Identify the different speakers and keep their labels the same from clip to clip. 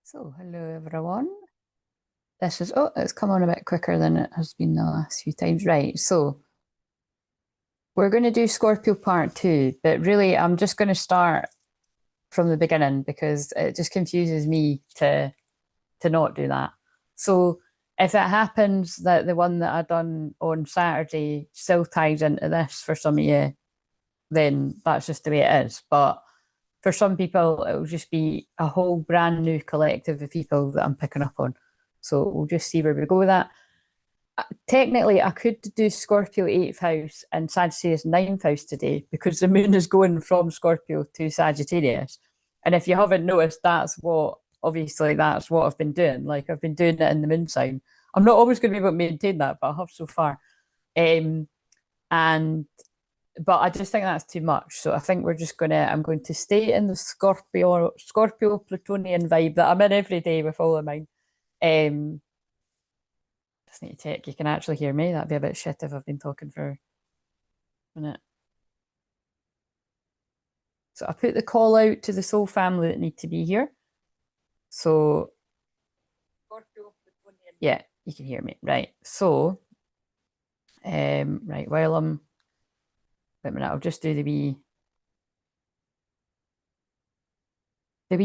Speaker 1: So, hello everyone. This is, oh, it's come on a bit quicker than it has been the last few times. Right, so we're going to do Scorpio part 2, but really I'm just going to start from the beginning because it just confuses me to not do that. So if it happens that the one that I done on Saturday still ties into this for some of you, then that's just the way it is. But for some people, it will just be a whole brand new collective of people that I'm picking up on. So we'll just see where we go with that. Technically, I could do Scorpio 8th house and Sagittarius 9th house today because the moon is going from Scorpio to Sagittarius. And if you haven't noticed, obviously, that's what I've been doing. Like, I've been doing it in the moon sign. I'm not always going to be able to maintain that, but I have so far. Um, and but I just think that's too much. So I think I'm going to stay in the Scorpio Plutonian vibe that I'm in every day with all of mine. Just need to check you can actually hear me. That'd be a bit shit if I've been talking for a minute. So I put the call out to the soul family that need to be here. So Scorpio Plutonian. Yeah, you can hear me. Right. So right, while I'm wait a minute, I'll just do the wee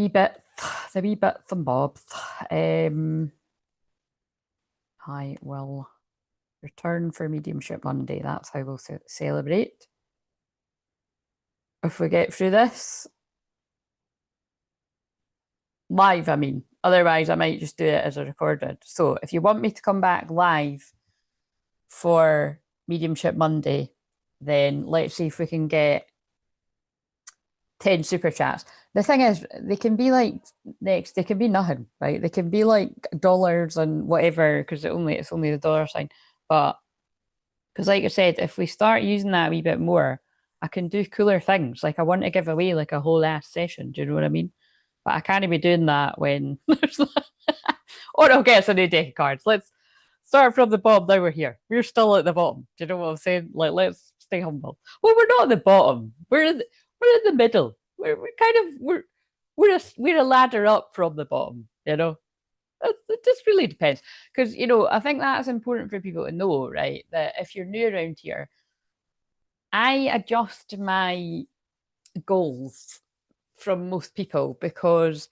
Speaker 1: bit and bobs. I will return for Mediumship Monday. That's how we'll celebrate. If we get through this live, I mean. Otherwise, I might just do it as a recorded. So if you want me to come back live for Mediumship Monday, then let's see if we can get 10 super chats. The thing is, they can be like they can be nothing, right? They can be like dollars and whatever, because it's only the dollar sign. But because like I said, if we start using that a wee bit more, I can do cooler things. Like I want to give away like a whole ass session. Do you know what I mean? But I can't be doing that when there's or I'll get us a new deck of cards. Let's start from the bottom. Now we're here. We're still at the bottom. Do you know what I'm saying? Like, let's stay humble. Well, we're not at the bottom. We're in the middle. We're a ladder up from the bottom. You know, it just really depends. Because I think that's important for people to know, right? That if you're new around here, I adjust my goals from most people because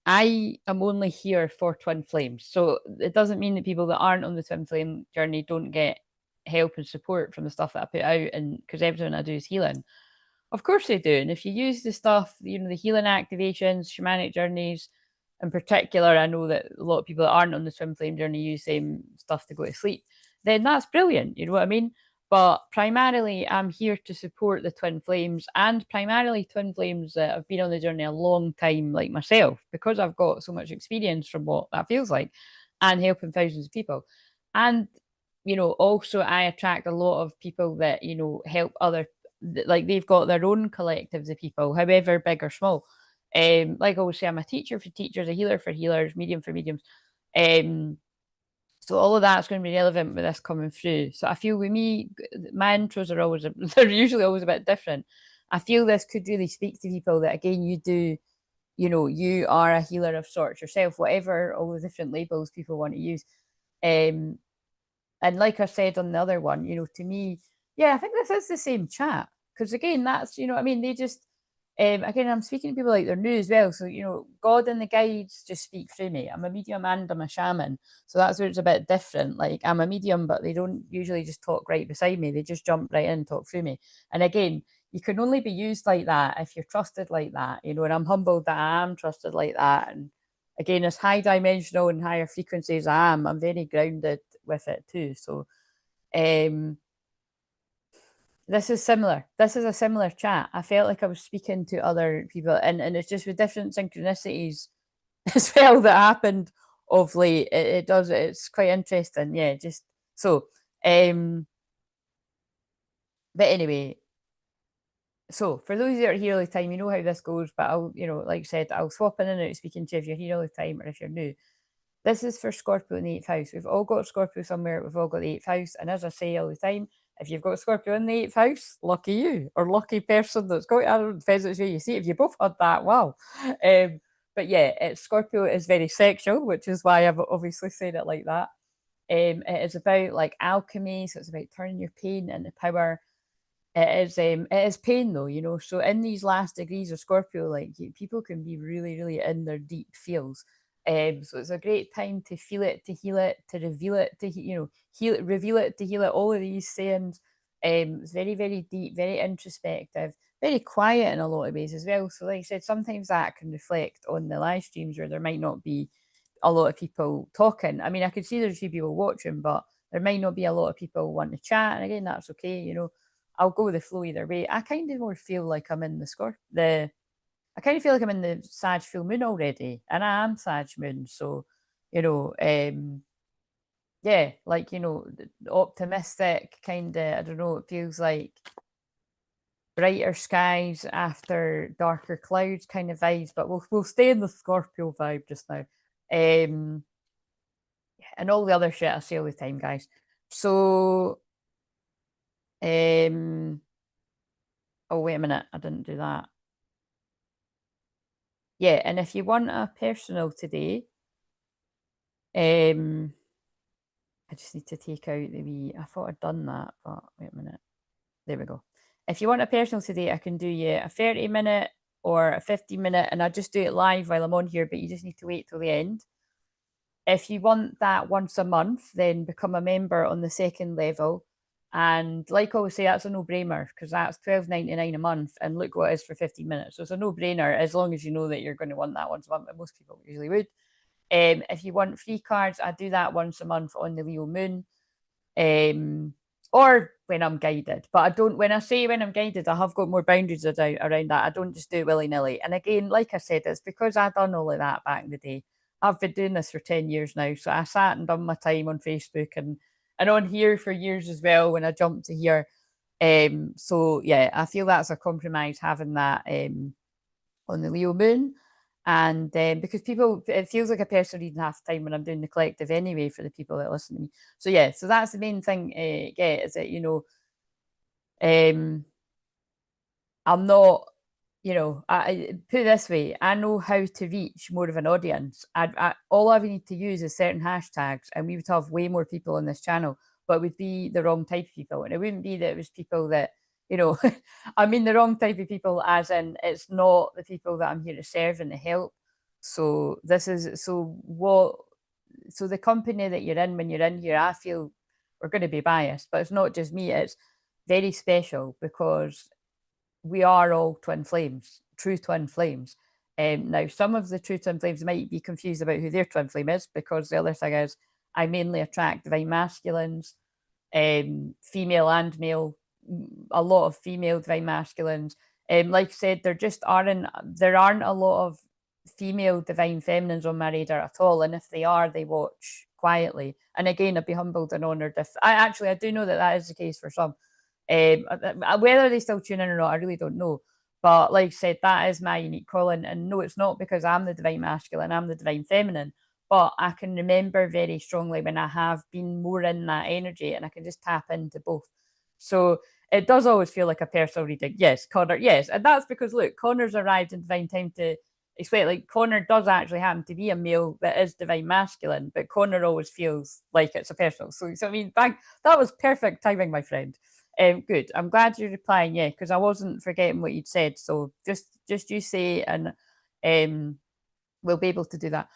Speaker 1: I am only here for twin flames. So it doesn't mean that people that aren't on the twin flame journey don't get help and support from the stuff that I put out, and because everything I do is healing. Of course they do. And if you use the stuff, the healing activations, shamanic journeys in particular, I know that a lot of people that aren't on the twin flame journey use same stuff to go to sleep, then that's brilliant. You know what I mean? But primarily, I'm here to support the twin flames, and primarily twin flames that have been on the journey a long time, like myself, because I've got so much experience from what that feels like and helping thousands of people. And, also I attract a lot of people that, help other, like they've got their own collectives of people, however big or small. Like I always say, I'm a teacher for teachers, a healer for healers, medium for mediums. So all of that's going to be relevant with this coming through. So I feel with me, my intros are always they're usually always a bit different. I feel this could really speak to people that again you are a healer of sorts yourself, whatever all the different labels people want to use. And like I said on the other one, to me, yeah, I think this is the same chat. Because again, that's what I mean, they just again, I'm speaking to people like they're new as well. So, God and the guides just speak through me. I'm a medium and I'm a shaman. So that's where it's a bit different. Like I'm a medium, but they don't usually just talk right beside me. They just jump right in and talk through me. And again, you can only be used like that if you're trusted like that, and I'm humbled that I am trusted like that. And again, as high dimensional and higher frequencies I am, I'm very grounded with it too. So this is similar. This is a similar chat. I felt like I was speaking to other people, and it's just with different synchronicities as well that happened of late. It does. It's quite interesting. Yeah. Just so. But anyway, so for those that are here all the time, you know how this goes. But I'll, like I said, I'll swap in and out speaking to you if you're here all the time or if you're new. This is for Scorpio in the 8th house. We've all got Scorpio somewhere. We've all got the 8th house. And as I say all the time, if you've got Scorpio in the 8th house, lucky you or lucky person that's got it. I don't know, depends which way you see it. If you both had that, wow. But yeah, Scorpio is very sexual, which is why I've obviously said it like that. It is about like alchemy, so it's about turning your pain into power. It is pain though, you know. So in these last degrees of Scorpio, like people can be really, really in their deep feels. So it's a great time to feel it, to heal it, to reveal it, to heal it, reveal it, to heal it. All of these sayings. It's very, very deep, very introspective, very quiet in a lot of ways as well. So, like I said, sometimes that can reflect on the live streams where there might not be a lot of people talking. I mean, I could see there's a few people watching, but there might not be a lot of people wanting to chat. And again, that's okay. You know, I'll go with the flow either way. I kind of more feel like I'm in I kind of feel like I'm in the Sag full moon already, and I am Sag moon. So, you know, yeah, like optimistic kind of. I don't know. It feels like brighter skies after darker clouds kind of vibes. But we'll stay in the Scorpio vibe just now. And all the other shit I say all the time, guys. So, oh wait a minute, I didn't do that. Yeah, and if you want a personal today, I just need to take out the wee. I thought I'd done that, but wait a minute. There we go. If you want a personal today, I can do you a 30-minute or a 50-minute, and I'll just do it live while I'm on here, but you just need to wait till the end. If you want that once a month, then become a member on the second level. And like I always say, that's a no-brainer because that's $12.99 a month. And look what it is for 15 minutes. So it's a no-brainer as long as you know that you're going to want that once a month. And most people usually would. If you want free cards, I do that once a month on the Leo moon. Or when I'm guided. But I don't, when I say when I'm guided, I have got more boundaries around that. I don't just do it willy nilly. And again, like I said, it's because I done all of that back in the day. I've been doing this for 10 years now. So I sat and done my time on Facebook and on here for years as well when I jumped to here. So yeah, I feel that's a compromise having that on the Leo moon. And because people, it feels like a person reading half the time when I'm doing the collective anyway for the people that listen to me. So yeah, so that's the main thing. Is that I'm not, I put it this way, I know how to reach more of an audience. All I would need to use is certain hashtags, and we would have way more people on this channel, but it would be the wrong type of people. And it wouldn't be that it was people that, I mean, the wrong type of people, as in it's not the people that I'm here to serve and to help. So so the company that you're in when you're in here, I feel we're going to be biased, but it's not just me, it's very special because we are all twin flames, true twin flames. Now, some of the true twin flames might be confused about who their twin flame is because the other thing is I mainly attract divine masculines, female and male, a lot of female divine masculines. Like I said, there aren't a lot of female divine feminines on my radar at all, and if they are, they watch quietly. And again, I'd be humbled and honoured if I do know that that is the case for some. Whether they still tune in or not, I really don't know. But like I said, that is my unique calling. And no, it's not because I'm the divine masculine, I'm the divine feminine. But I can remember very strongly when I have been more in that energy and I can just tap into both. So it does always feel like a personal reading. Yes, Connor, yes. And that's because, look, Connor's arrived in divine time to explain. Like, Connor does actually happen to be a male that is divine masculine, but Connor always feels like it's a personal. So I mean, that was perfect timing, my friend. Good. I'm glad you're replying. Yeah, because I wasn't forgetting what you'd said. So just you say, and we'll be able to do that.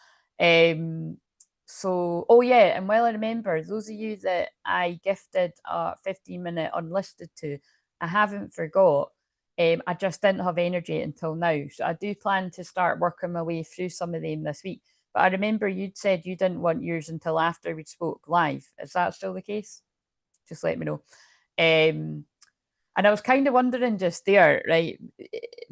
Speaker 1: So, oh yeah, and while I remember, those of you that I gifted a 15-minute unlisted to, I haven't forgot. I just didn't have energy until now. So I do plan to start working my way through some of them this week. But I remember you'd said you didn't want yours until after we spoke live. Is that still the case? Just let me know. And I was kind of wondering just there, right?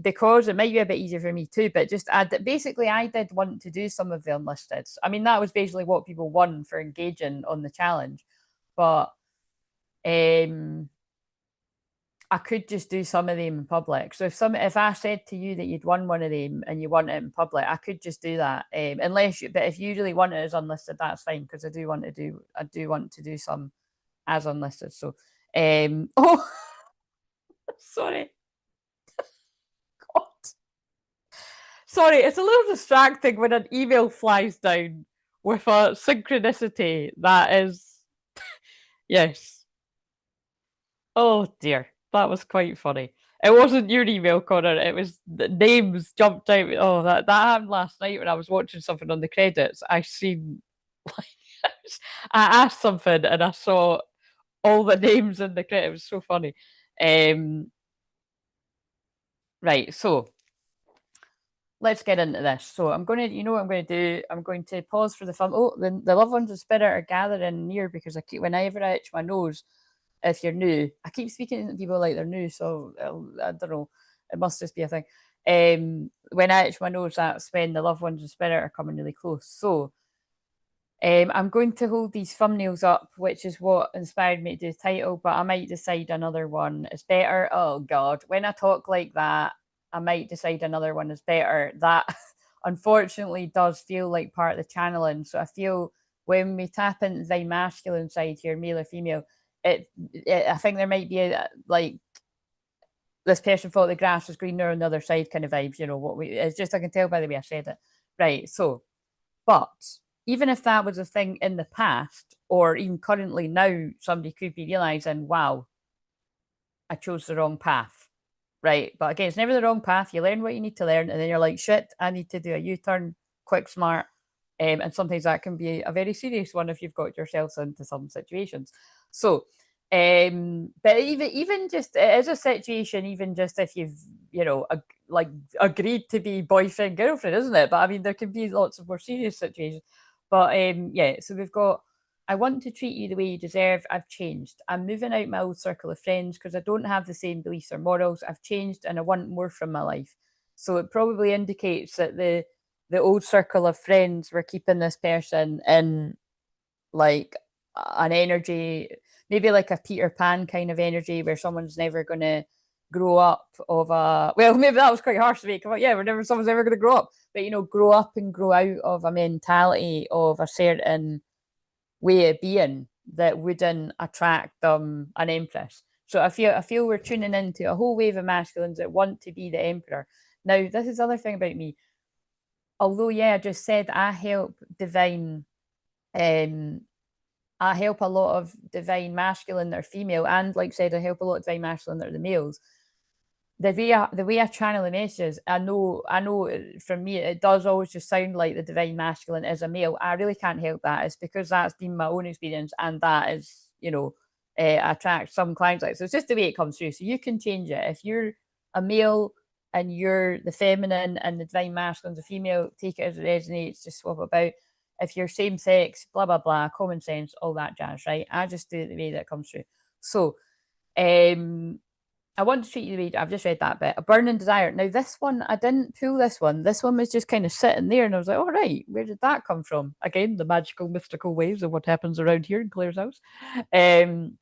Speaker 1: Because it might be a bit easier for me too, but just basically I did want to do some of the unlisted. I mean, that was basically what people won for engaging on the challenge. But I could just do some of them in public. So if I said to you that you'd won one of them and you want it in public, I could just do that. But if you really want it as unlisted, that's fine because I do want to do some as unlisted. So oh sorry. God. Sorry, it's a little distracting when an email flies down with a synchronicity that is, yes. Oh dear, that was quite funny. It wasn't your email, Connor. It was the names jumped out. Oh, that happened last night when I was watching something on the credits. I seen like I asked something and I saw all the names in the credits. It was so funny. Um, right, so let's get into this. So I'm going to, you know what I'm going to do? I'm going to pause for the film. Oh, the loved ones of spirit are gathering near because I keep, whenever I itch my nose, if you're new, I keep speaking to people like they're new, so I don't know. It must just be a thing. When I itch my nose, that's when the loved ones of spirit are coming really close. So I'm going to hold these thumbnails up, which is what inspired me to do the title, but I might decide another one is better. Oh God, when I talk like that, I might decide another one is better. That unfortunately does feel like part of the channeling. So I feel when we tap into the masculine side here, male or female, I think there might be like this person thought the grass was greener on the other side kind of vibes. You know what we? It's just I can tell by the way I said it. Right. So, but even if that was a thing in the past, or even currently now, somebody could be realizing, wow, I chose the wrong path. Right. But again, it's never the wrong path. You learn what you need to learn, and then you're like, shit, I need to do a U turn, quick, smart. And sometimes that can be a very serious one if you've got yourselves into some situations. So, but even just it is a situation, even just if you've, you know, like agreed to be boyfriend, girlfriend, isn't it? But I mean, there can be lots of more serious situations. But yeah, so we've got I want to treat you the way you deserve. I've changed. I'm moving out my old circle of friends because I don't have the same beliefs or morals. I've changed and I want more from my life. So it probably indicates that the old circle of friends were keeping this person in like an energy, maybe like a Peter Pan kind of energy where someone's never going to grow up of a, well, maybe that was quite harsh to make. Yeah, whenever someone's ever going to grow up, but you know, grow up and grow out of a mentality of a certain way of being that wouldn't attract an empress. So I feel we're tuning into a whole wave of masculines that want to be the emperor. Now, this is the other thing about me. Although, yeah, I just said I help divine, um, I help a lot of divine masculine that are female, and like I said, I help a lot of divine masculine that are the males. The way I channel the messages, I know from me it does always just sound like the divine masculine is a male. I really can't help that. It's because that's been my own experience, and that is, attract some clients like so. It's just the way it comes through. So you can change it if you're a male and you're the feminine and the divine masculine's a female. Take it as it resonates. Just swap about. If you're same sex, blah blah blah, common sense, all that jazz, right? I just do it the way that comes through. So, um, I want to treat you the way I've just read that bit. A burning desire. Now, this one, I didn't pull this one. This one was just kind of sitting there, and I was like, all right, where did that come from? Again, the magical, mystical ways of what happens around here in Claire's house. Um,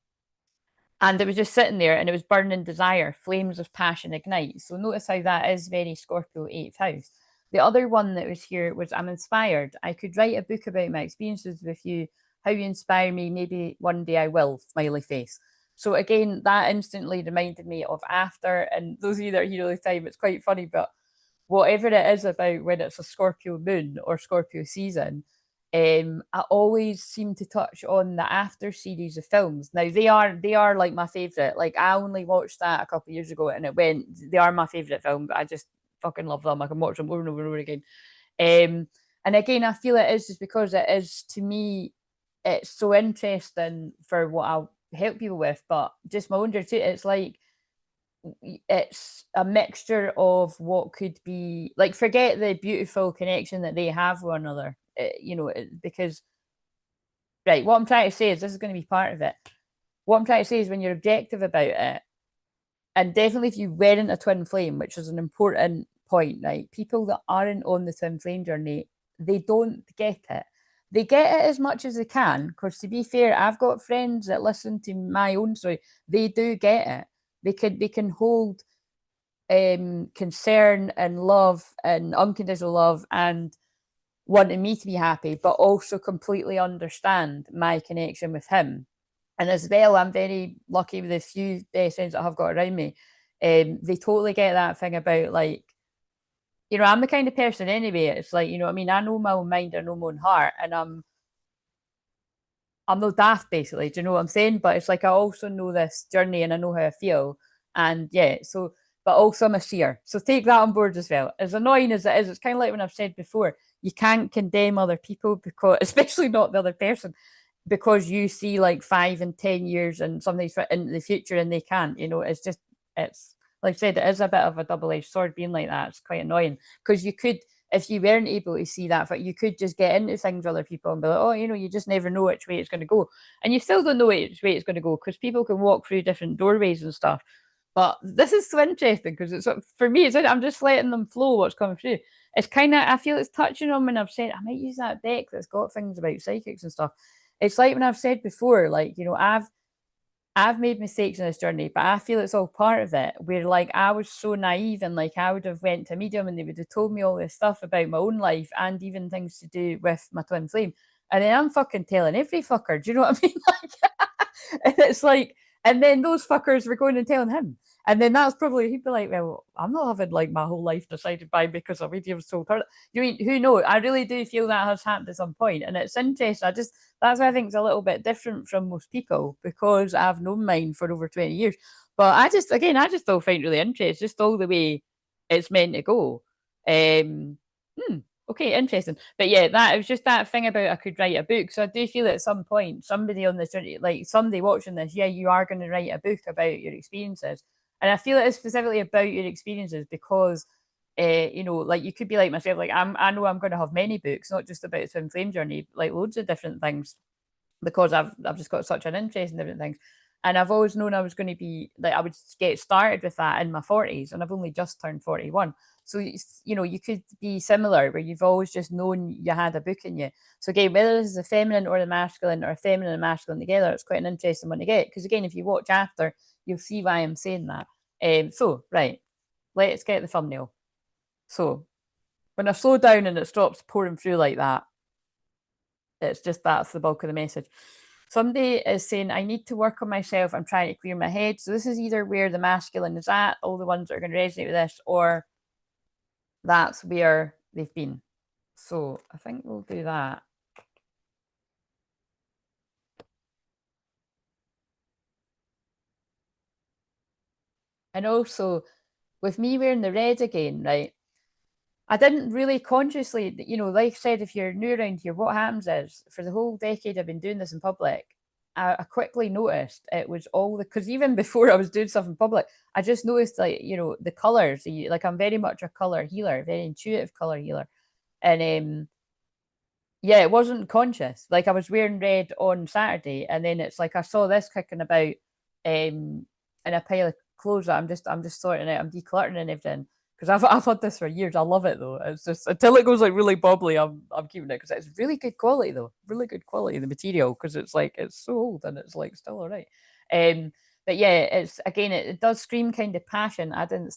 Speaker 1: and it was just sitting there, and it was burning desire, flames of passion ignite. So notice how that is very Scorpio 8th house. The other one that was here was I'm inspired. I could write a book about my experiences with you, how you inspire me. Maybe one day I will, smiley face. So again, that instantly reminded me of After. And those of you that are here all the time, it's quite funny, but whatever it is about when it's a Scorpio moon or Scorpio season, I always seem to touch on the After series of films. Now they are like my favorite. Like I only watched that a couple of years ago, and it went. They are my favorite film. But I just fucking love them. I can watch them over and over and over again. Um, and again, I feel it is just because it is to me, it's so interesting for what I'll help people with. But just my own too, it's like it's a mixture of what could be like forget the beautiful connection that they have with one another because right, what I'm trying to say is this is going to be part of it. What I'm trying to say is when you're objective about it, and definitely if you weren't a twin flame, which is an important point, right? People that aren't on the twin flame journey, they don't get it. They get it as much as they can, because to be fair, I've got friends that listen to my own story. They do get it. They can hold concern and love and unconditional love and wanting me to be happy, but also completely understand my connection with him. And as well, I'm very lucky with the few best friends that I've got around me. They totally get that thing about like you know, I'm the kind of person anyway. It's like, you know what I mean? I know my own mind, I know my own heart, and I'm no daft basically. Do you know what I'm saying? But it's like I also know this journey and I know how I feel. And yeah, so but also I'm a seer. So take that on board as well. As annoying as it is, it's kind of like when I've said before, you can't condemn other people because especially not the other person, because you see like 5 and 10 years and something's in the future and they can't, you know, it's just it's like I said, it is a bit of a double-edged sword being like that. It's quite annoying because you could, if you weren't able to see that, but you could just get into things with other people and be like, oh, you know, you just never know which way it's going to go. And you still don't know which way it's going to go because people can walk through different doorways and stuff. But this is so interesting because it's for me, it's I'm just letting them flow what's coming through. It's kind of I feel it's touching on when I've said I might use that deck that's got things about psychics and stuff. It's like when I've said before, like, you know, I've made mistakes in this journey, but I feel it's all part of it. Where like I was so naive and like I would have went to a medium and they would have told me all this stuff about my own life and even things to do with my twin flame. And then I'm fucking telling every fucker. Do you know what I mean? Like, and it's like, and then those fuckers were going and telling him. And then that's probably he'd be like, well, I'm not having like my whole life decided by because a medium's told her. You mean who knows? I really do feel that has happened at some point, and it's interesting. I just that's why I think it's a little bit different from most people because I've known mine for over 20 years. But I just, again, I just still find it really interesting, just all the way it's meant to go. Um, hmm, okay, interesting. But yeah, that it was just that thing about I could write a book. So I do feel at some point somebody on this journey, like somebody watching this, yeah, you are going to write a book about your experiences. And I feel it is specifically about your experiences because you know, like you could be like myself, like I know I'm going to have many books, not just about the twin flame journey, like loads of different things, because I've just got such an interest in different things, and I've always known I was going to be like I would get started with that in my 40s, and I've only just turned 41. So you know, you could be similar where you've always just known you had a book in you. So again, whether this is a feminine or a masculine or a feminine and masculine together, it's quite an interesting one to get because again, if you watch after, you'll see why I'm saying that. So right, let's get the thumbnail. So when I slow down and it stops pouring through like that, it's just that's the bulk of the message. Somebody is saying, I need to work on myself. I'm trying to clear my head. So this is either where the masculine is at, all the ones that are going to resonate with this, or that's where they've been. So I think we'll do that. And also, with me wearing the red again, right? I didn't really consciously, you know, like I said, if you're new around here, what happens is for the whole decade I've been doing this in public, I quickly noticed it was all the because even before I was doing stuff in public, I just noticed like you know the colors. Like I'm very much a color healer, very intuitive color healer, and yeah, it wasn't conscious. Like I was wearing red on Saturday, and then it's like I saw this kicking about in a pile of clothes that I'm just sorting out. I'm decluttering and everything because I've had this for years. I love it though. It's just until it goes like really bubbly, I'm keeping it because it's really good quality though. Really good quality the material because it's like it's so old and it's like still all right. Um, but yeah, it's again it does scream kind of passion. I didn't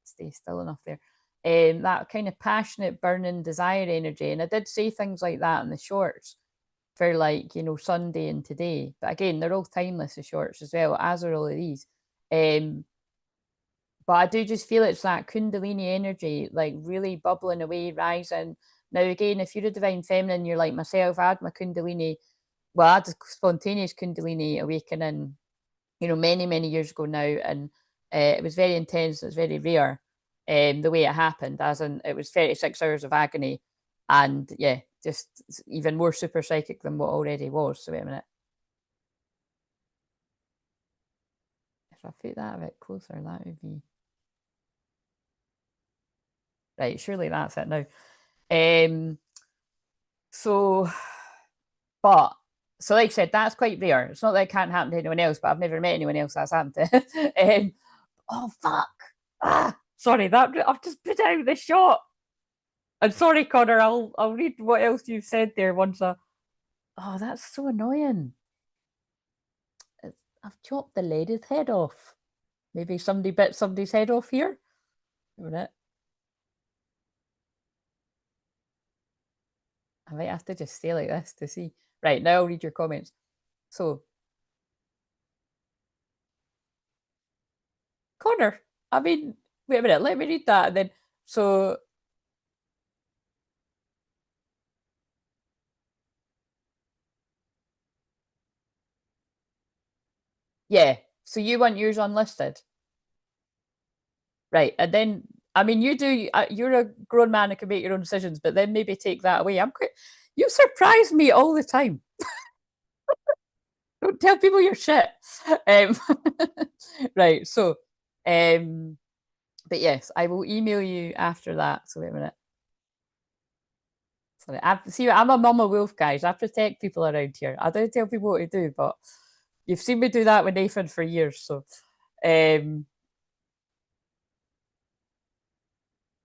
Speaker 1: stay still enough there that kind of passionate, burning desire energy. And I did say things like that in the shorts for like, you know, Sunday and today. But again, they're all timeless, the shorts as well, as are all of these. Um, but I do just feel it's that Kundalini energy, like really bubbling away, rising. Now, again, if you're a divine feminine, you're like myself, I had my Kundalini, well, I had a spontaneous Kundalini awakening, you know, many, many years ago now. And it was very intense. It was very rare the way it happened, as in it was 36 hours of agony. And yeah, just even more super psychic than what already was. So wait a minute. If I put that a bit closer, that would be right. Surely that's it now. Um, so, but so like I said, that's quite rare. It's not that it can't happen to anyone else, but I've never met anyone else that's happened to. Oh fuck! Ah, sorry, that I've just put out the shot. And sorry, Connor, I'll read what else you've said there once I. Oh, that's so annoying. I've chopped the lady's head off. Maybe somebody bit somebody's head off here. A minute. I might have to just stay like this to see. Right, now I'll read your comments. So, Connor, I mean, wait a minute, let me read that and then So yeah. So you want yours unlisted, right? And then I mean, you do. You're a grown man and can make your own decisions, but then maybe take that away. I'm quite. You surprise me all the time. Don't tell people your shit. Um, right. So, um, but yes, I will email you after that. So wait a minute. Sorry, see, I'm a mama wolf, guys. I protect people around here. I don't tell people what to do, but you've seen me do that with Nathan for years. So, um,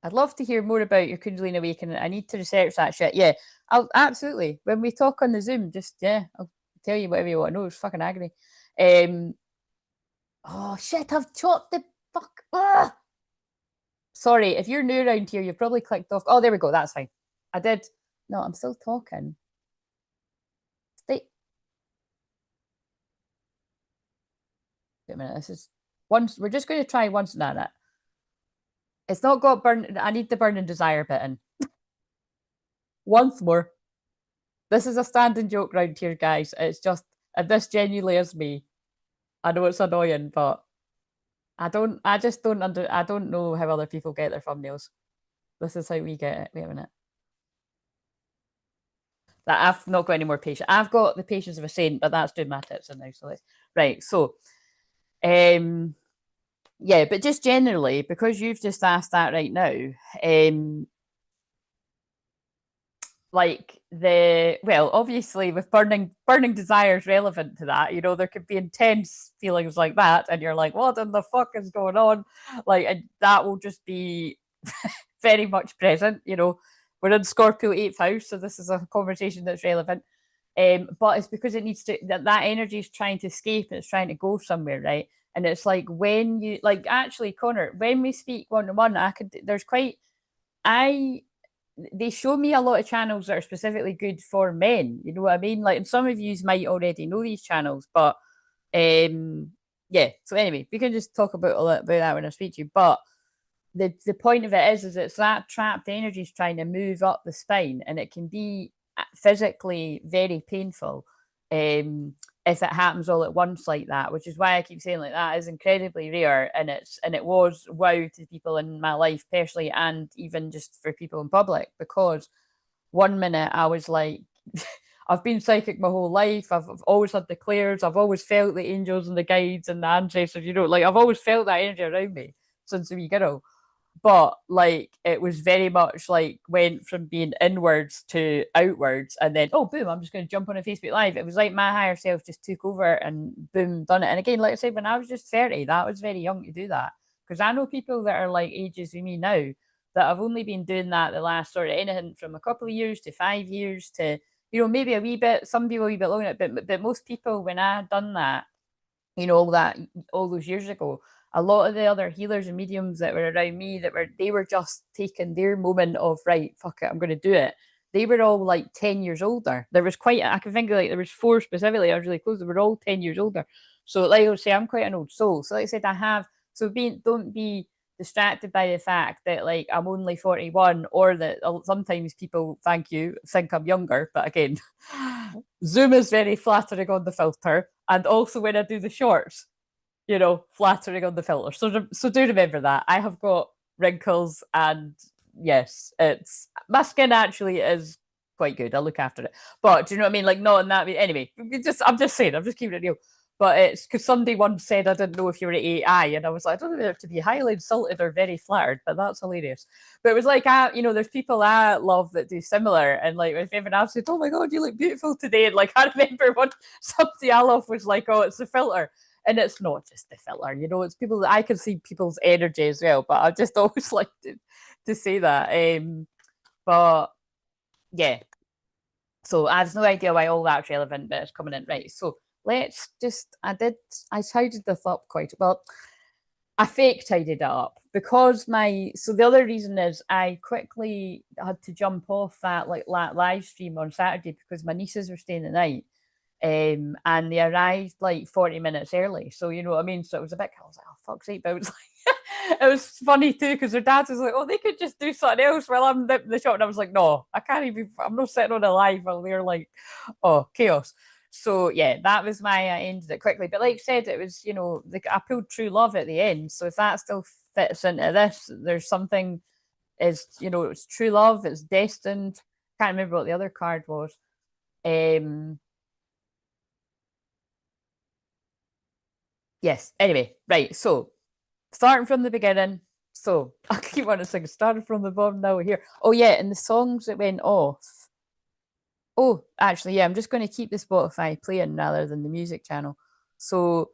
Speaker 1: I'd love to hear more about your Kundalini awakening. I need to research that shit. Yeah, I'll absolutely. When we talk on the Zoom, just yeah, I'll tell you whatever you want to know. It's fucking agony. Um, oh shit, I've chopped the fuck. Ah! Sorry, if you're new around here, you've probably clicked off. Oh, there we go. That's fine. I did. No, I'm still talking. Stay. Wait a minute. This is once. We're just going to try once. No, no. It's not got burn. I need the burning desire bit in. Once more. This is a standing joke round here, guys. It's just, and this genuinely is me. I know it's annoying, but I just don't I don't know how other people get their thumbnails. This is how we get it. Wait a minute. That I've not got any more patience. I've got the patience of a saint, but that's doing my tips in now. So let's, right. So, um, yeah, but just generally, because you've just asked that right now, um, like the well obviously with burning desires relevant to that, you know, there could be intense feelings like that and you're like, what in the fuck is going on, like, and that will just be very much present, you know. We're in Scorpio 8th house, so this is a conversation that's relevant. But it's because it needs to, that energy is trying to escape and it's trying to go somewhere, right? And it's like when you like, actually, Connor, when we speak one to one, I could, there's quite, I they show me a lot of channels that are specifically good for men. You know what I mean? Like, and some of you might already know these channels, but yeah. So anyway, we can just talk about a little about that when I speak to you. But the point of it is it's that trapped energy is trying to move up the spine, and it can be physically very painful. If it happens all at once like that, which is why I keep saying like that is incredibly rare, and it was wow to people in my life personally, and even just for people in public, because one minute I was like, I've been psychic my whole life. I've always had the clairs. I've always felt the angels and the guides and the ancestors. You know, like I've always felt that energy around me since a wee girl, but like it was very much like went from being inwards to outwards, and then oh boom, I'm just going to jump on a Facebook live. It was like my higher self just took over and boom, done it. And again, like I said, when I was just 30, that was very young to do that, because I know people that are like ages with me now that have only been doing that the last sort of anything from a couple of years to 5 years to, you know, maybe a wee bit, some people a wee bit longer, but most people, when I done that, you know, all that, all those years ago, a lot of the other healers and mediums that were around me, that were, they were just taking their moment of, right, fuck it, I'm going to do it. They were all like 10 years older. There was quite, I can think of like, there was four specifically, I was really close, they were all 10 years older. So like I would say, I'm quite an old soul. So like I said, I have, so don't be distracted by the fact that like I'm only 41, or that sometimes people, thank you, think I'm younger. But again, Zoom is very flattering on the filter. And also when I do the shorts, you know, flattering on the filter. So do remember that. I have got wrinkles, and yes, it's, my skin actually is quite good. I look after it. But do you know what I mean? Like, not in that way. Anyway, I'm just saying, I'm just keeping it real. But it's because somebody once said I didn't know if you were AI, and I was like, I don't know whether to be highly insulted or very flattered, but that's hilarious. But it was like, you know, there's people I love that do similar, and like if everyone else said, "Oh my god, you look beautiful today," and like I remember when somebody I love was like, "Oh, it's the filter," and it's not just the filler, you know, it's people that I can see people's energy as well. But I just always like to say that. But yeah, so I have no idea why all that's relevant, but it's coming in right. So let's just, I tidied this up quite well. I fake tidied it up because so the other reason is I quickly had to jump off that like live stream on Saturday because my nieces were staying the night. And they arrived like 40 minutes early. So, you know what I mean? So it was a bit, I was like, oh, fuck's sake. But it was like, It was funny too because her dad was like, "Oh, they could just do something else while I'm in the shop," and I was like, "No, I can't even. I'm not sitting on a live while they're like, oh, chaos." So yeah, that was my I ended it quickly. But like I said, it was I pulled true love at the end. So if that still fits into this, there's something is it's true love. It's destined. Can't remember what the other card was. Um, yes. Anyway, right. So starting from the beginning. So I keep wanting to sing starting from the bottom, now we're here. Oh yeah, and the songs that went off. Oh, actually, yeah, I'm just going to keep the Spotify playing rather than the music channel. So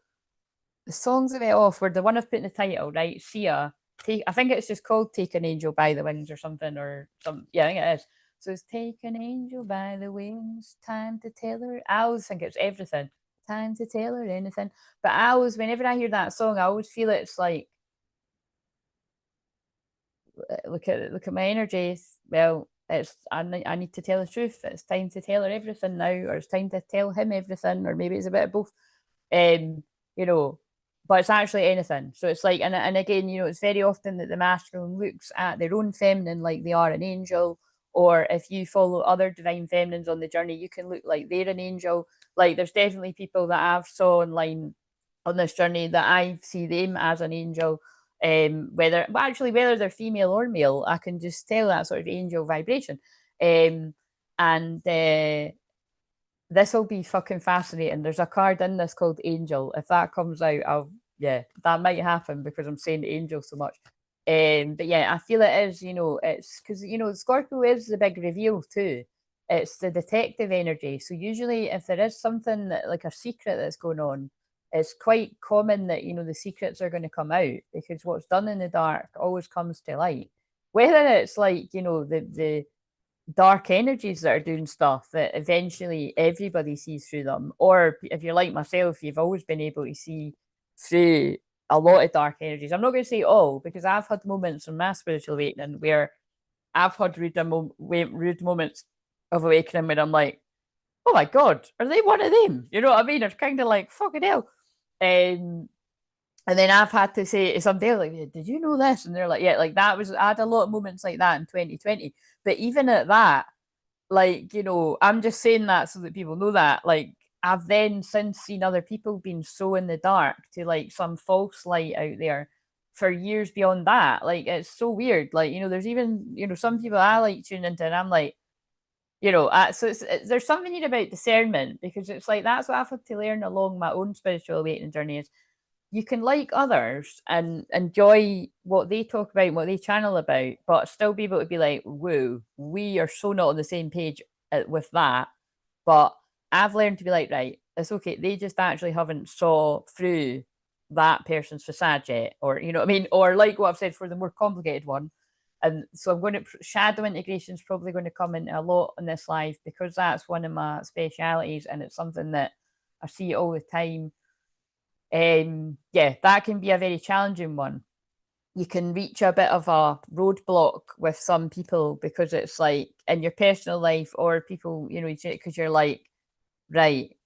Speaker 1: the songs that went off were the one I've put in the title, right? Sia. I think it's just called Take an Angel by the Wings or something, or some yeah, I think it is. So it's Take an Angel by the Wings, time to tell her. I always think it's everything. Time to tell her anything. But I always, whenever I hear that song, I always feel it's like look at my energy. Well, I need to tell the truth. It's time to tell her everything now, or it's time to tell him everything, or maybe it's a bit of both. Um, you know, but it's actually anything. So it's like, and again, it's very often that the masculine looks at their own feminine like they are an angel, or if you follow other divine feminines on the journey, you can look like they're an angel. Like there's definitely people that I've saw online on this journey that I see them as an angel. Whether they're female or male, I can just tell that sort of angel vibration. And this will be fucking fascinating. There's a card in this called Angel. If that comes out, yeah, that might happen because I'm saying Angel so much. But yeah, I feel it is, it's because Scorpio is the big reveal too. It's the detective energy. So usually if there is something that like a secret that's going on, it's quite common that the secrets are going to come out because what's done in the dark always comes to light. Whether it's like, the dark energies that are doing stuff that eventually everybody sees through them. Or if you're like myself, you've always been able to see through a lot of dark energies. I'm not going to say all because I've had moments in my spiritual awakening where I've had rude moments of awakening where I'm like, oh my God, are they one of them? You know what I mean? It's kind of like, fucking hell. Um, and then I've had to say to somebody like, did you know this? And they're like, yeah, like that was, I had a lot of moments like that in 2020. But even at that, like, I'm just saying that so that people know that. Like, I've then since seen other people being so in the dark to like some false light out there for years beyond that. Like, it's so weird. Like, there's even, some people I like tuning into and I'm like, so there's something here about discernment because it's like that's what I've had to learn along my own spiritual awakening journey is you can like others and enjoy what they talk about, what they channel about, but still be able to be like, whoa, we are so not on the same page with that. But I've learned to be like, right, it's okay. They just actually haven't saw through that person's facade yet, or you know what I mean, or like what I've said for the more complicated one. And so I'm going to shadow integration is probably going to come in a lot in this life because that's one of my specialities, and it's something that I see all the time. Yeah, that can be a very challenging one. You can reach a bit of a roadblock with some people because it's like in your personal life or people, because you're like, right,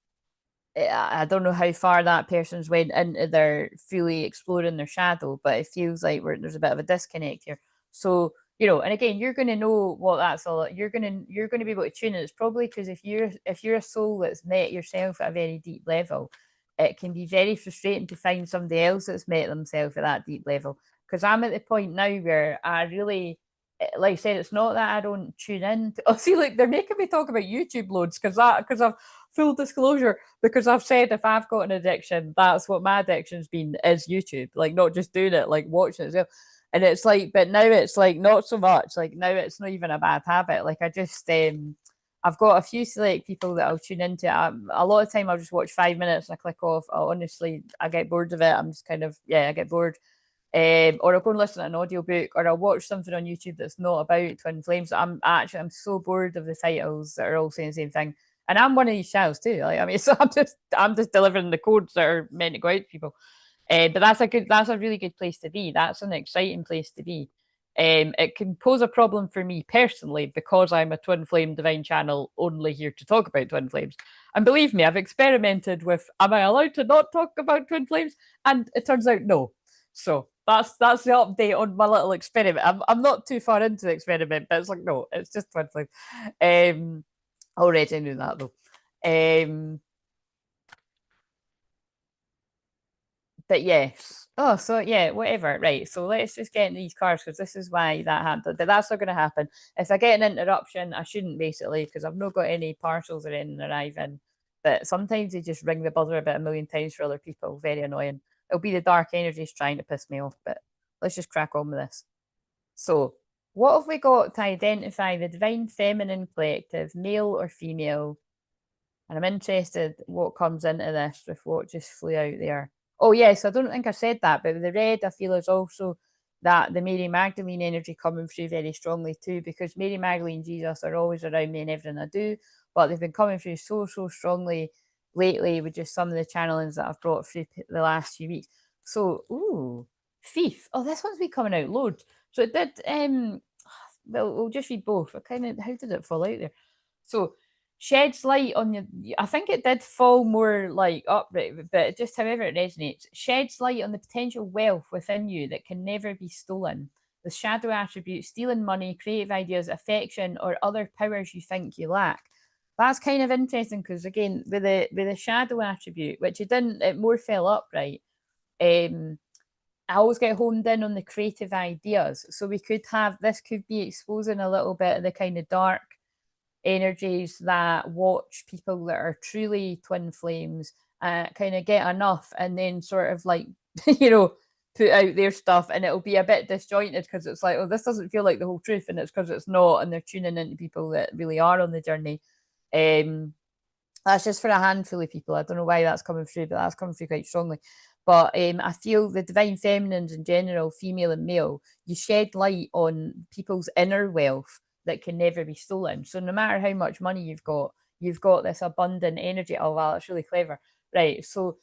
Speaker 1: I don't know how far that person's went into their fully exploring their shadow, but it feels like there's a bit of a disconnect here. So, and again, you're going to know what that's all. You're going to be able to tune it. It's probably because if you're a soul that's met yourself at a very deep level, it can be very frustrating to find somebody else that's met themselves at that deep level. Because I'm at the point now where I really, like I said, it's not that I don't tune in. Oh, see, like they're making me talk about YouTube loads because I've full disclosure because I've said if I've got an addiction, that's what my addiction's been is YouTube. Like not just doing it, like watching it as well. And it's like, but now it's like not so much. Like now it's not even a bad habit. Like I just I've got a few select people that I'll tune into. A lot of time I'll just watch 5 minutes and I click off. I get bored of it. I'm just kind of I get bored. Or I'll go and listen to an audiobook or I'll watch something on YouTube that's not about twin flames. I'm so bored of the titles that are all saying the same thing. And I'm one of these shells too. Like I mean, so I'm just delivering the codes that are meant to go out to people. But that's a really good place to be. That's an exciting place to be. It can pose a problem for me personally because I'm a twin flame divine channel only here to talk about twin flames. And believe me, I've experimented with am I allowed to not talk about twin flames? And it turns out no. So that's the update on my little experiment. I'm not too far into the experiment, but it's like, no, it's just Twinflame. Already knew that though. But yes. Oh, so yeah, whatever. Right. So let's just get in these cars because this is why that happened. But that's not going to happen. If I get an interruption, I shouldn't basically because I've not got any parcels or anything arriving. But sometimes they just ring the buzzer about a million times for other people. Very annoying. It'll be the dark energies trying to piss me off. But let's just crack on with this. So, what have we got to identify the divine feminine collective, male or female? And I'm interested what comes into this with what just flew out there. Oh, yes, I don't think I said that, but the red I feel is also that the Mary Magdalene energy coming through very strongly too, because Mary Magdalene Jesus are always around me in everything I do, but they've been coming through so strongly lately with just some of the channelings that I've brought through the last few weeks. So, ooh, Thief. Oh, this one's been coming out loads. So it did, well, we'll just read both. I kind of, how did it fall out there? So, sheds light on the, I think it did fall more like upright, but just however it resonates, sheds light on the potential wealth within you that can never be stolen. The shadow attribute, stealing money, creative ideas, affection, or other powers you think you lack. That's kind of interesting because again, with the shadow attribute, which it more fell upright. I always get honed in on the creative ideas. So we could have this could be exposing a little bit of the kind of dark energies that watch people that are truly twin flames kind of get enough and then sort of like put out their stuff and it'll be a bit disjointed because it's like, oh, this doesn't feel like the whole truth, and it's because it's not, and they're tuning into people that really are on the journey. That's just for a handful of people. I don't know why that's coming through, but that's coming through quite strongly. But I feel the divine feminines in general, female and male, you shed light on people's inner wealth that can never be stolen. So no matter how much money you've got this abundant energy. Oh wow, that's really clever. Right. So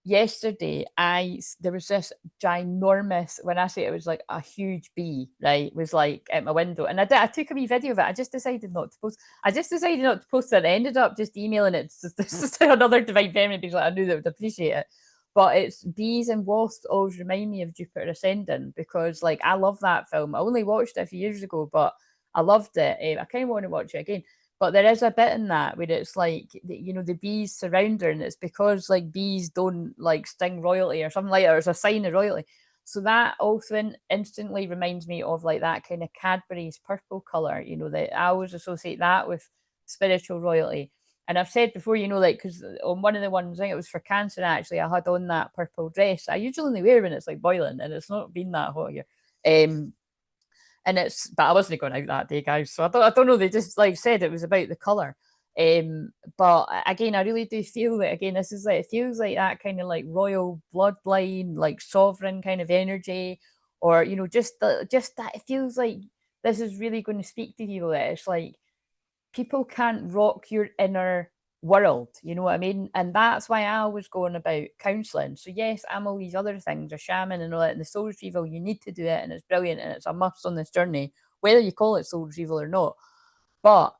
Speaker 1: yesterday there was this ginormous, when I say it was like a huge bee, right, was like at my window, and I took a wee video of it. I just decided not to post it. I ended up just emailing it to another divine feminine because like, I knew they would appreciate it. But it's bees and wasps always remind me of Jupiter Ascending because like I love that film. I only watched it a few years ago, but I loved it. I kind of want to watch it again. But there is a bit in that where it's like, the bees surround her, and it's because like bees don't like sting royalty or something like that. It's a sign of royalty. So that also instantly reminds me of like that kind of Cadbury's purple color, that I always associate that with spiritual royalty. And I've said before, like, because on one of the ones, I think it was for Cancer, actually, I had on that purple dress. I usually only wear when it's like boiling, and it's not been that hot here. But I wasn't going out that day, guys. So I don't know. They just like said it was about the color. But again, I really do feel that again, this is like it feels like that kind of like royal bloodline, like sovereign kind of energy, or just that it feels like this is really going to speak to people. That it's like people can't rock your inner world, you know what I mean? And that's why I was going about counselling. So yes, I'm all these other things, a shaman and all that, and the soul retrieval, you need to do it, and it's brilliant, and it's a must on this journey, whether you call it soul retrieval or not. But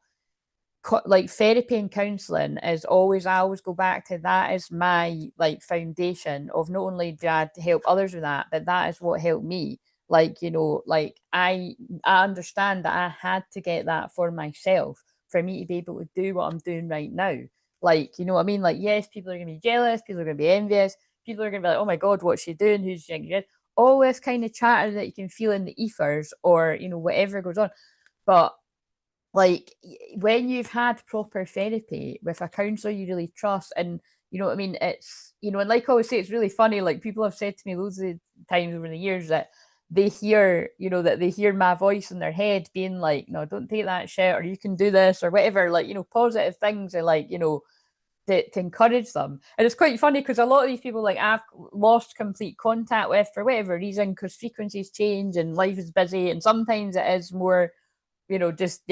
Speaker 1: like therapy and counselling is always, I always go back to that is my like foundation of not only do I help others with that, but that is what helped me. Like, like I understand that I had to get that for myself for me to be able to do what I'm doing right now. Like, you know what I mean? Like, yes, people are gonna be jealous, people are gonna be envious, people are gonna be like, oh my god, what's she doing? Who's she? All this kind of chatter that you can feel in the ethers or whatever goes on. But like when you've had proper therapy with a counselor you really trust, and you know what I mean, it's and like I always say, it's really funny, like people have said to me loads of times over the years that they hear that they hear my voice in their head being like, no, don't take that shit, or you can do this or whatever, like positive things, and like to encourage them. And it's quite funny because a lot of these people like I've lost complete contact with for whatever reason, because frequencies change and life is busy, and sometimes it is more just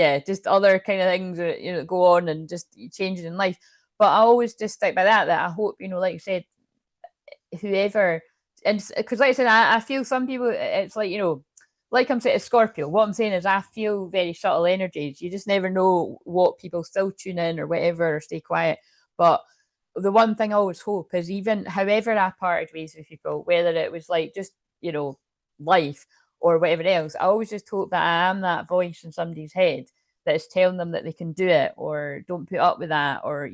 Speaker 1: other kind of things that go on and just changing in life. But I always just stick by that I hope, like I said, whoever, and because like I said, I feel some people, it's like like I'm saying, it's Scorpio. What I'm saying is I feel very subtle energies. You just never know what people still tune in or whatever, or stay quiet. But the one thing I always hope is, even however I parted ways with people, whether it was like just life or whatever else. I always just hope that I am that voice in somebody's head that is telling them that they can do it, or don't put up with that, or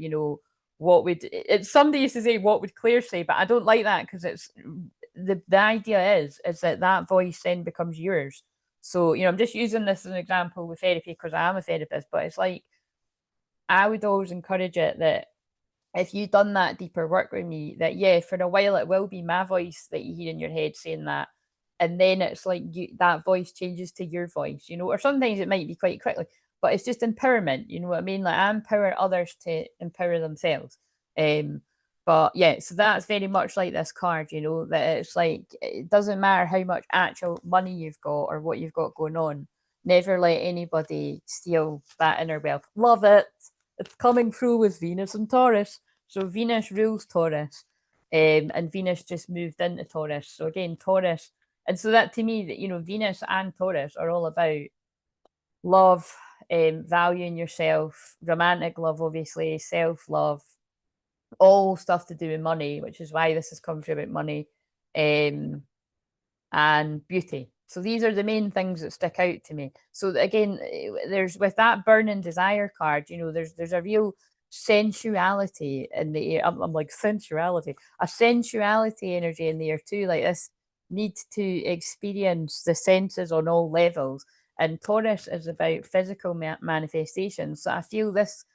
Speaker 1: what would it's somebody used to say, what would Claire say? But I don't like that, because it's the idea is that voice then becomes yours. So I'm just using this as an example with therapy because I am a therapist, but it's like I would always encourage it that if you've done that deeper work with me, that yeah, for a while it will be my voice that you hear in your head saying that, and then it's like that voice changes to your voice, or sometimes it might be quite quickly, but it's just empowerment. You know what I mean? Like I empower others to empower themselves. But yeah, so that's very much like this card, that it's like it doesn't matter how much actual money you've got or what you've got going on. Never let anybody steal that inner wealth. Love it. It's coming through with Venus and Taurus. So Venus rules Taurus, and Venus just moved into Taurus. So again, Taurus, and so that to me, that Venus and Taurus are all about love, valuing yourself, romantic love, obviously, self love, all stuff to do with money, which is why this has come through about money, and beauty. So these are the main things that stick out to me. So again, there's with that burning desire card, there's a real sensuality in the air. I'm like sensuality, a sensuality energy in the air too. Like this need to experience the senses on all levels. And Taurus is about physical manifestations. So I feel this.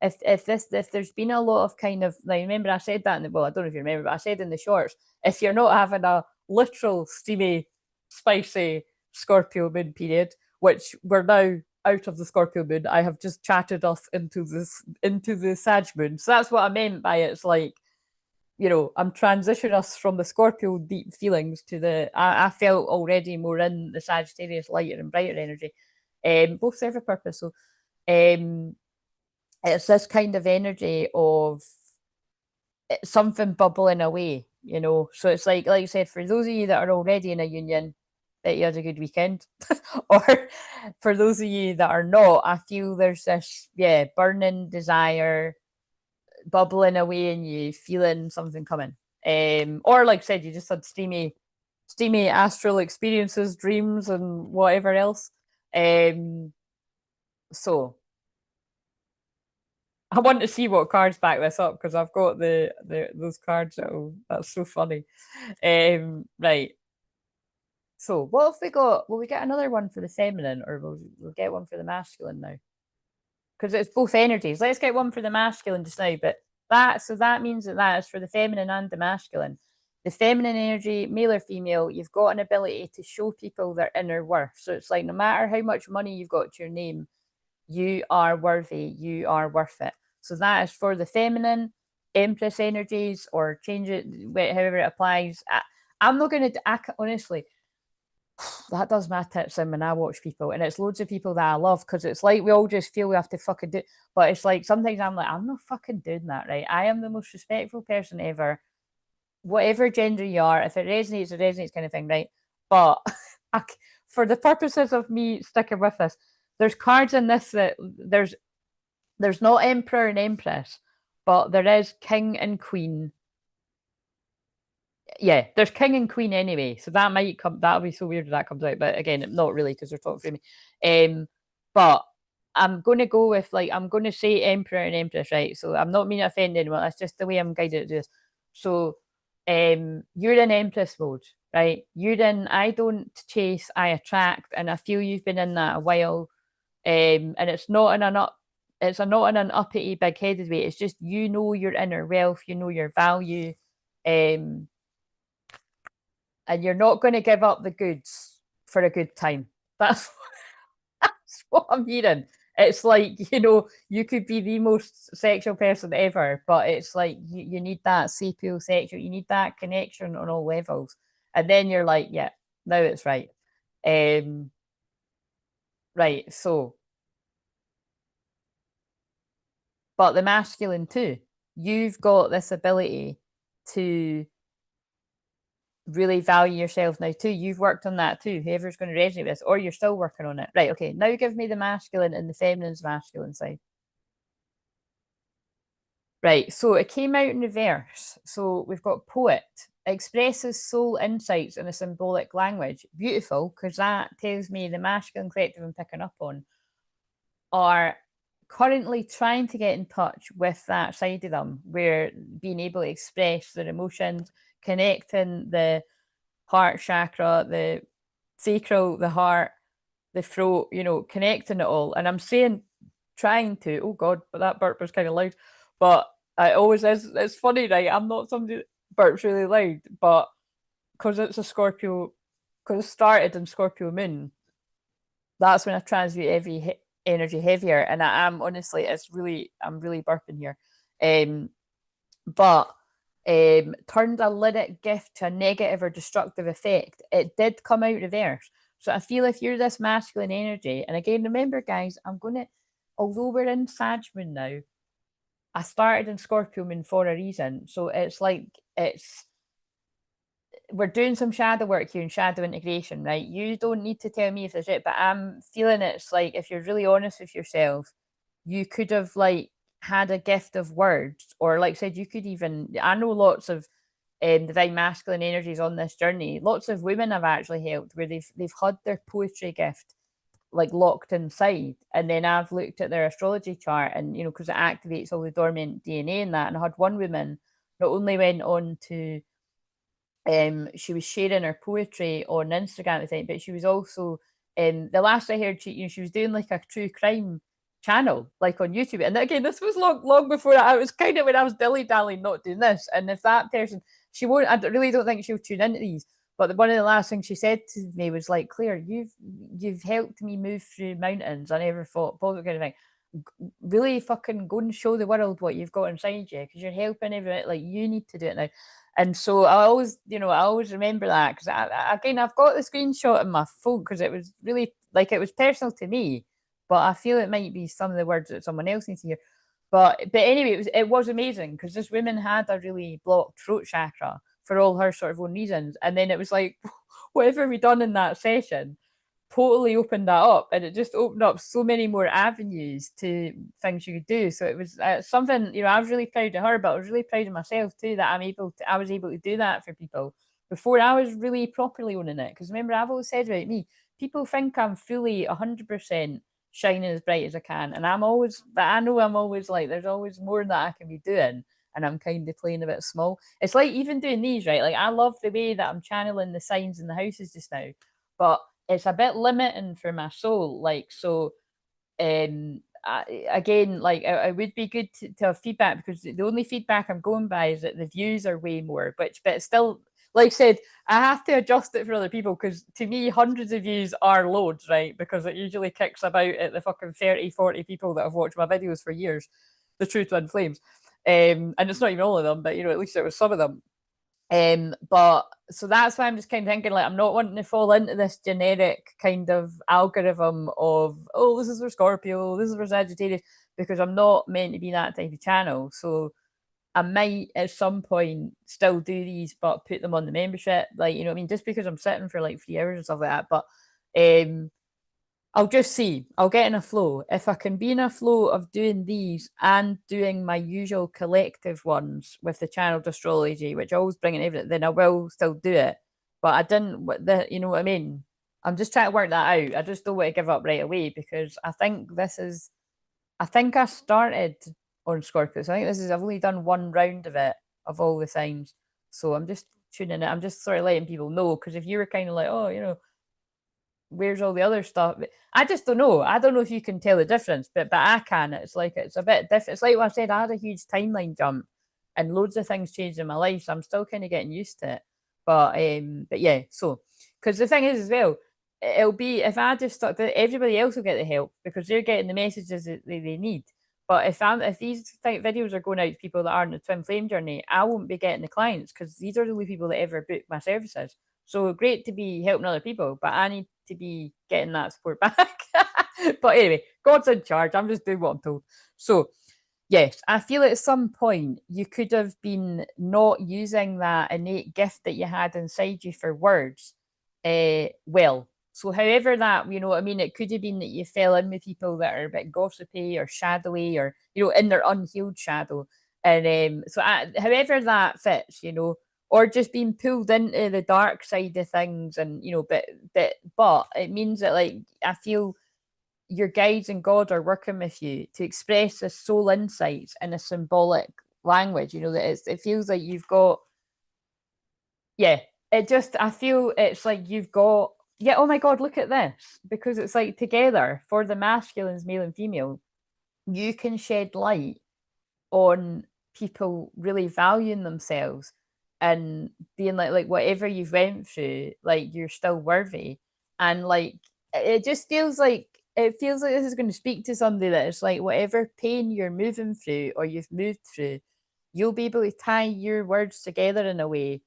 Speaker 1: If there's been a lot of kind of like, remember I said that I don't know if you remember, but I said in the shorts, if you're not having a literal steamy, spicy Scorpio moon period, which we're now out of the Scorpio moon, I have just chatted us into the Sag moon. So that's what I meant by it's like, I'm transitioning us from the Scorpio deep feelings to I felt already more in the Sagittarius lighter and brighter energy. Both serve a purpose. So it's this kind of energy of something bubbling away, So it's like I said, for those of you that are already in a union, that you had a good weekend. Or for those of you that are not, I feel there's this, burning desire bubbling away in you, feeling something coming. Or like I said, you just had steamy astral experiences, dreams, and whatever else. So I want to see what cards back this up, because I've got those cards. That's so funny. Right. So what have we got? Will we get another one for the feminine, or we'll get one for the masculine now? Because it's both energies. Let's get one for the masculine just now. But that means that is for the feminine and the masculine. The feminine energy, male or female, you've got an ability to show people their inner worth. So it's like no matter how much money you've got to your name, you are worthy, you are worth it. So that is for the feminine Empress energies, or change it however it applies. I'm not going to, honestly, that does my tits in when I watch people, and it's loads of people that I love, because it's like we all just feel we have to fucking do. But it's like sometimes I'm like, I'm not fucking doing that, right? I am the most respectful person ever, whatever gender you are. If it resonates kind of thing, right? But for the purposes of me sticking with this, there's cards in this that there's not Emperor and Empress, but there is King and Queen. Yeah, there's King and Queen anyway, so that might come. That'll be so weird if that comes out, but again, not really, because they're talking for me. But I'm going to go with, like, I'm going to say Emperor and Empress, right? So I'm not meaning to offend anyone. That's just the way I'm guided to do this. So, you're in Empress mode, right? You're in I don't chase, I attract, and I feel you've been in that a while. And it's not in an uppity, big headed way. It's just your inner wealth, your value. And you're not going to give up the goods for a good time. That's what I'm hearing. It's like, you could be the most sexual person ever, but it's like you need that sapiosexual, you need that connection on all levels. And then you're like, yeah, now it's right. Right, so, but the masculine too, you've got this ability to really value yourself now too. You've worked on that too. Whoever's going to resonate with this, or you're still working on it. Right, okay. Now give me the masculine and the feminine's masculine side. Right, so it came out in reverse. So we've got poet. expresses soul insights in a symbolic language. Beautiful, because that tells me the masculine collective I'm picking up on are currently trying to get in touch with that side of them where being able to express their emotions, connecting the heart chakra, the sacral, the heart, the throat, you know, connecting it all. And I'm saying trying to, oh God, but that burp was kind of loud. But I always is, it's funny, right? I'm not somebody that burps really loud, but because it's a Scorpio, because it started in Scorpio moon, that's when I transmute every energy heavier. And I am honestly, I'm really burping here. But turned a lyric gift to a negative or destructive effect, it did come out reverse. So I feel if you're this masculine energy, and again, remember, guys, although we're in Sag moon now, I started in Scorpio moon for a reason. So it's like, we're doing some shadow work here and shadow integration, right? You don't need to tell me if there's it, but I'm feeling it's like if you're really honest with yourself, you could have like had a gift of words, or like I said, you could even. I know lots of divine masculine energies on this journey. Lots of women have actually helped where they've had their poetry gift like locked inside, and then I've looked at their astrology chart, and you know, because it activates all the dormant DNA in that. And I had one woman not only went on to she was sharing her poetry on Instagram at the time, but she was also the last I heard she was doing like a true crime channel like on YouTube. And again, this was long before I was kind of when I was dilly dallying not doing this. And if that person, she won't, really don't think she'll tune into these. But one of the last things she said to me was like, Claire, you've helped me move through mountains I never thought possible, kind of thing. Really fucking go and show the world what you've got inside you, because you're helping everyone. Like, you need to do it now. And so I always remember that, because again, I've got the screenshot in my phone because it was really like, it was personal to me, but I feel it might be some of the words that someone else needs to hear. But anyway, it was amazing because this woman had a really blocked throat chakra for all her sort of own reasons, and then it was like whatever we done in that session totally opened that up, and it just opened up so many more avenues to things you could do. So it was something, you know, I was really proud of her, but I was really proud of myself too, that I was able to do that for people before I was really properly owning it. Because remember, I've always said about me, people think I'm fully 100% shining as bright as I can, and but I know I'm always like, there's always more that I can be doing, and I'm kind of playing a bit small. It's like even doing these, right? Like, I love the way that I'm channeling the signs in the houses just now, but it's a bit limiting for my soul. Like, so again, like, it would be good to have feedback, because the only feedback I'm going by is that the views are way more, but still, like I said, I have to adjust it for other people, because to me, hundreds of views are loads, right? Because it usually kicks about at the fucking 30-40 people that have watched my videos for years, the true twin flames. And it's not even all of them, but you know, at least it was some of them. But so that's why I'm just kind of thinking, like, I'm not wanting to fall into this generic kind of algorithm of, oh, this is for Scorpio, this is for Sagittarius, because I'm not meant to be that type of channel. So I might at some point still do these, but put them on the membership, like, you know what I mean, just because I'm sitting for like 3 hours and stuff like that. But I'll just see. I'll get in a flow. If I can be in a flow of doing these and doing my usual collective ones with the channeled astrology, which I always bring in everything, then I will still do it. But I didn't, you know what I mean? I'm just trying to work that out. I just don't want to give up right away, because I think I started on Scorpio. So I think I've only done one round of it, of all the signs. So I'm just tuning it. I'm just sort of letting people know, because if you were kind of like, oh, you know, where's all the other stuff? I just don't know. I don't know if you can tell the difference, but I can. It's like, it's a bit different. It's like what I said, I had a huge timeline jump and loads of things changed in my life. So I'm still kind of getting used to it. But yeah, so, because the thing is as well, it'll be, if I just stuck to, everybody else will get the help because they're getting the messages that they need. But if these videos are going out to people that are on the twin flame journey, I won't be getting the clients, because these are the only people that ever book my services. So great to be helping other people, but I need to be getting that support back. But anyway, God's in charge. I'm just doing what I'm told. So yes, I feel at some point you could have been not using that innate gift that you had inside you for words well. So however that, you know what I mean, it could have been that you fell in with people that are a bit gossipy or shadowy, or, you know, in their unhealed shadow. And however that fits, you know, or just being pulled into the dark side of things, and you know, but it means that like I feel your guides and God are working with you to express the soul insights in a symbolic language. You know, that it feels like you've got, yeah, it just, I feel it's like you've got, yeah, oh my God, look at this. Because it's like together for the masculines, male and female, you can shed light on people really valuing themselves and being like whatever you've went through, like you're still worthy. And like it just feels like, it feels like this is going to speak to somebody that it's like whatever pain you're moving through or you've moved through, you'll be able to tie your words together in a way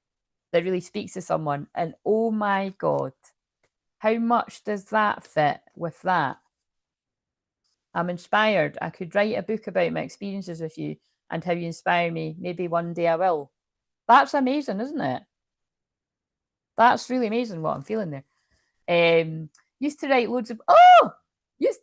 Speaker 1: that really speaks to someone. And oh my God, how much does that fit with that? I'm inspired. I could write a book about my experiences with you and how you inspire me. Maybe one day I will. That's amazing, isn't it? That's really amazing what I'm feeling there. Used to write loads of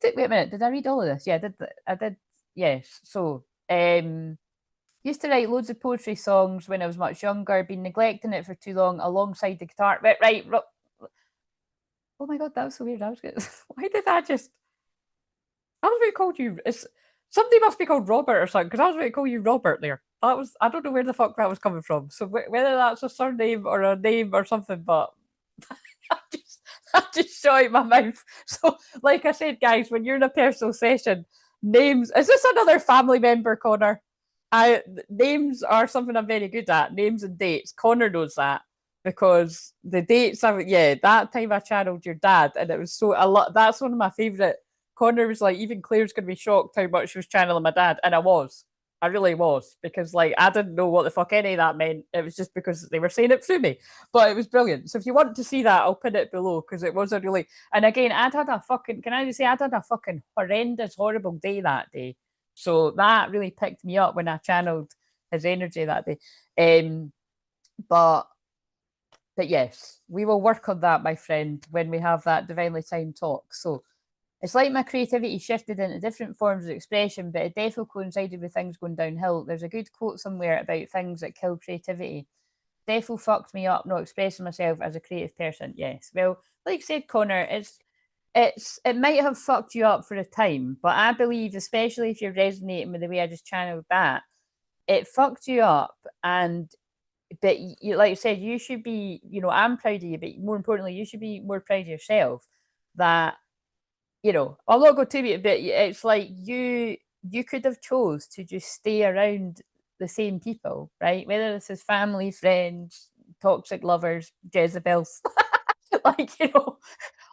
Speaker 1: wait a minute, did I read all of this? Yeah, I did, yes. So used to write loads of poetry songs when I was much younger, been neglecting it for too long alongside the guitar. Right. Oh my God, that was so weird. I was good. Why did I just, I was going to call you, somebody must be called Robert or something, because I was going to call you Robert there. That was, I don't know where the fuck that was coming from. So whether that's a surname or a name or something, but I just, I just shot out my mouth. So, like I said, guys, when you're in a personal session, names, is this another family member, Connor? Names are something I'm very good at. Names and dates. Connor knows that because the dates, yeah, that time I channeled your dad, and it was so a lot. That's one of my favorite. Connor was like, even Claire's gonna be shocked how much she was channeling my dad, and I was. I really was, because like I didn't know what the fuck any of that meant. It was just because they were saying it through me, but it was brilliant. So if you want to see that, I'll pin it below, because it was a really. And again, I'd had a fucking. Can I just say I'd had a fucking horrendous, horrible day that day. So that really picked me up when I channeled his energy that day. Um, but but yes, we will work on that, my friend, when we have that divinely timed talk. So it's like my creativity shifted into different forms of expression, but it definitely coincided with things going downhill. There's a good quote somewhere about things that kill creativity. Defo fucked me up not expressing myself as a creative person. Yes. Well, like I said, Connor, it might have fucked you up for a time, but I believe, especially if you're resonating with the way I just channeled that, it fucked you up. And but you, like I said, you should be, you know, I'm proud of you, but more importantly, you should be more proud of yourself that, you know, I'll not go too bit, but it's like you could have chose to just stay around the same people, right? Whether this is family, friends, toxic lovers, Jezebels, like, you know,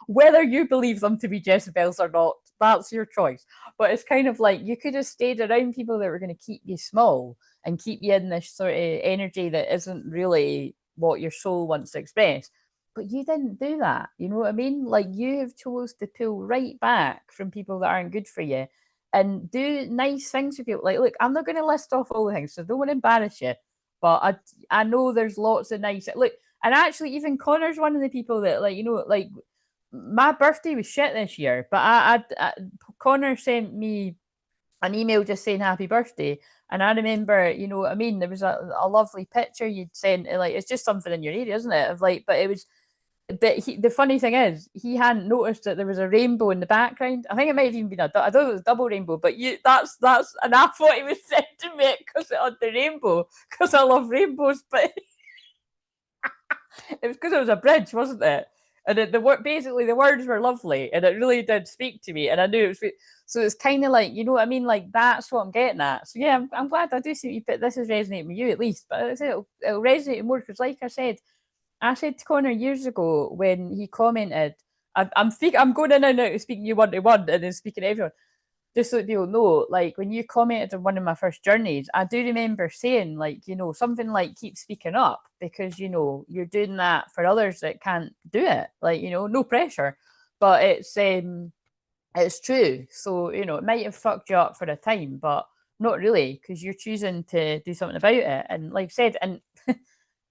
Speaker 1: whether you believe them to be Jezebels or not, that's your choice. But it's kind of like you could have stayed around people that were going to keep you small and keep you in this sort of energy that isn't really what your soul wants to express. But you didn't do that. You know what I mean? Like you have chose to pull right back from people that aren't good for you and do nice things for people. Like, look, I'm not going to list off all the things, so don't want to embarrass you. But I know there's lots of nice. Look, and actually, even Connor's one of the people that, like, you know, like my birthday was shit this year, but Connor sent me an email just saying happy birthday. And I remember, you know what I mean? There was a lovely picture you'd sent, like, it's just something in your area, isn't it? Of like, but it was, but the funny thing is, he hadn't noticed that there was a rainbow in the background. I think it might have even been I thought it was a double rainbow, but that's, and I thought he was sending me it because it had the rainbow, because I love rainbows, but it was because it was a bridge, wasn't it? And basically the words were lovely, and it really did speak to me, and I knew it was. So it's kind of like, you know what I mean? Like that's what I'm getting at. So yeah, I'm glad I do see you put this is resonating with you at least, but I say it'll resonate more because, like I said to Connor years ago when he commented, I'm going in and out of speaking you one to one and then speaking to everyone, just so that people know, like when you commented on one of my first journeys, I do remember saying, like, you know, something like keep speaking up because, you know, you're doing that for others that can't do it. Like, you know, no pressure. But it's true. So, you know, it might have fucked you up for a time, but not really, because you're choosing to do something about it. And like I said, and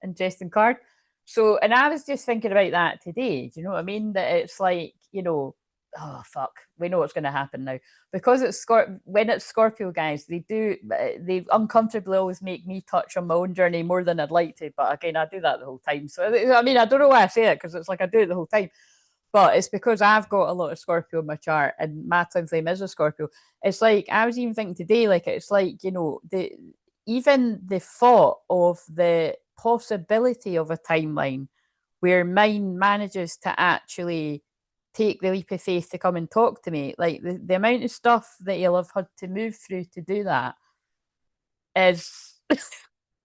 Speaker 1: interesting card. So, and I was just thinking about that today. Do you know what I mean? That it's like, you know, oh fuck, we know what's going to happen now, because it's when it's Scorpio guys, they uncomfortably always make me touch on my own journey more than I'd like to, but again, I do that the whole time. So I mean, I don't know why I say it, because it's like I do it the whole time, but it's because I've got a lot of Scorpio in my chart, and my twin flame is a Scorpio. It's like I was even thinking today, like it's like, you know, even the thought of the possibility of a timeline where mine manages to actually take the leap of faith to come and talk to me, like the amount of stuff that you'll have had to move through to do that is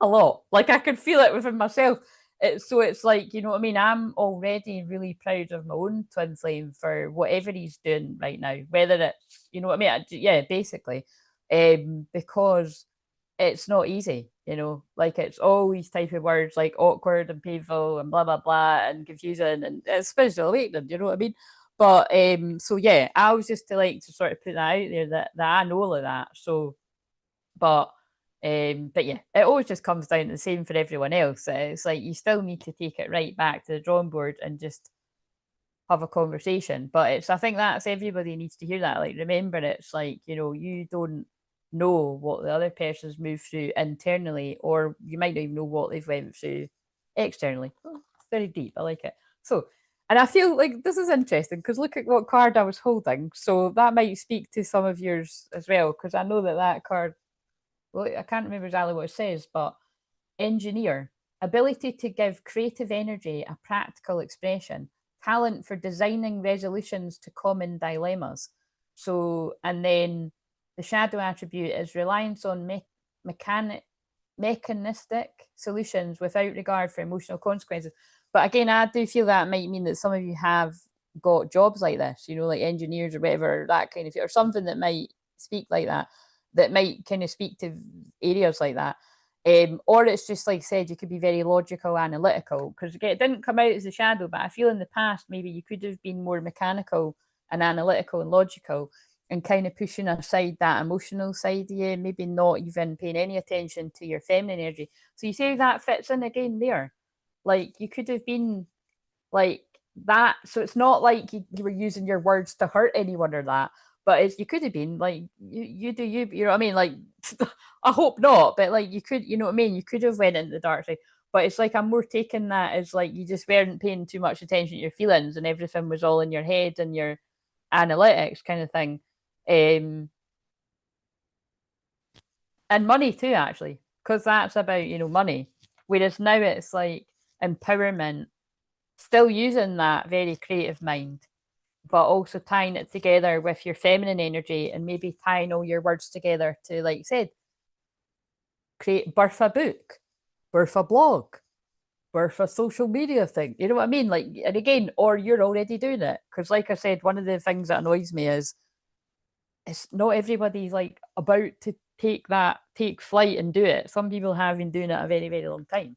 Speaker 1: a lot. Like I can feel it within myself. It's like, you know what I mean? I'm already really proud of my own twin flame for whatever he's doing right now, whether it's, you know what I mean? Yeah, basically. Because it's not easy, you know, like it's all these type of words like awkward and painful and blah blah blah and confusing, and it's spiritual awakening, you know what I mean? But so yeah, I was just to like to sort of put that out there, that I know all of that. So but yeah, it always just comes down to the same for everyone else. It's like you still need to take it right back to the drawing board and just have a conversation. But it's, I think that's, everybody needs to hear that. Like, remember, it's like, you know, you don't know what the other person's moved through internally, or you might not even know what they've went through externally. Oh, it's very deep. I like it. So, and I feel like this is interesting because look at what card I was holding. So that might speak to some of yours as well, because I know that that card, well, I can't remember exactly what it says, but engineer, ability to give creative energy a practical expression, talent for designing resolutions to common dilemmas. So, and then the shadow attribute is reliance on mechanistic solutions without regard for emotional consequences. But again, I do feel that might mean that some of you have got jobs like this, you know, like engineers or whatever, that kind of, or something that might speak like that, that might kind of speak to areas like that. Or it's just like I said, you could be very logical, analytical, because again, it didn't come out as a shadow, but I feel in the past maybe you could have been more mechanical and analytical and logical, and kind of pushing aside that emotional side of you, maybe not even paying any attention to your feminine energy. So you say that fits in again there. Like you could have been like that. So it's not like you were using your words to hurt anyone or that, but it's, you could have been like, you do you, you know what I mean? Like, I hope not, but like you could, you know what I mean? You could have went into the dark side, but it's like I'm more taking that as like you just weren't paying too much attention to your feelings, and everything was all in your head and your analytics kind of thing. Um, and money too, actually, because that's about, you know, money. Whereas now it's like empowerment, still using that very creative mind, but also tying it together with your feminine energy, and maybe tying all your words together to, like you said, create, birth a book, birth a blog, birth a social media thing. You know what I mean? Like, and again, or you're already doing it. Because, like I said, one of the things that annoys me is it's not everybody's like about to take flight and do it. Some people have been doing it a very, very long time.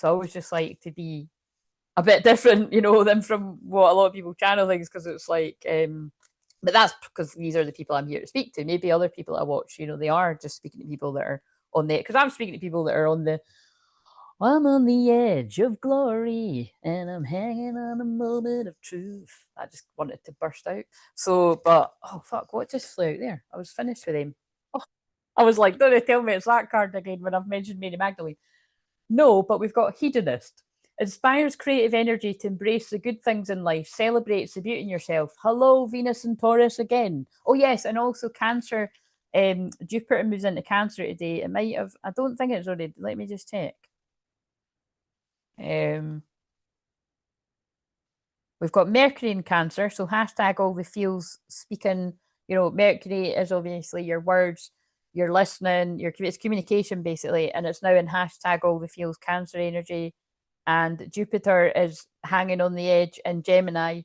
Speaker 1: So I always just like to be a bit different, you know, than from what a lot of people channel things, because it's like, but that's because these are the people I'm here to speak to. Maybe other people I watch, you know, they are just speaking to people that are on the, because I'm speaking to people that are on the, I'm on the edge of glory and I'm hanging on a moment of truth. I just wanted to burst out. So, but oh fuck, what just flew out there? I was finished with him. Oh, I was like, don't tell me it's that card again when I've mentioned Mary Magdalene. No, but we've got hedonist. Inspires creative energy to embrace the good things in life, celebrates the beauty in yourself. Hello, Venus and Taurus again. Oh, yes, and also Cancer. Jupiter moves into Cancer today. It might have, I don't think it's already, let me just check. We've got Mercury in Cancer, so hashtag all the feels speaking. You know, Mercury is obviously your words, your listening, it's communication basically, and it's now in hashtag all the feels Cancer energy. And Jupiter is hanging on the edge in Gemini.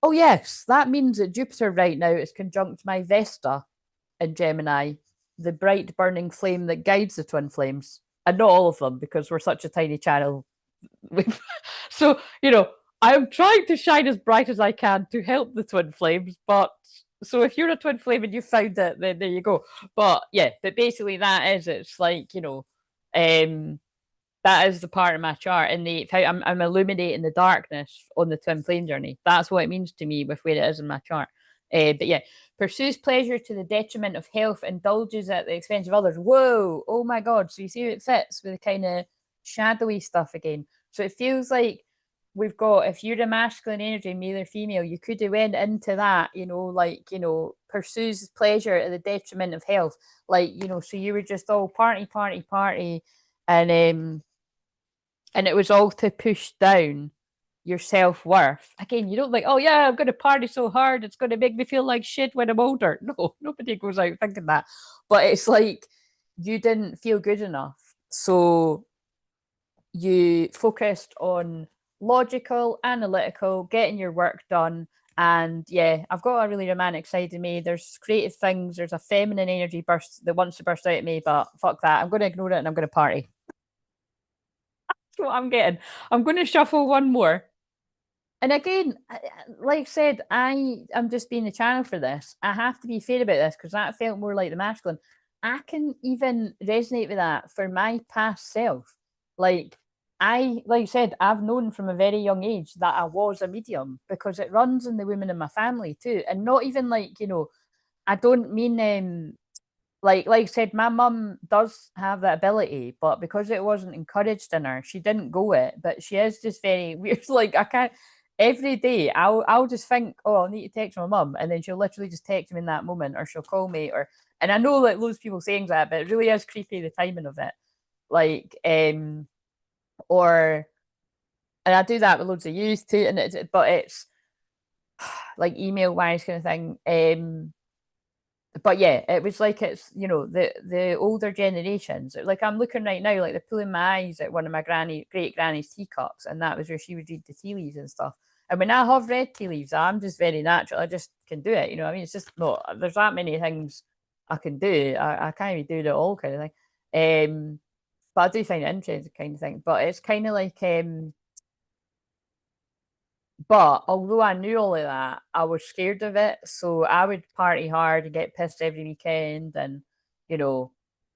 Speaker 1: Oh, yes, that means that Jupiter right now is conjunct my Vesta in Gemini, the bright burning flame that guides the twin flames. And not all of them, because we're such a tiny channel. So, you know, I'm trying to shine as bright as I can to help the twin flames. But so if you're a twin flame and you found it, then there you go. But yeah, but basically that is, it's like, you know, that is the part of my chart in the how I'm illuminating the darkness on the twin flame journey. That's what it means to me with where it is in my chart. But yeah, pursues pleasure to the detriment of health, indulges at the expense of others. Whoa, oh my god! So you see how it fits with the kind of shadowy stuff again. So it feels like we've got, if you're a masculine energy, male or female, you could have went into that, like, pursues pleasure at the detriment of health. Like, so you were just all party, party, party, and it was all to push down your self-worth. Again, you don't like, oh yeah, I'm gonna party so hard, it's gonna make me feel like shit when I'm older. No, nobody goes out thinking that. But it's like you didn't feel good enough. So you focused on logical, analytical, getting your work done. And yeah, I've got a really romantic side of me. There's creative things. There's a feminine energy burst that wants to burst out at me, but fuck that. I'm going to ignore it and I'm going to party. That's what I'm getting. I'm going to shuffle one more. And again, like I said, I am just being the channel for this. I have to be fair about this because that felt more like the masculine. I can even resonate with that for my past self. Like like I said, I've known from a very young age that I was a medium because it runs in the women in my family too. And not even like, I don't mean like I said, my mum does have that ability, but because it wasn't encouraged in her, she didn't go it. But she is just very weird. Like I can't every day I'll just think, oh, I'll need to text my mum, and then she'll literally just text me in that moment, or she'll call me, or and I know like loads of people saying that, but it really is creepy the timing of it. Like or and I do that with loads of use too, and but it's like email wise kind of thing. But yeah, it was like it's the older generations. Like I'm looking right now, like they're pulling my eyes at one of my great granny's teacups, and that was where she would read the tea leaves and stuff. And when I have read tea leaves, I'm just very natural. I just can do it. I mean, it's just not. There's that many things I can do. I can't even do it all, kind of thing. But I do find it interesting, kind of thing. But it's kind of like but although I knew all of that, I was scared of it. So I would party hard and get pissed every weekend and, you know,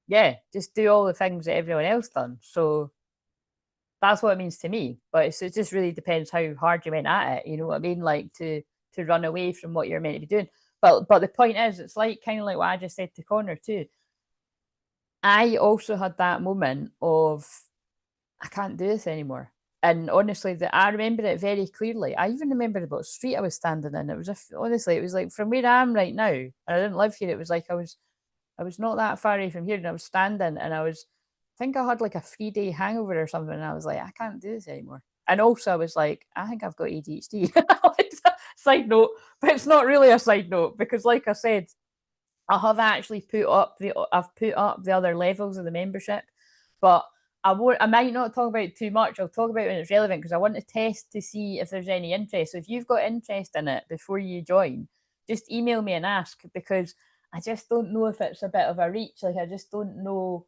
Speaker 1: yeah, just do all the things that everyone else done. So that's what it means to me. But it just really depends how hard you went at it. You know what I mean? Like to run away from what you're meant to be doing. But the point is, it's like kind of like what I just said to Connor too. I also had that moment of I can't do this anymore. And honestly, I remember it very clearly. I even remember what street I was standing in. It was honestly, it was like from where I am right now, and I didn't live here. It was like I was not that far away from here, and I was standing, and I think I had like a 3-day hangover or something, and I was like, I can't do this anymore. And also, I was like, I think I've got ADHD. Side note, but it's not really a side note because, like I said, I have actually I've put up the other levels of the membership, but I might not talk about it too much. I'll talk about it when it's relevant because I want to test to see if there's any interest. So if you've got interest in it before you join, just email me and ask because I just don't know if it's a bit of a reach. Like I just don't know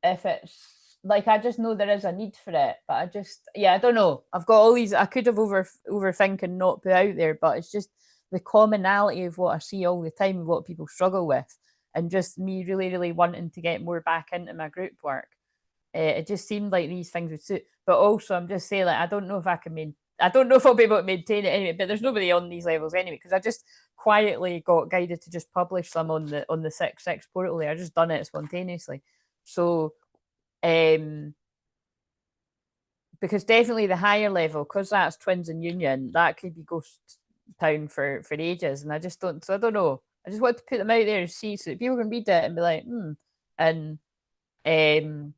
Speaker 1: if it's like I just know there is a need for it, but I don't know. I've got all these. I could have overthink and not put out there, but it's just the commonality of what I see all the time of what people struggle with, and just me really, really wanting to get more back into my group work. It just seemed like these things would suit. But also, I'm just saying, like, I don't know if I can I don't know if I'll be able to maintain it anyway. But there's nobody on these levels anyway because I just quietly got guided to just publish some on the 6/6 portal. I just done it spontaneously. So, um, because definitely the higher level, because that's twins and union, that could be ghost town for ages, and I just don't. So I don't know. I just want to put them out there and see so that people can read it and be like, and um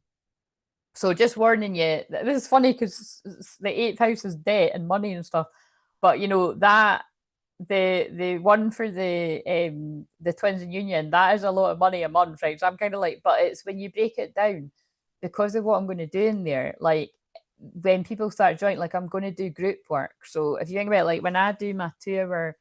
Speaker 1: so just warning you, this is funny because the eighth house is debt and money and stuff, but that the one for the twins and union, that is a lot of money a month, right? So I'm kind of like, but it's when you break it down because of what I'm going to do in there, like when people start joining, like I'm going to do group work. So if you think about it, like when I do my 2 hour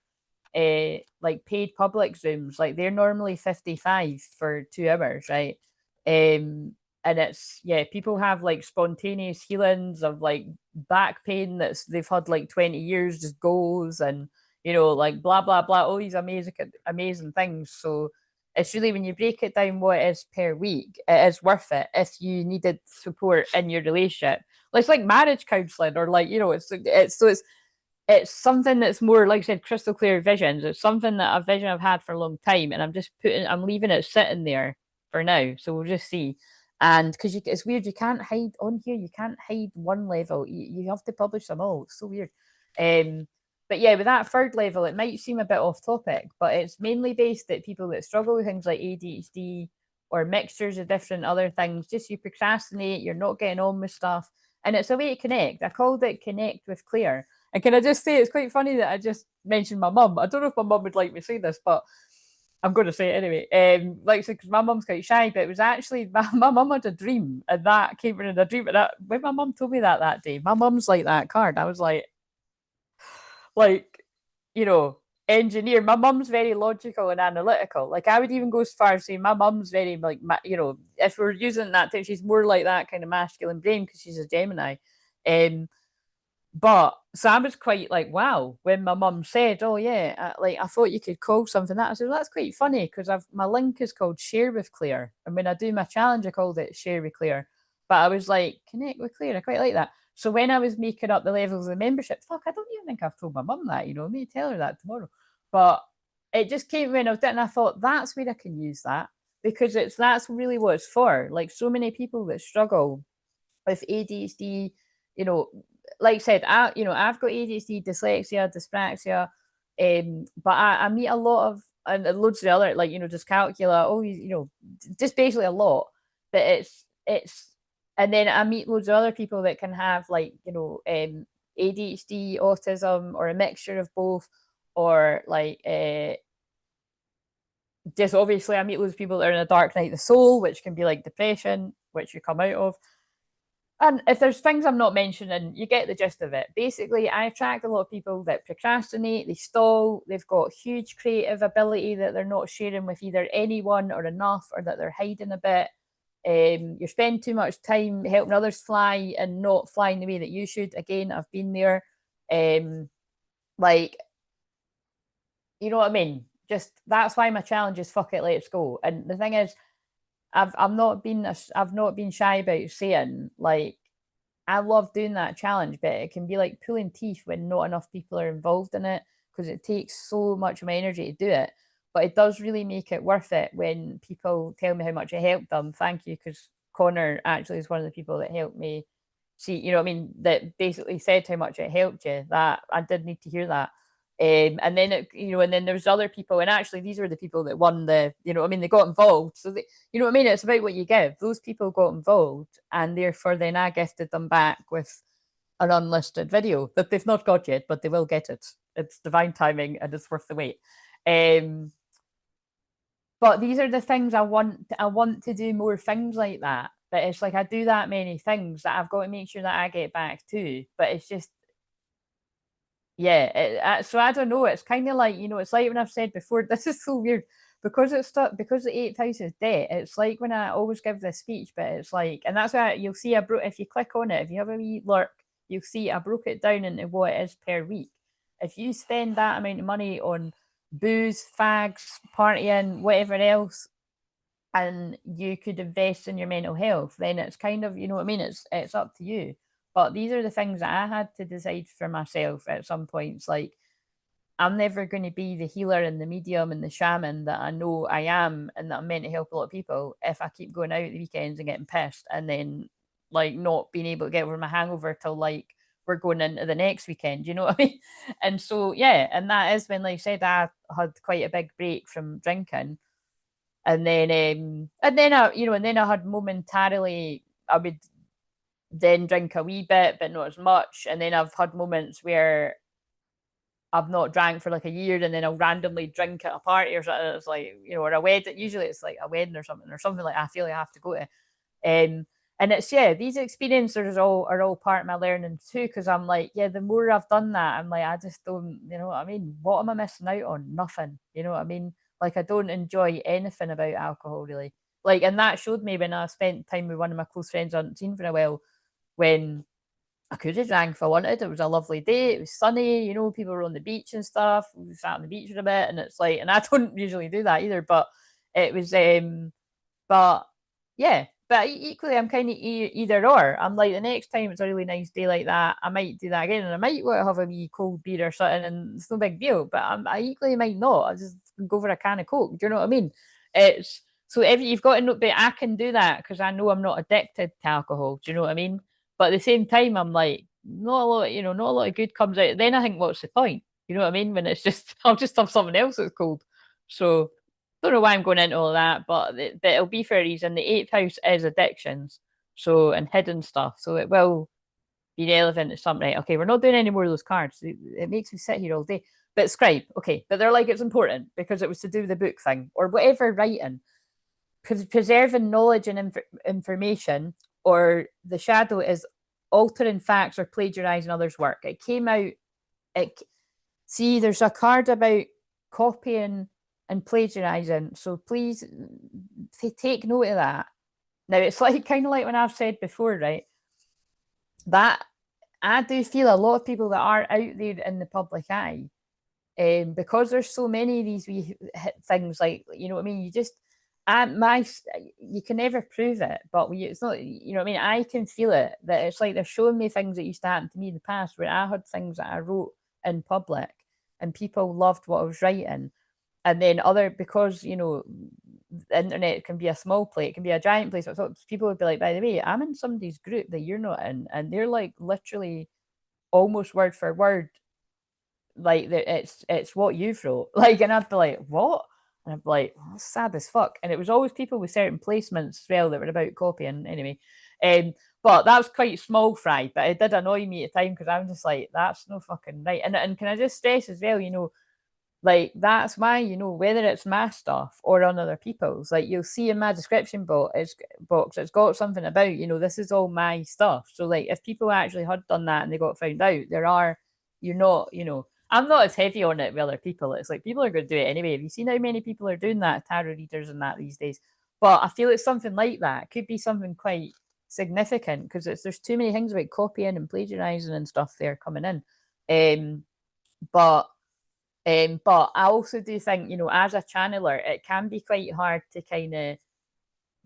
Speaker 1: like paid public Zooms, like they're normally 55 for 2 hours, right? And it's people have like spontaneous healings of like back pain they've had like 20 years just goes, and like blah blah blah, all these amazing things. So It's really, when you break it down what it is per week, it is worth it if you needed support in your relationship. Like, it's like marriage counselling, or like, you know, it's something that's more, like I said, crystal clear visions. It's something that a vision I've had for a long time, and I'm leaving it sitting there for now. So we'll just see. And because it's weird, you can't hide on here. You can't hide one level. You have to publish them all. It's so weird. But yeah, with that third level, it might seem a bit off topic, but it's mainly based at people that struggle with things like ADHD or mixtures of different other things. Just you procrastinate, you're not getting on with stuff, and it's a way to connect. I called it Connect with Claire. And can I just say, it's quite funny that I just mentioned my mum. I don't know if my mum would like me to say this, but I'm going to say it anyway. Like I said, because my mum's quite shy, but it was actually my mum had a dream, and that came in a dream. And when my mum told me that day, my mum's like that card. I was like, you know, engineer. My mum's very logical and analytical. Like, I would even go as far as saying my mum's very, like, you know, if we're using that term, she's more like that kind of masculine brain because she's a Gemini. But so I was quite like, wow, when my mum said, "Oh yeah, like I thought you could call something that," I said, well, "That's quite funny because my link is called Share with Claire, and when I do my challenge, I called it Share with Claire." But I was like, "Connect with Claire," I quite like that. So when I was making up the levels of the membership, fuck, I don't even think I've told my mum that. You know, I may tell her that tomorrow. But it just came when I was doing, and I thought that's where I can use that because that's really what it's for. Like, so many people that struggle with ADHD, you know, like I said, I've got ADHD, dyslexia, dyspraxia, but I meet a lot of, and loads of other, like, you know, dyscalculia, all these, you know, just basically a lot. But it's, and then I meet loads of other people that can have, like, you know, ADHD, autism, or a mixture of both, or like just obviously I meet loads of people that are in a dark night of the soul, which can be like depression, which you come out of. And if there's things I'm not mentioning, you get the gist of it. Basically, I attract a lot of people that procrastinate, they stall, they've got huge creative ability that they're not sharing with either anyone or enough, or that they're hiding a bit. You spend too much time helping others fly and not flying the way that you should. Again, I've been there. Like, you know what I mean? Just that's why my challenge is fuck it, let's go. And the thing is, I've not been shy about saying, like, I love doing that challenge, but it can be like pulling teeth when not enough people are involved in it because it takes so much of my energy to do it. But it does really make it worth it when people tell me how much it helped them. Thank you, because Connor actually is one of the people that helped me see, you know what I mean, that basically said how much it helped you. That I did need to hear that. And then and then there's other people, and actually these were the people that won the, you know what I mean, they got involved. So they, you know what I mean, it's about what you give. Those people got involved, and therefore then I gifted them back with an unlisted video that they've not got yet, but they will get it. It's divine timing and it's worth the wait. But these are the things I want. I want to do more things like that. But it's like I do that many things that I've got to make sure that I get back to. But it's just, yeah. So I don't know. It's kind of like, you know, it's like when I've said before, this is so weird because it's stuck, because the eighth house is debt. It's like when I always give this speech, but it's like, and that's why you'll see if you click on it, if you have a wee lurk, you'll see I broke it down into what it is per week. If you spend that amount of money on booze, fags, partying, whatever else, and you could invest in your mental health, then it's kind of, you know what I mean, it's up to you. But these are the things that I had to decide for myself at some points. Like, I'm never going to be the healer and the medium and the shaman that I know I am and that I'm meant to help a lot of people if I keep going out at the weekends and getting pissed and then, like, not being able to get over my hangover till, like, we're going into the next weekend, you know what I mean? And so, yeah, and that is when, like I said, I had quite a big break from drinking. And then I had momentarily, I would then drink a wee bit, but not as much. And then I've had moments where I've not drank for like a year, and then I'll randomly drink at a party or something. It's like, you know, or a wedding. Usually it's like a wedding or something like I feel like I have to go to. And it's, yeah, these experiences are all part of my learning too. Because I'm like, yeah, the more I've done that, I'm like, I just don't, you know what I mean? What am I missing out on? Nothing. You know what I mean? Like, I don't enjoy anything about alcohol really. Like, and that showed me when I spent time with one of my close friends I hadn't seen for a while, when I could have drank if I wanted. It was a lovely day. It was sunny, you know, people were on the beach and stuff. We sat on the beach for a bit, and it's like, and I don't usually do that either, but It was but yeah, but equally, I'm kind of either or. I'm like, the next time it's a really nice day like that, I might do that again, and I might want to have a wee cold beer or something, and it's no big deal. But I equally might not. I just go for a can of Coke. Do you know what I mean? It's so if you've got to know, but I can do that because I know I'm not addicted to alcohol. Do you know what I mean? But at the same time, I'm like, not a lot, not a lot of good comes out. Then I think, what's the point? You know what I mean? When it's just, I'll just have something else that's cold. So don't know why I'm going into all that, but it'll be for a reason. The eighth house is addictions, so and hidden stuff. So it will be relevant to something. Right? Okay, we're not doing any more of those cards. It makes me sit here all day. But scribe, okay, but they're like it's important because it was to do with the book thing or whatever writing, preserving knowledge and information, or the shadow is altering facts or plagiarizing others' work. It came out. It see, there's a card about copying and plagiarizing. So please take note of that. Now it's like kind of like when I've said before, right? That I do feel a lot of people that are out there in the public eye, because there's so many of these wee things, like you know what I mean. You just, you can never prove it, but it's not. You know what I mean. I can feel it that it's like they're showing me things that used to happen to me in the past, where I had things that I wrote in public, and people loved what I was writing, and then other because the internet can be a small place, it can be a giant place. So people would be like, by the way, I'm in somebody's group that you're not in, and they're like literally almost word for word like it's what you've wrote. Like, and I'd be like, what? And I'd be like, oh, that's sad as fuck. And it was always people with certain placements as well that were about copying anyway. Um, but that was quite small fry, but it did annoy me at the time because I'm just like, that's no fucking right. And can I just stress as well, like that's why, whether it's my stuff or on other people's, like you'll see in my description box, it's got something about, this is all my stuff. So like if people actually had done that and they got found out, you're not, I'm not as heavy on it with other people. It's like people are going to do it anyway. Have you seen how many people are doing that, tarot readers and that these days? But I feel it's something like that. It could be something quite significant because there's too many things about copying and plagiarizing and stuff there coming in. But but I also do think, as a channeler, it can be quite hard to kind of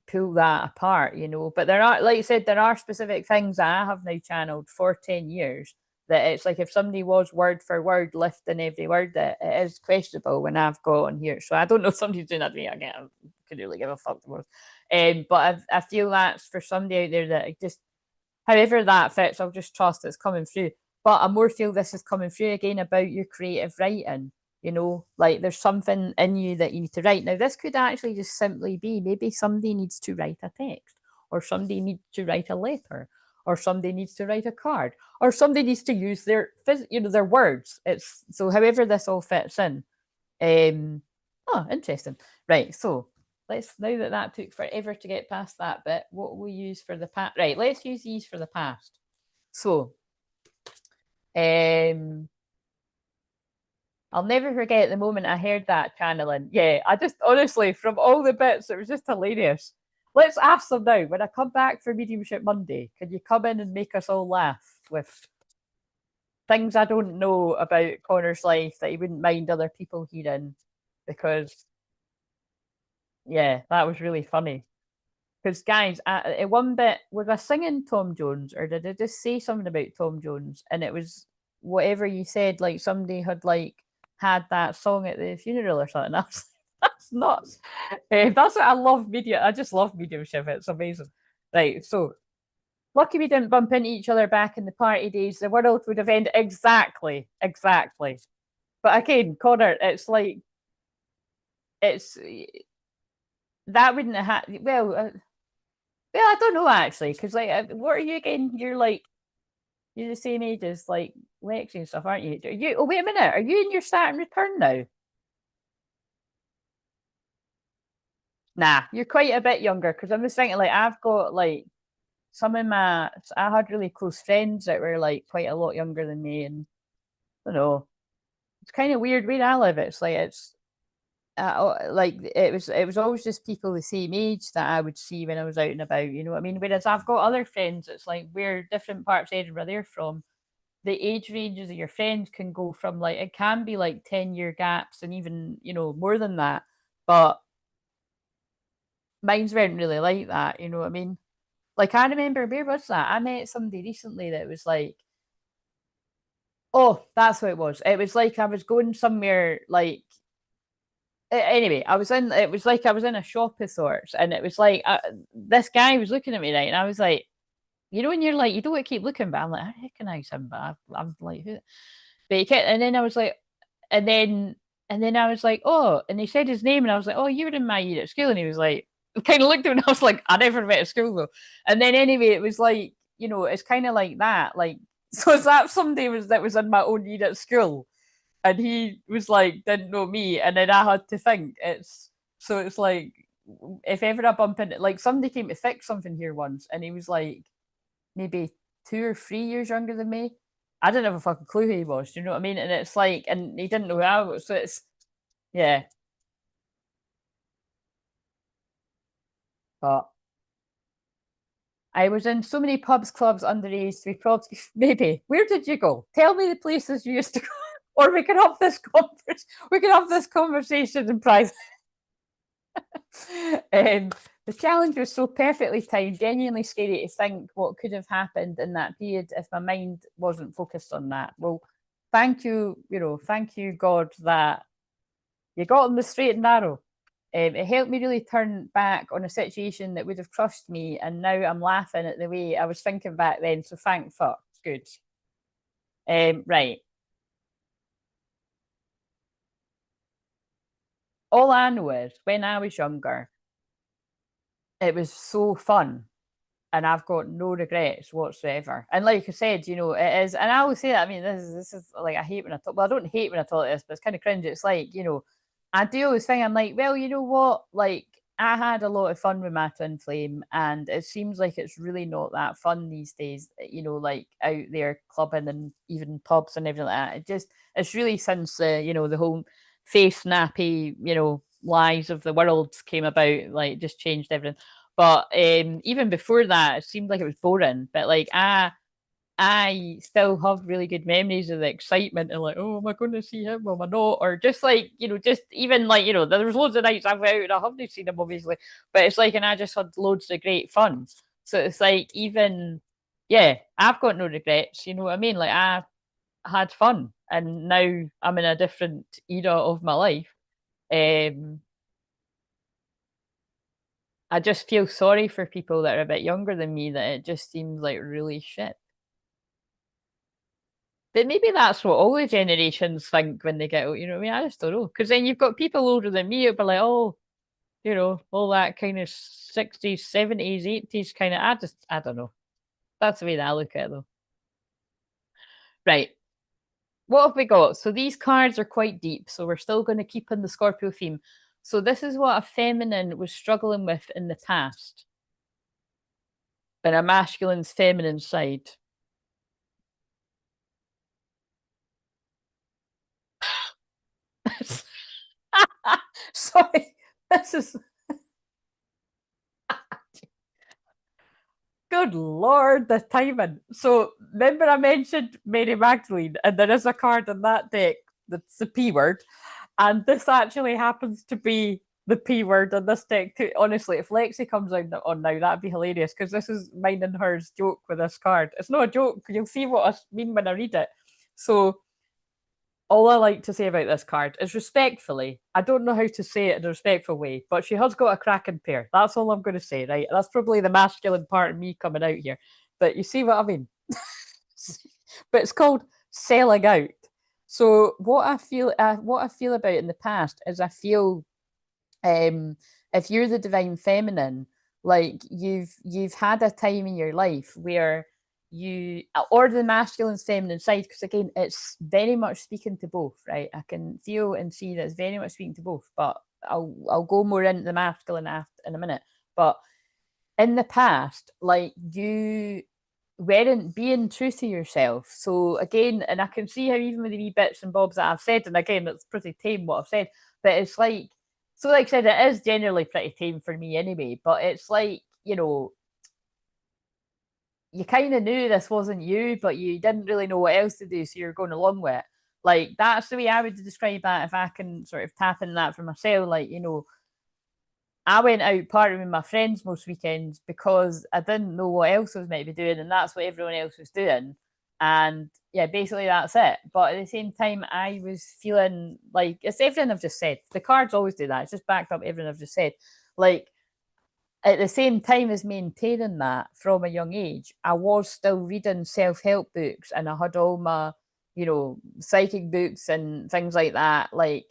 Speaker 1: pull that apart, But there are, like I said, there are specific things that I have now channeled for 10 years that it's like if somebody was word for word lifting every word, that it is questionable when I've got on here. So I don't know if somebody's doing that to me. Again, I could really give a fuck tomorrow. But I feel that's for somebody out there that just, however that fits, I'll just trust it's coming through. But I more feel this is coming through again about your creative writing. Like there's something in you that you need to write. Now, this could actually just simply be maybe somebody needs to write a text, or somebody needs to write a letter, or somebody needs to write a card, or somebody needs to use their words. It's so however this all fits in. Oh, interesting. Right. So let's, now that took forever to get past that bit, what will we use for the past? Right. Let's use these for the past. So, I'll never forget the moment I heard that channeling. Yeah, I just honestly, from all the bits, it was just hilarious. Let's ask them now. When I come back for Mediumship Monday, can you come in and make us all laugh with things I don't know about Connor's life that he wouldn't mind other people hearing? Because, yeah, that was really funny. Because, guys, at one bit, was I singing Tom Jones or did I just say something about Tom Jones? And it was whatever you said, like somebody had had that song at the funeral or something. I was like, that's nuts. That's what I love media. I just love mediumship. It's amazing. Right. So lucky we didn't bump into each other back in the party days. The world would have ended exactly, exactly. But again, Connor, it's like it's that wouldn't have happened. Well, I don't know actually, because what are you again? You're the same age as like Lexi and stuff, aren't you? Are you? Oh, wait a minute. Are you in your Saturn return now? Nah, you're quite a bit younger. Because I'm just thinking, like, I've got like some of my, I had really close friends that were like quite a lot younger than me, and I don't know. It's kind of weird where I live. It's like like it was always just people the same age that I would see when I was out and about. You know what I mean? Whereas I've got other friends. It's like where different parts of Edinburgh they're from. The age ranges of your friends can go from like it can be like 10-year gaps and even more than that. But Mine's weren't really like that, you know what I mean? Like I remember, where was that? I met somebody recently that was like, oh, that's what it was. It was like I was going somewhere like anyway, I was in. It was like I was in a shop of sorts, and it was like this guy was looking at me, right, and I was like, you know, when you're like, you don't want to keep looking, but I'm like, I recognize him, but I'm like, who? But he kept, and then I was like, and then and then I was like, oh, and he said his name, and I was like, oh, you were in my year at school, and he was like, kind of looked at me, and I was like, I never met at school though. And then anyway, it was like, you know, it's kind of like that, like, so is that somebody was that was in my own year at school, and he was like, didn't know me, and then I had to think it's so it's like if ever I bump into like somebody came to fix something here once, and he was like maybe 2 or 3 years younger than me. I didn't have a fucking clue who he was. Do you know what I mean? And it's like, and he didn't know who I was. So it's, yeah. But I was in so many pubs, clubs, underage. We probably, maybe. Where did you go? Tell me the places you used to go. Or we can have this we can have this conversation in private. The challenge was so perfectly timed, genuinely scary to think what could have happened in that period if my mind wasn't focused on that. Well, thank you, thank you, God, that you got on the straight and narrow. It helped me really turn back on a situation that would have crushed me, and now I'm laughing at the way I was thinking back then. So thank fuck. Good. Right. All I know is when I was younger, it was so fun and I've got no regrets whatsoever. And like I said, it is, and I always say that. I mean, this is like I hate when I talk. Well, I don't hate when I talk like this, but it's kind of cringe. It's like I do always think I'm like, well, you know what? Like I had a lot of fun with my twin flame, and it seems like it's really not that fun these days. Like out there clubbing and even pubs and everything like that. It's really since the whole face nappy lies of the world came about, like just changed everything. But even before that, it seemed like it was boring. But like I still have really good memories of the excitement and like, oh, am I going to see him? Am I not? Or just like, just even like, there was loads of nights I've out and I haven't seen him obviously, but it's like, and I just had loads of great fun. So it's like, even, yeah, I've got no regrets. You know what I mean? Like I had fun, and now I'm in a different era of my life. Um, I just feel sorry for people that are a bit younger than me that it just seems like really shit. But maybe that's what all the generations think when they get old. You know what I mean? I just don't know. Because then you've got people older than me who'll be like, oh, all that kind of 60s, 70s, 80s kind of. I don't know. That's the way that I look at it, though. Right. What have we got? So these cards are quite deep. So we're still going to keep in the Scorpio theme. So this is what a feminine was struggling with in the past, and a masculine's feminine side. Sorry, this is good Lord, the timing. So remember I mentioned Mary Magdalene, and there is a card in that deck that's the P word, and this actually happens to be the P word in this deck too. Honestly, if Lexi comes on now, that'd be hilarious because this is mine and hers joke with this card. It's not a joke. You'll see what I mean when I read it. So all I like to say about this card is respectfully, I don't know how to say it in a respectful way, but she has got a cracking pair. That's all I'm going to say, right? That's probably the masculine part of me coming out here. But you see what I mean? But it's called selling out. So what I feel about in the past is I feel um, if you're the divine feminine, like you've had a time in your life where you or the masculine feminine side, because again it's very much speaking to both, right? I can feel and see that it's very much speaking to both, but I'll go more into the masculine after in a minute. But in the past, like you weren't being true to yourself. So again, and I can see how even with the wee bits and bobs that I've said, and again, it's pretty tame what I've said, but it's like, so like I said, it is generally pretty tame for me anyway, but it's like, you kind of knew this wasn't you, but you didn't really know what else to do, so you're going along with it. Like, that's the way I would describe that if I can sort of tap in that for myself. Like, I went out partying with my friends most weekends because I didn't know what else I was meant to be doing, and that's what everyone else was doing. And yeah, basically that's it. But at the same time, I was feeling like it's everything I've just said. The cards always do that. It's just backed up everything I've just said. Like at the same time as maintaining that from a young age, I was still reading self-help books and I had all my, psychic books and things like that. Like,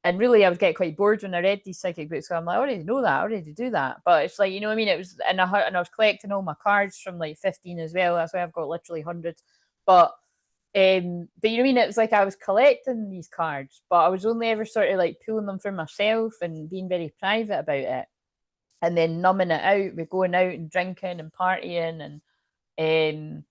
Speaker 1: and really I would get quite bored when I read these psychic books. So I'm like, I already know that, I already do that. But it's like, you know what I mean? It was, and I was collecting all my cards from like 15 as well. That's why I've got literally hundreds. But you know what I mean? It was like I was collecting these cards, but I was only ever sort of like pulling them for myself and being very private about it, and then numbing it out with going out and drinking and partying and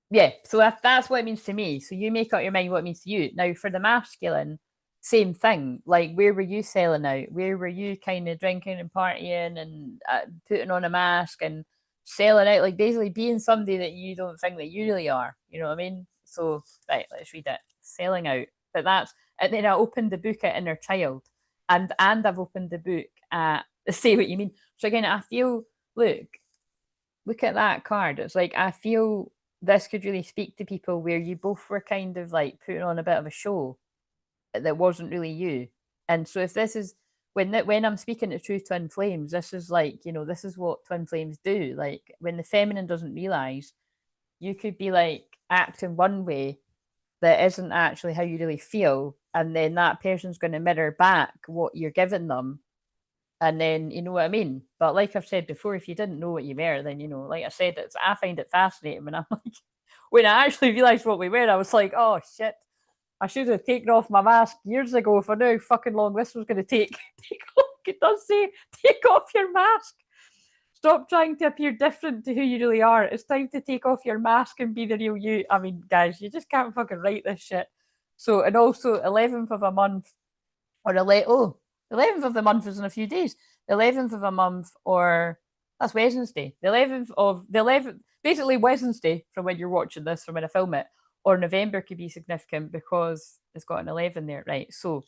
Speaker 1: yeah, so that's what it means to me. So you make up your mind what it means to you. Now for the masculine, same thing. Like where were you selling out? Where were you kind of drinking and partying and putting on a mask and selling out? Like basically being somebody that you don't think that you really are. You know what I mean? So right, let's read it. Selling out. But that's, and then I opened the book at Inner Child, and I've opened the book at Say What You Mean. So again, I feel, look at that card. It's like I feel this could really speak to people where you both were kind of like putting on a bit of a show that wasn't really you. And so if this is when I'm speaking to true twin flames, this is like, this is what twin flames do. Like when the feminine doesn't realize, you could be like acting one way that isn't actually how you really feel, and then that person's going to mirror back what you're giving them, and then you know what I mean. But like I've said before, if you didn't know what you were, then like I said, I find it fascinating when I'm like, when I actually realised what we were, I was like, oh shit, I should have taken off my mask years ago if I knew how fucking long this was going to take. Take off, it does say, take off your mask. Stop trying to appear different to who you really are. It's time to take off your mask and be the real you. I mean, guys, you just can't fucking write this shit. So, and also 11th of a month, or 11th of the month is in a few days. The 11th of a month, or that's Wednesday. The 11th, basically Wednesday from when you're watching this, from when I film it, or November could be significant because it's got an 11 there, right? So,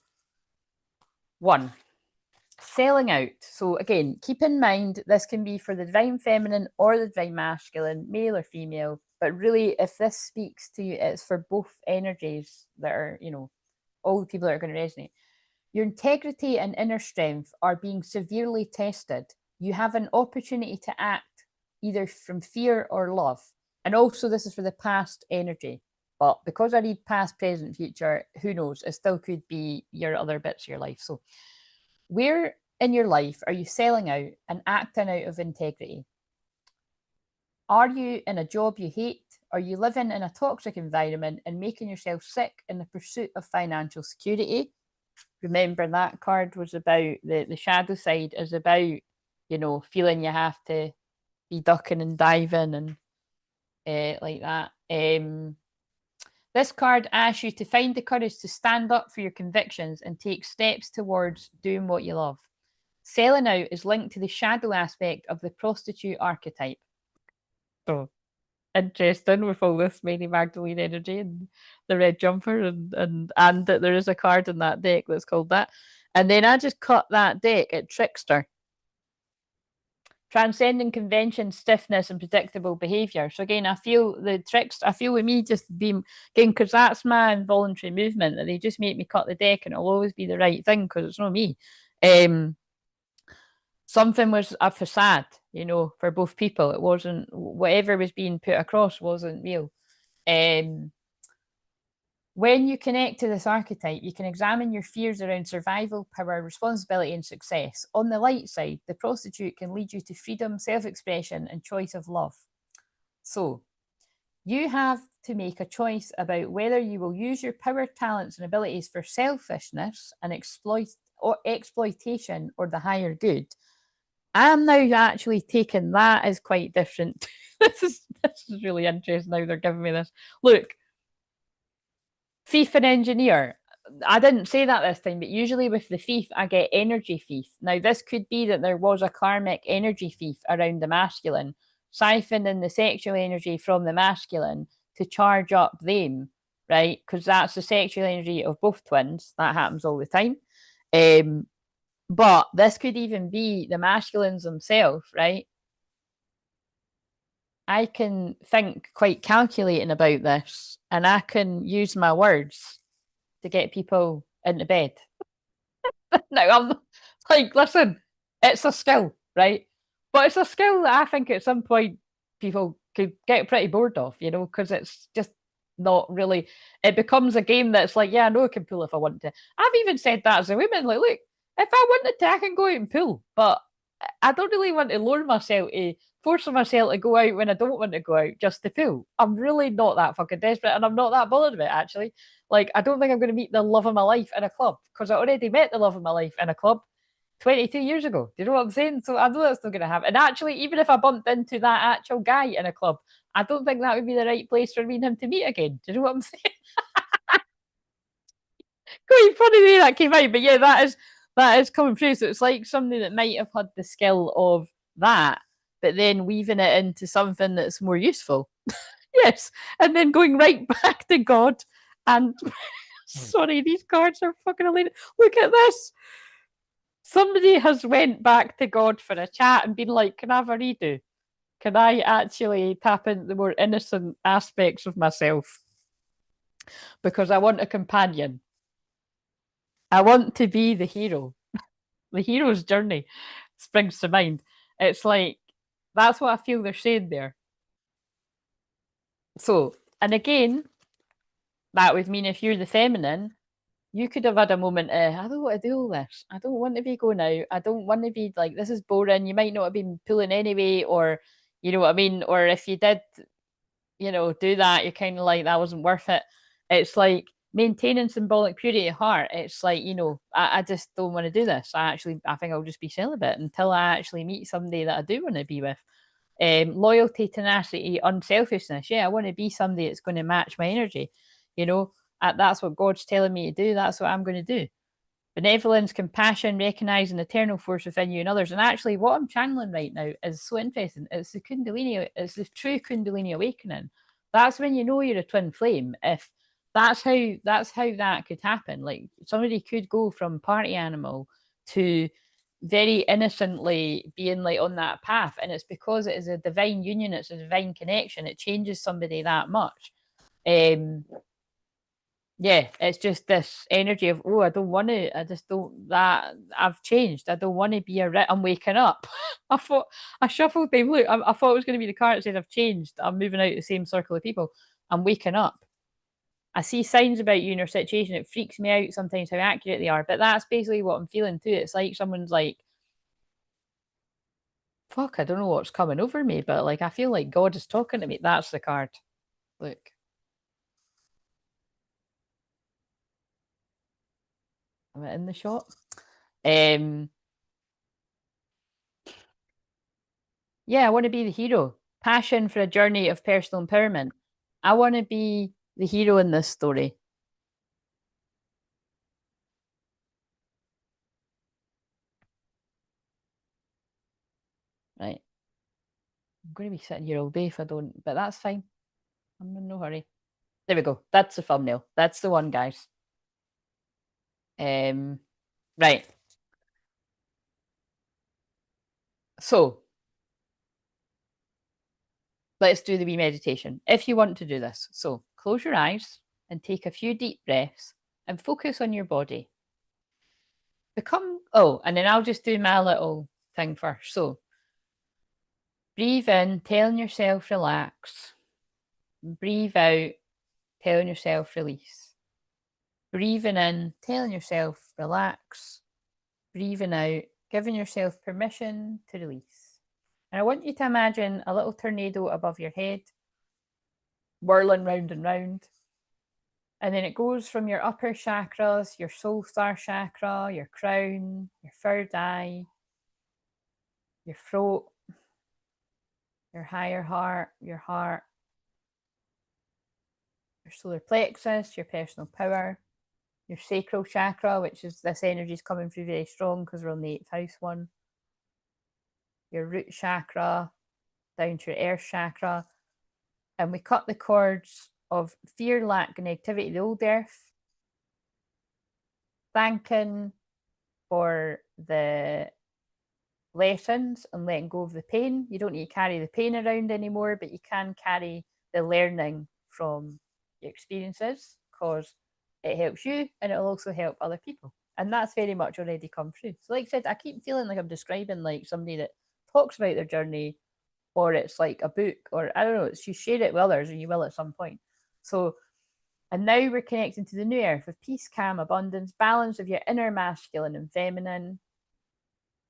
Speaker 1: one, selling out. So again, keep in mind this can be for the divine feminine or the divine masculine, male or female. But really, if this speaks to you, it's for both energies that are, all the people that are going to resonate. Your integrity and inner strength are being severely tested. You have an opportunity to act either from fear or love. And also, this is for the past energy. But because I read past, present, future, who knows? It still could be your other bits of your life. So, where in your life are you selling out and acting out of integrity? Are you in a job you hate? Are you living in a toxic environment and making yourself sick in the pursuit of financial security? Remember, that card was about the shadow side, is about, feeling you have to be ducking and diving and like that. This card asks you to find the courage to stand up for your convictions and take steps towards doing what you love. Selling out is linked to the shadow aspect of the prostitute archetype. So interesting with all this Mary Magdalene energy and the red jumper, and that there is a card in that deck that's called that. And then I just cut that deck at Trickster. Transcending convention, stiffness, and predictable behaviour. So again, I feel with me just being, again, because that's my involuntary movement, that they just make me cut the deck and it'll always be the right thing because it's not me. Something was a facade, for both people. It wasn't, whatever was being put across wasn't real. When you connect to this archetype, you can examine your fears around survival, power, responsibility, and success. On the light side, the prostitute can lead you to freedom, self-expression, and choice of love. So, you have to make a choice about whether you will use your power, talents, and abilities for selfishness and exploitation or the higher good. I'm now actually taking that as quite different. this is really interesting how they're giving me this. Look, thief and engineer. I didn't say that this time, but usually with the thief, I get energy thief. Now, this could be that there was a karmic energy thief around the masculine, siphoning the sexual energy from the masculine to charge up them, right? Because that's the sexual energy of both twins. That happens all the time. But this could even be the masculines themselves, right? I can think quite calculating about this and I can use my words to get people into bed. Now, I'm like, listen, it's a skill, right? But it's a skill that I think at some point people could get pretty bored of, because it's just not really. It becomes a game that's like, yeah, I know I can pull if I want to. I've even said that as a woman, like, look, if I wanted to, I can go out and pull, but I don't really want to lower myself to forcing myself to go out when I don't want to go out just to pull. I'm really not that fucking desperate, and I'm not that bothered of it actually. Like, I don't think I'm going to meet the love of my life in a club because I already met the love of my life in a club 22 years ago. Do you know what I'm saying? So I know that's not going to happen. And actually, even if I bumped into that actual guy in a club, I don't think that would be the right place for me and him to meet again. Do you know what I'm saying? Quite funny the way that came out, but yeah, that is coming through. So it's like somebody that might have had the skill of that, but then weaving it into something that's more useful. Yes, and then going right back to God. And sorry, these cards are fucking hilarious. Look at this. Somebody has went back to God for a chat and been like, "Can I have a redo? Can I actually tap into the more innocent aspects of myself? Because I want a companion. I want to be the hero." The hero's journey springs to mind. It's like that's what I feel they're saying there. So, and again, that would mean if you're the feminine, you could have had a moment of, I don't want to do all this. I don't want to be going out. I don't want to be like, this is boring. You might not have been pulling anyway, or you know what I mean? Or if you did, do that, you're kind of like, that wasn't worth it. It's like maintaining symbolic purity of heart. It's like, I just don't want to do this. I think I'll just be celibate until I actually meet somebody that I do want to be with. Loyalty, tenacity, unselfishness. Yeah, I want to be somebody that's going to match my energy. You know, that's what God's telling me to do. That's what I'm going to do. Benevolence, compassion, recognizing the eternal force within you and others. And actually, what I'm channeling right now is so interesting. It's the Kundalini, it's the true Kundalini awakening. That's when you know you're a twin flame. If that's how that could happen. Like somebody could go from party animal to very innocently being like on that path. And it's because it is a divine union, it's a divine connection. It changes somebody that much. Yeah, it's just this energy of, oh, I don't want to, I just don't, that I've changed. I don't want to be I'm waking up. I shuffled them. Look, I thought it was going to be the card that said I've changed. I'm moving out the same circle of people. I'm waking up. I see signs about you in your situation. It freaks me out sometimes how accurate they are. But that's basically what I'm feeling too. It's like someone's like, fuck, I don't know what's coming over me, but like I feel like God is talking to me. That's the card. Look, am I in the shot? Um, yeah, I want to be the hero. Passion for a journey of personal empowerment. I want to be the hero in this story. Right. I'm going to be sitting here all day if I don't, but that's fine. I'm in no hurry. There we go. That's the thumbnail. That's the one, guys. Right. So let's do the wee meditation if you want to do this. So close your eyes and take a few deep breaths and focus on your body. And then I'll just do my little thing first. So breathe in, telling yourself relax. Breathe out, telling yourself release. Breathing in, telling yourself relax. Breathing out, giving yourself permission to release. And I want you to imagine a little tornado above your head, whirling round and round. And then it goes from your upper chakras, your soul star chakra, your crown, your third eye, your throat, your higher heart, your solar plexus, your personal power, your sacral chakra, which is this energy is coming through very strong because we're on the 8th house one, your root chakra, down to your earth chakra. And we cut the cords of fear, lack, and negativity, the old earth, thanking for the lessons and letting go of the pain. You don't need to carry the pain around anymore, but you can carry the learning from your experiences because it helps you and it'll also help other people. And that's very much already come through. So, like I said, I keep feeling like I'm describing like somebody that talks about their journey, or it's like a book, or I don't know, it's you share it with others and you will at some point. So, and now we're connecting to the new earth with peace, calm, abundance, balance of your inner masculine and feminine,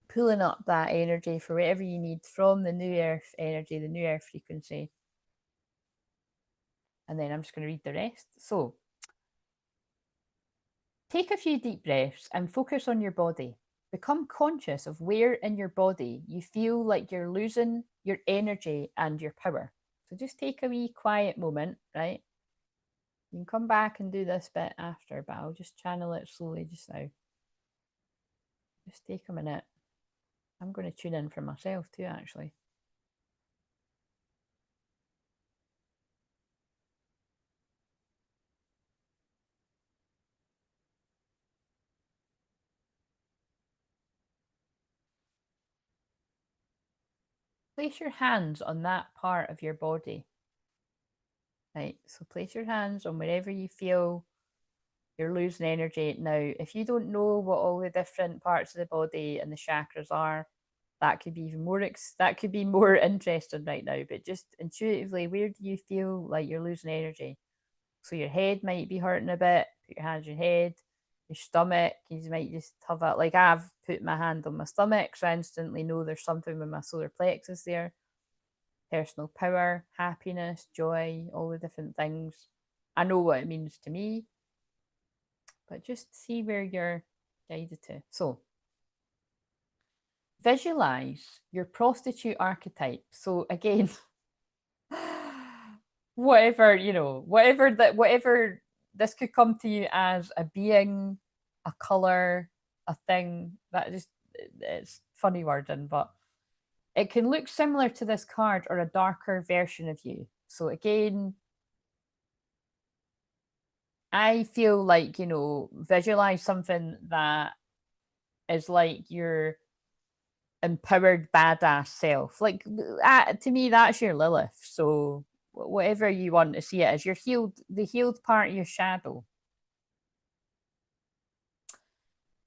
Speaker 1: pulling up that energy for whatever you need from the new earth energy, the new earth frequency. And then I'm just going to read the rest. So, take a few deep breaths and focus on your body. Become conscious of where in your body you feel like you're losing your energy and your power. So just take a wee quiet moment, right? You can come back and do this bit after, but I'll just channel it slowly just now. Just take a minute. I'm going to tune in for myself too, actually. Place your hands on that part of your body. Right, so place your hands on wherever you feel you're losing energy. Now, if you don't know what all the different parts of the body and the chakras are, that could be even more that could be more interesting right now. But just intuitively, where do you feel like you're losing energy? So your head might be hurting a bit. Put your hands on your head, your stomach. You might just have that. Like I've put my hand on my stomach, so I instantly know there's something with my solar plexus there. Personal power, happiness, joy, all the different things. I know what it means to me, but just see where you're guided to. So, visualize your prostitute archetype. So, again, whatever, you know, whatever this could come to you as a being, a color, a thing, that just, it's funny wording, but it can look similar to this card or a darker version of you. So, again, I feel like, you know, visualize something that is like your empowered badass self. Like to me, that's your Lilith. So whatever you want to see it as, your healed, the healed part of your shadow.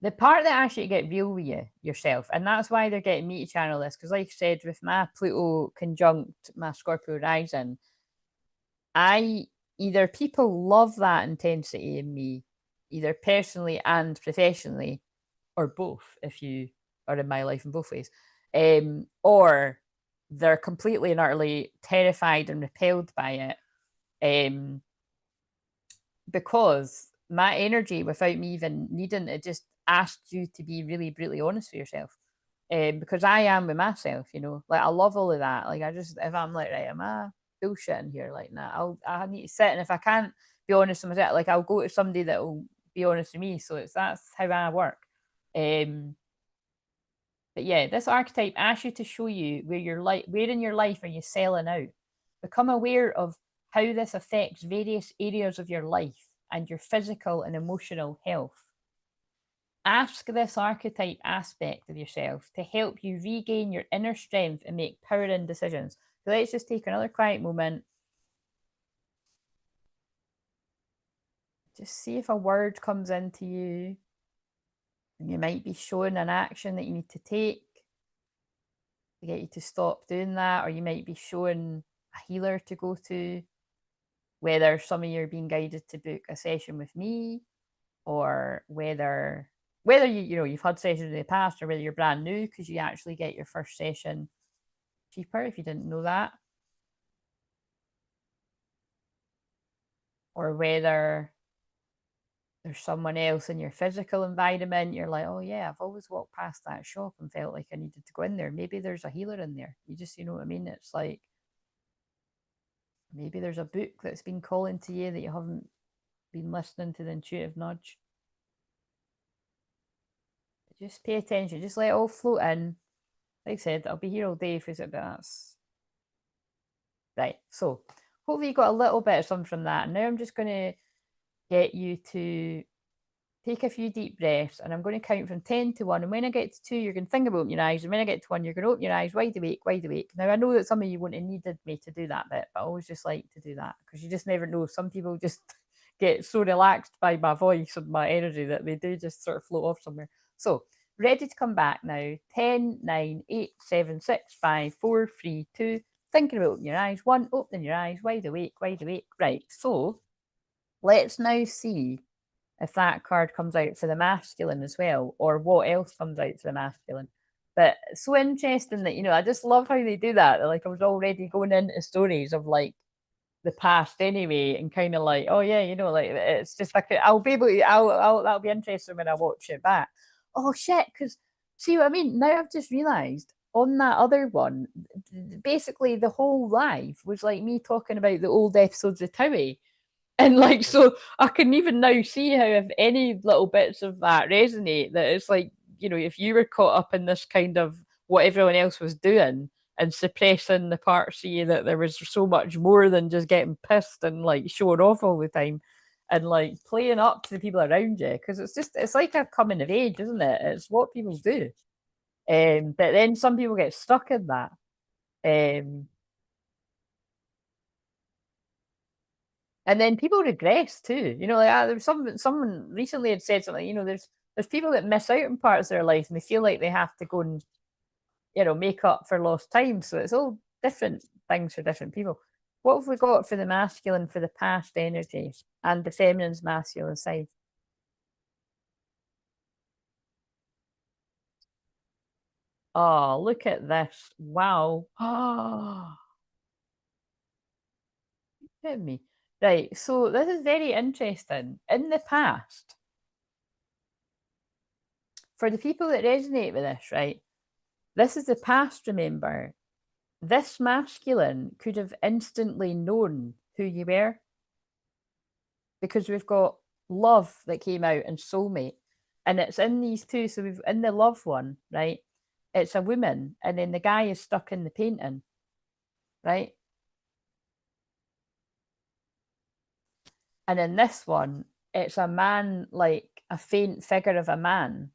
Speaker 1: The part that actually get real with you yourself, and that's why they're getting me to channel this. Because, like I said, with my Pluto conjunct my Scorpio rising, I either people love that intensity in me, either personally and professionally, or both, if you are in my life in both ways, or they're completely and utterly terrified and repelled by it, because my energy, without me even needing it, just asked you to be really brutally honest with yourself. Because I am with myself, you know, like I love all of that. Like I just, if I'm like, right, am I bullshitting here? Like, nah, I need to sit, and if I can't be honest with myself, like I'll go to somebody that will be honest with me. So that's how I work. But yeah, this archetype asks you to show you where where in your life are you selling out. Become aware of how this affects various areas of your life and your physical and emotional health. Ask this archetype aspect of yourself to help you regain your inner strength and make power in decisions. So let's just take another quiet moment. Just see if a word comes into you, and you might be shown an action that you need to take to get you to stop doing that, or you might be shown a healer to go to, whether some of you are being guided to book a session with me, or whether you know you've had sessions in the past, or whether you're brand new because you actually get your first session cheaper if you didn't know that, or whether there's someone else in your physical environment. You're like, oh yeah, I've always walked past that shop and felt like I needed to go in there. Maybe there's a healer in there. You know what I mean? It's like maybe there's a book that's been calling to you that you haven't been listening to the intuitive nudge. Just pay attention. Just let it all float in. Like I said, I'll be here all day for it, but that's right. So hopefully you got a little bit of something from that. And now I'm just going to get you to take a few deep breaths, and I'm going to count from 10 to 1. And when I get to 2, you're going to think about opening your eyes. And when I get to 1, you're going to open your eyes, wide awake, wide awake. Now, I know that some of you wouldn't have needed me to do that bit, but I always just like to do that because you just never know. Some people just get so relaxed by my voice and my energy that they do just sort of float off somewhere. So, ready to come back now. 10, 9, 8, 7, 6, 5, 4, 3, 2. Thinking about opening your eyes. 1, opening your eyes, wide awake, wide awake. Right. So, let's now see if that card comes out for the masculine as well, or what else comes out for the masculine. But so interesting that, I just love how they do that. Like, I was already going into stories of like the past anyway, and kind of like, oh yeah, like it's just like I'll be able to, that'll be interesting when I watch it back. Oh shit, because see what I mean? Now I've just realised on that other one, basically the whole live was like me talking about the old episodes of Towie. And like, so I can even now see how if any little bits of that resonate, that it's like, if you were caught up in this kind of what everyone else was doing and suppressing the parts of you that there was so much more than just getting pissed and like showing off all the time and like playing up to the people around you. Because it's like a coming of age, isn't it? It's what people do. But then some people get stuck in that. Um, And then people regress too. Like there was someone recently had said something. There's people that miss out on parts of their life and they feel like they have to go and make up for lost time. So it's all different things for different people. What have we got for the masculine for the past energy and the feminine's masculine side? Oh, look at this! Wow! Oh, look at me. Right. So this is very interesting. In the past, for the people that resonate with this, right? This is the past, remember. This masculine could have instantly known who you were because we've got love that came out and soulmate. And it's in these two. So we've in the love one, right? It's a woman, and then the guy is stuck in the painting, right? And in this one, it's a man, like a faint figure of a man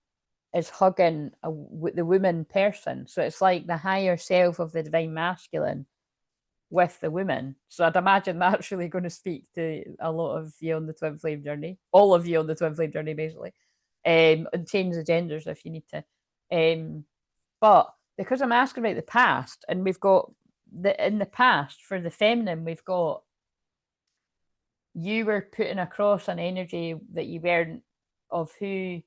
Speaker 1: is hugging the woman person. So it's like the higher self of the divine masculine with the women. So I'd imagine that's really going to speak to a lot of you on the twin flame journey, all of you on the twin flame journey, basically, and change the genders if you need to. But because I'm asking about the past, and we've got in the past for the feminine, we've got you were putting across an energy that you weren't of who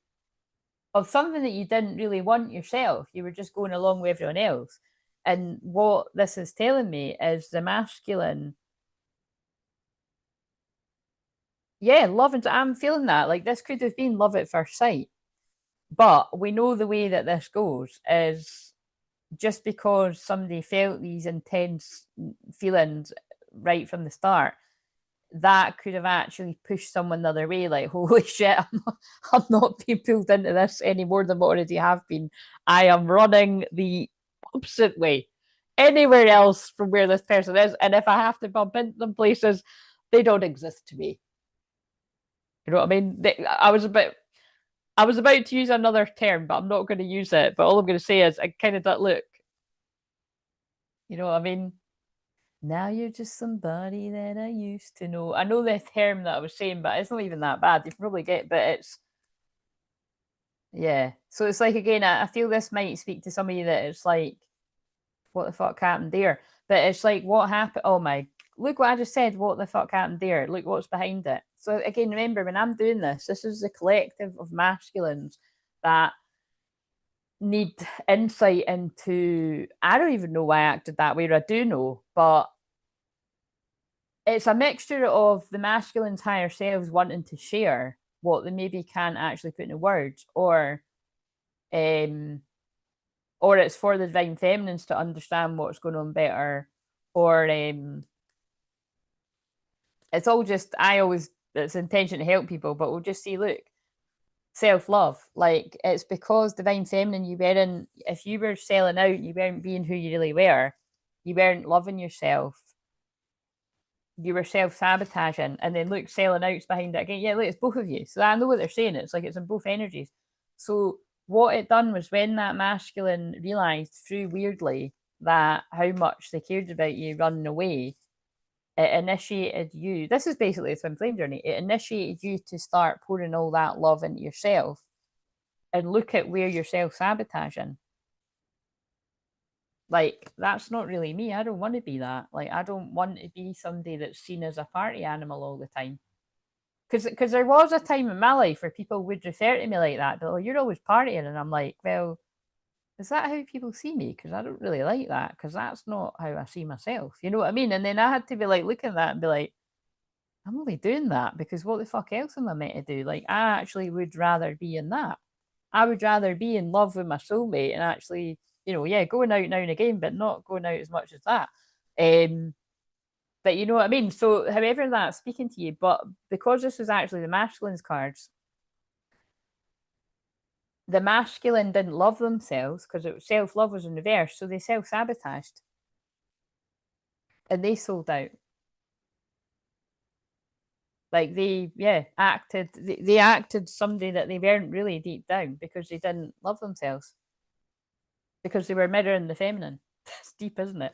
Speaker 1: of something that you didn't really want yourself. You were just going along with everyone else. And what this is telling me is the masculine. Yeah, love and I'm feeling that. Like this could have been love at first sight. But we know the way that this goes is just because somebody felt these intense feelings right from the start, that could have actually pushed someone the other way. Like, holy shit, I'm not being pulled into this any more than what already have been. I am running the opposite way. Anywhere else from where this person is, and if I have to bump into them places, they don't exist to me. You know what I mean? I was about to use another term, but I'm not going to use it. But all I'm going to say is, I kind of don't look. You know what I mean? Now you're just somebody that I used to know. I know the term that I was saying, but it's not even that bad. You probably get, but it's yeah. So it's like again, I feel this might speak to somebody that it's like, what the fuck happened there? But it's like, what happened? Oh my, look what I just said. What the fuck happened there? Look what's behind it. So again, remember when I'm doing this, this is the collective of masculines that need insight into. I don't even know why I acted that way, or I do know, but it's a mixture of the masculine's higher selves wanting to share what they maybe can't actually put into words, um, or it's for the divine feminines to understand what's going on better, or it's all just it's intention to help people, but we'll just see, look, self-love, like it's because divine feminine, you weren't, if you were selling out, you weren't being who you really were, you weren't loving yourself, you were self-sabotaging, and then look, selling out's behind it again. Yeah, look, it's both of you. So I know what they're saying. It's like it's in both energies. So what it done was when that masculine realized through weirdly that how much they cared about you running away, it initiated you. This is basically a twin flame journey. It initiated you to start pouring all that love into yourself and look at where you're self-sabotaging. Like, that's not really me. I don't want to be that. Like, I don't want to be somebody that's seen as a party animal all the time. Because there was a time in my life where people would refer to me like that. Oh, you're always partying. And I'm like, well, is that how people see me? Because I don't really like that. Because that's not how I see myself. You know what I mean? And then I had to be like, looking at that and be like, I'm only doing that because what the fuck else am I meant to do? Like, I actually would rather be in that. I would rather be in love with my soulmate and actually, you know, yeah, going out now and again, but not going out as much as that. But you know what I mean? So, however, that's speaking to you, but because this is actually the masculine's cards, the masculine didn't love themselves because self love was in reverse, so they self sabotaged and they sold out. Like they acted somebody that they weren't really deep down because they didn't love themselves because they were mirroring the feminine. It's deep, isn't it?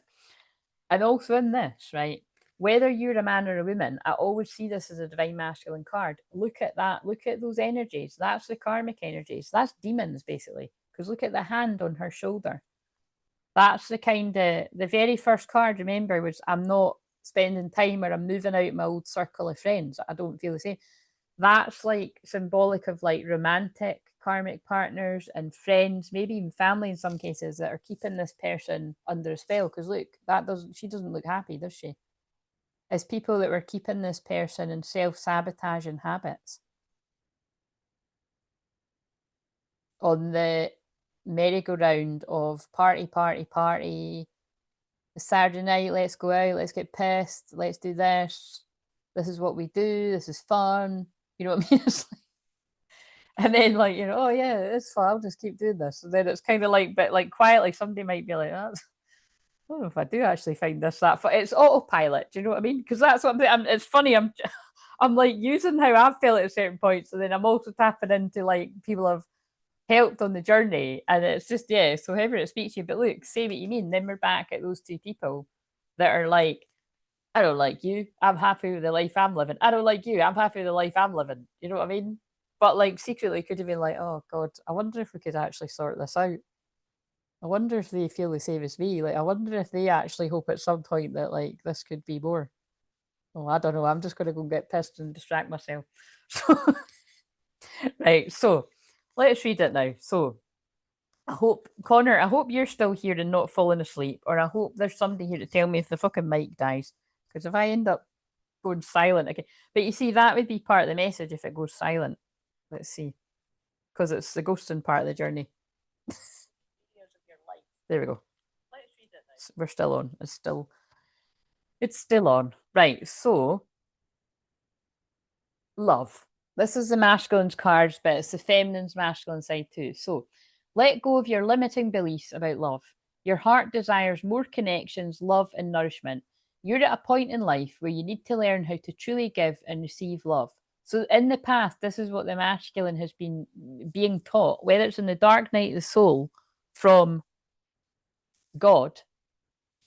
Speaker 1: And also in this, right? Whether you're a man or a woman, I always see this as a divine masculine card. Look at that. Look at those energies. That's the karmic energies. That's demons, basically. Because look at the hand on her shoulder. That's the very first card, remember, was I'm not spending time or I'm moving out my old circle of friends. I don't feel the same. That's like symbolic of like romantic karmic partners and friends, maybe even family in some cases, that are keeping this person under a spell. Because look, she doesn't look happy, does she? As people that were keeping this person in self-sabotaging habits on the merry-go-round of party, party, party. Saturday night, let's go out, let's get pissed, let's do this. This is what we do. This is fun. You know what I mean? And then, like, you know, oh yeah, it's fun. I'll just keep doing this. And then it's kind of like, but like quietly, somebody might be like, oh, I don't know if I do actually find this that fun. It's autopilot. Do you know what I mean? Because that's what it's funny. I'm like using how I've felt at certain points, and then I'm also tapping into like people have helped on the journey, and it's just yeah. So however it speaks to you, but look, say what you mean. Then we're back at those two people that are like, I don't like you. I'm happy with the life I'm living. I don't like you. I'm happy with the life I'm living. You know what I mean? But like secretly could have been like, oh God, I wonder if we could actually sort this out. I wonder if they feel the same as me. Like, I wonder if they actually hope at some point that like this could be more. Oh, I don't know. I'm just gonna go get pissed and distract myself. Right. So let's read it now. So I hope Connor, I hope you're still here and not falling asleep, or I hope there's somebody here to tell me if the fucking mic dies. Because if I end up going silent again, but you see, that would be part of the message if it goes silent. Let's see, because it's the ghosting part of the journey. There we go. We're still on. It's still on. Right. So love. This is the masculine's cards, but it's the feminine's masculine side too. So let go of your limiting beliefs about love. Your heart desires more connections, love, and nourishment. You're at a point in life where you need to learn how to truly give and receive love. So in the past, this is what the masculine has been being taught, whether it's in the dark night of the soul from God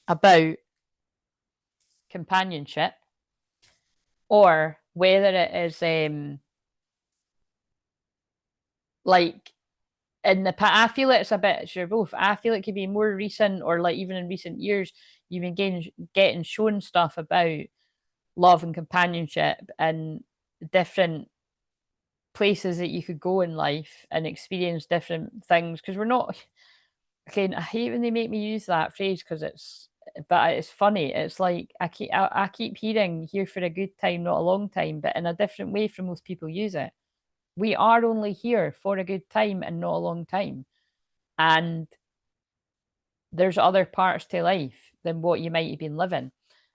Speaker 1: about companionship, or whether it is like in the past. I feel it's a bit sure both. I feel it could be more recent, or like even in recent years, you've been getting shown stuff about love and companionship and different places that you could go in life and experience different things. Because we're not, again, I hate when they make me use that phrase because but it's funny. It's like I keep hearing here for a good time, not a long time, but in a different way from most people use it. We are only here for a good time and not a long time. And there's other parts to life than what you might have been living.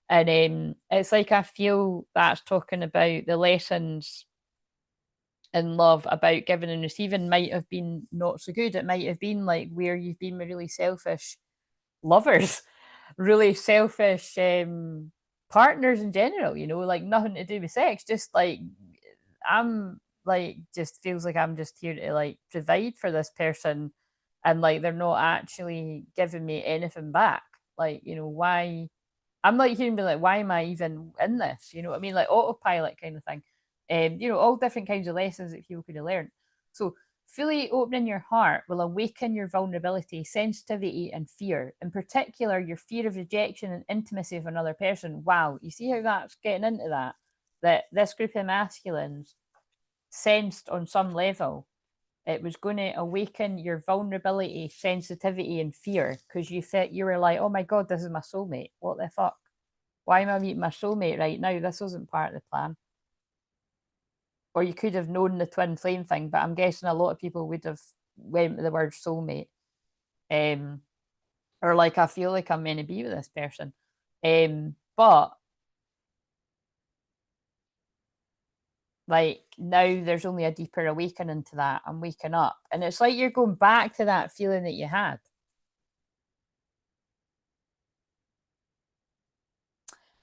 Speaker 1: And it's like I feel that's talking about the lessons in love about giving and receiving might have been not so good. It might have been like where you've been really selfish lovers, really selfish partners in general, you know, like nothing to do with sex, just like I'm like just feels like I'm just here to like provide for this person and like they're not actually giving me anything back. Like, you know, why I'm like hearing me like, why am I even in this? You know what I mean? Like autopilot kind of thing. You know, all different kinds of lessons that people could have learned. So fully opening your heart will awaken your vulnerability, sensitivity, and fear. In particular, your fear of rejection and intimacy of another person. Wow, you see how that's getting into that? That this group of masculines sensed on some level it was going to awaken your vulnerability, sensitivity, and fear because you were like, oh my god, this is my soulmate. What the fuck? Why am I meeting my soulmate right now? This wasn't part of the plan. Or you could have known the twin flame thing, but I'm guessing a lot of people would have went with the word soulmate. Um, or like I feel like I'm meant to be with this person. But like now there's only a deeper awakening to that. I'm waking up. And it's like you're going back to that feeling that you had.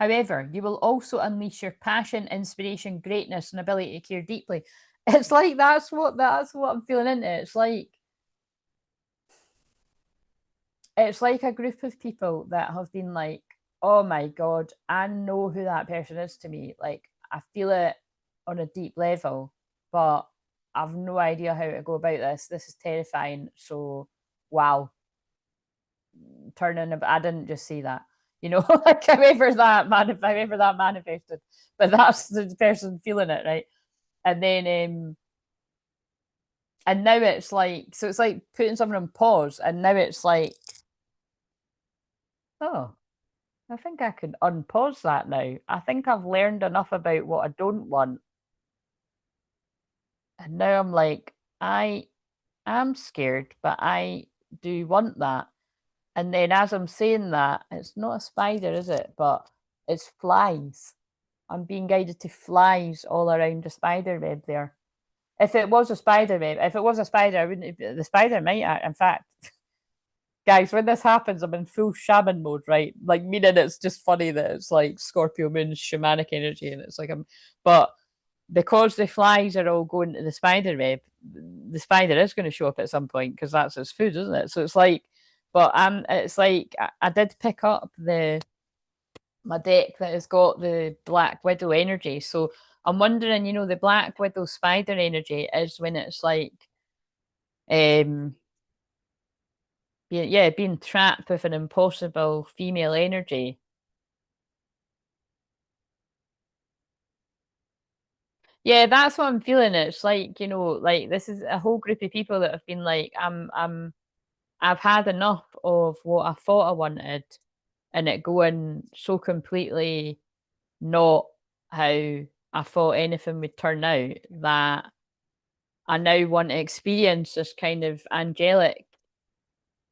Speaker 1: However, you will also unleash your passion, inspiration, greatness, and ability to care deeply. It's like that's what I'm feeling into. It's like a group of people that have been like, oh my god, I know who that person is to me. Like I feel it on a deep level, but I've no idea how to go about this. This is terrifying. So wow, turning. I didn't just say that. You know, like however that manifested, but that's the person feeling it, right? And then and now it's like so it's like putting something on pause, and now it's like, oh, I think I can unpause that now. I think I've learned enough about what I don't want. And now I'm like, I am scared, but I do want that. And then as I'm saying that, it's not a spider, is it? But it's flies. I'm being guided to flies all around the spider web there. If it was a spider web, if it was a spider, I wouldn't. The spider might. In fact, guys, when this happens, I'm in full shaman mode, right? Like, meaning it's just funny that it's like Scorpio Moon's shamanic energy, and it's like but because the flies are all going to the spider web, the spider is going to show up at some point because that's its food, isn't it? So it's like, but it's like I did pick up my deck that has got the Black Widow energy, so I'm wondering, you know, the Black Widow spider energy is when it's like, um, being trapped with an impossible female energy. Yeah, that's what I'm feeling. It's like, you know, like this is a whole group of people that have been like, I've had enough of what I thought I wanted and it going so completely not how I thought anything would turn out that I now want to experience this kind of angelic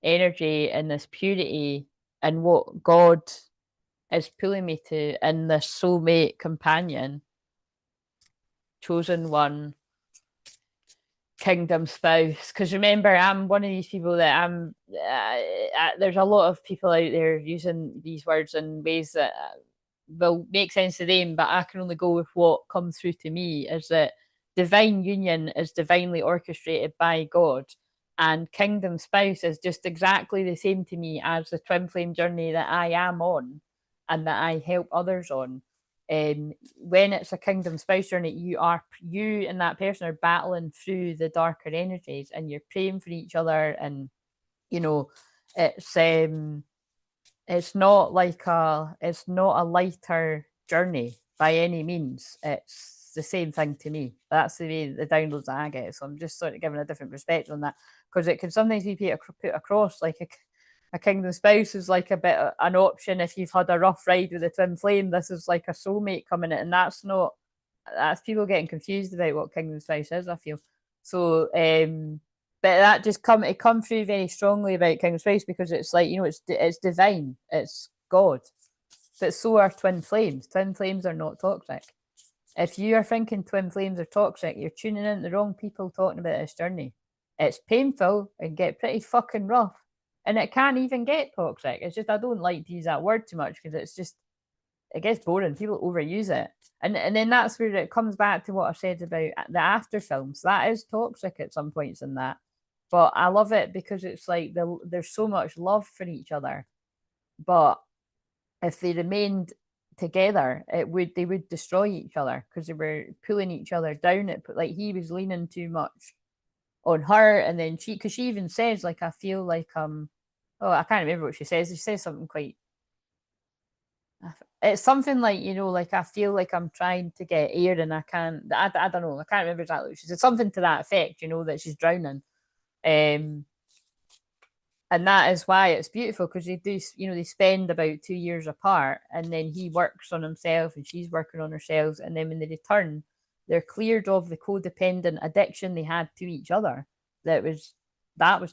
Speaker 1: energy and this purity and what God is pulling me to in this soulmate companion, chosen one, kingdom spouse. Because remember, I'm one of these people that there's a lot of people out there using these words in ways that will make sense to them, but I can only go with what comes through to me is that divine union is divinely orchestrated by God. And kingdom spouse is just exactly the same to me as the twin flame journey that I am on and that I help others on. When it's a kingdom spouse journey, you and that person are battling through the darker energies, and you're praying for each other, and you know, it's um, it's not a lighter journey by any means. It's the same thing to me. That's the way the downloads that I get. So I'm just sort of giving a different perspective on that because it can sometimes be put across like a kingdom spouse is like a bit an option if you've had a rough ride with a twin flame. This is like a soulmate coming in, and that's not. That's people getting confused about what kingdom spouse is. I feel so. But that just come through very strongly about kingdom spouse because it's like, you know, it's divine, it's God, but so are twin flames. Twin flames are not toxic. If you are thinking twin flames are toxic, you're tuning in the wrong people talking about this journey. It's painful and get pretty fucking rough, and it can't even get toxic. It's just I don't like to use that word too much because it's just it gets boring. People overuse it. And then that's where it comes back to what I said about the after films. That is toxic at some points in that. But I love it because it's like there's so much love for each other. But if they remained together, they would destroy each other because they were pulling each other down. It like he was leaning too much on her, and then because she even says like, I feel like oh, I can't remember what she says. She says something quite. It's something like, like, I feel like I'm trying to get air and I can't. I don't know. I can't remember exactly. She said something to that effect. That she's drowning. Um, and that is why it's beautiful because they do, they spend about 2 years apart, and then he works on himself and she's working on herself, and then when they return, they're cleared of the codependent addiction they had to each other. That was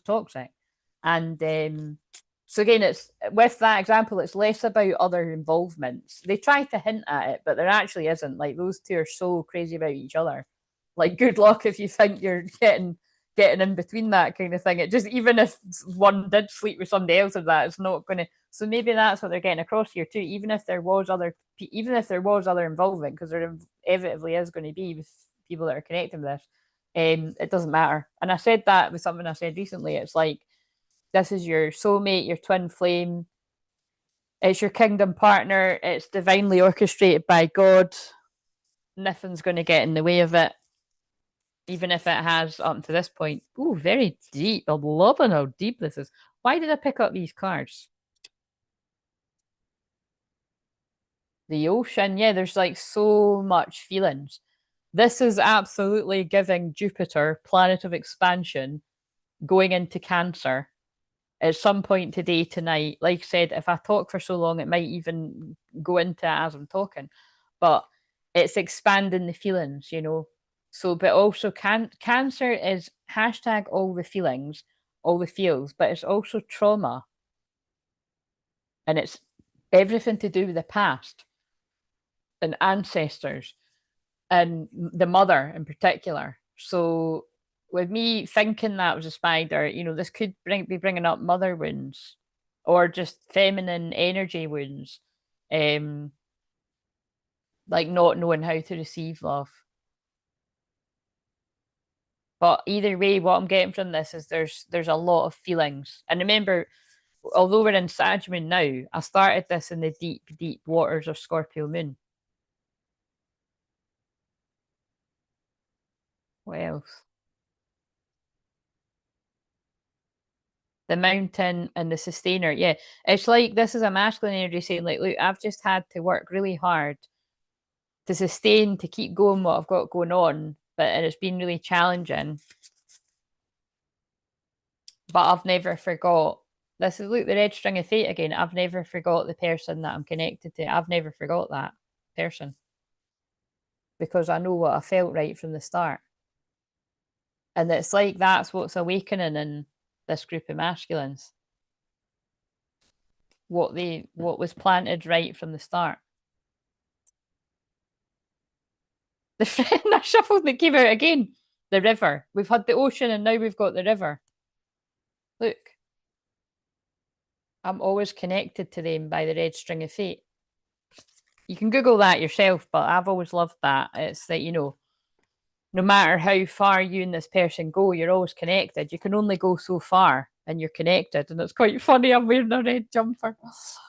Speaker 1: toxic, and so again, it's with that example, it's less about other involvements. They try to hint at it, but there actually isn't. Like, those two are so crazy about each other. Like, good luck if you think you're getting in between that kind of thing. It just, even if one did sleep with somebody else of that, it's not going to. So maybe that's what they're getting across here too. Even if there was other involvement, because there inevitably is going to be with people that are connecting with this, it doesn't matter. And I said that with something I said recently. It's like, this is your soulmate, your twin flame. It's your kingdom partner. It's divinely orchestrated by God. Nothing's going to get in the way of it, even if it has up to this point. Ooh, very deep. I'm loving how deep this is. Why did I pick up these cards? The ocean. Yeah, there's like so much feelings. This is absolutely giving Jupiter, planet of expansion, going into Cancer at some point today, tonight. Like I said, if I talk for so long, it might even go into it as I'm talking. But it's expanding the feelings. So, but also Cancer is hashtag all the feelings, all the feels, but it's also trauma, and it's everything to do with the past and ancestors and the mother in particular. So with me thinking that was a spider, this could be bringing up mother wounds or just feminine energy wounds, um, like not knowing how to receive love. But either way, what I'm getting from this is there's a lot of feelings. And remember, although we're in Sag Moon now, I started this in the deep, deep waters of Scorpio Moon. What else? The mountain and the sustainer. Yeah, it's like this is a masculine energy saying, like, look, I've just had to work really hard to sustain, to keep going what I've got going on, and it's been really challenging. But I've never forgot. This is, look, the red string of fate again. I've never forgot the person that I'm connected to. I've never forgot that person because I know what I felt right from the start. And it's like that's what's awakening in this group of masculines. What was planted right from the start. The friend I shuffled that came out again. The river. We've had the ocean and now we've got the river. Look, I'm always connected to them by the red string of fate. You can Google that yourself, but I've always loved that. It's that, no matter how far you and this person go, you're always connected. You can only go so far and you're connected. And it's quite funny. I'm wearing a red jumper.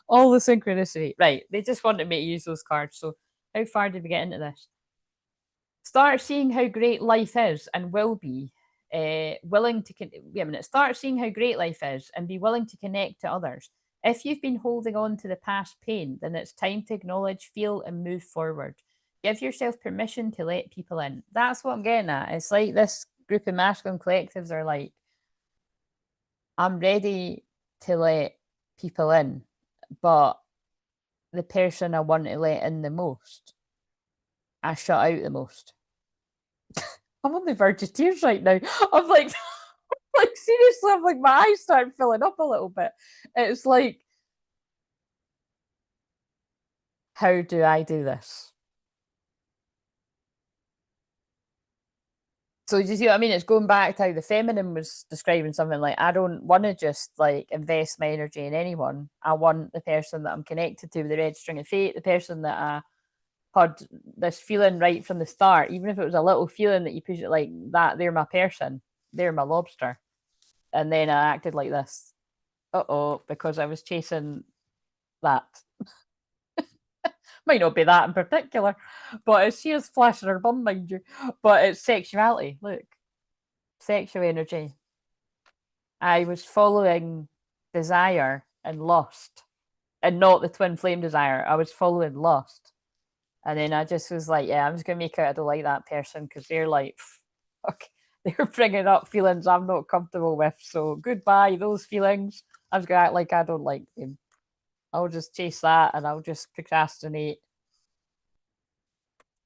Speaker 1: All the synchronicity. Right. They just wanted me to use those cards. So, how far did we get into this? Start seeing how great life is and will be willing to wait a minute. Start seeing how great life is and be willing to connect to others. If you've been holding on to the past pain, then it's time to acknowledge, feel, and move forward. Give yourself permission to let people in. That's what I'm getting at. It's like this group of masculine collectives are like, I'm ready to let people in, but the person I want to let in the most, I shut out the most. I'm on the verge of tears right now. I'm like, like seriously, I'm like, my eyes start filling up a little bit. It's like, how do I do this? So do you see what I mean? It's going back to how the feminine was describing something like, I don't want to just like invest my energy in anyone. I want the person that I'm connected to with the red string of fate, the person that I had this feeling right from the start, even if it was a little feeling that you push it like that, they're my person, they're my lobster. And then I acted like this. Because I was chasing that. Might not be that in particular, but she is flashing her bum, mind you. But it's sexuality. Look, sexual energy. I was following desire and lust, and not the twin flame desire. I was following lust. And then I just was like, yeah, I'm just gonna make out I don't like that person because they're like, fuck, they're bringing up feelings I'm not comfortable with. So goodbye, those feelings. I'm just gonna act like I don't like them. I'll just chase that and I'll just procrastinate.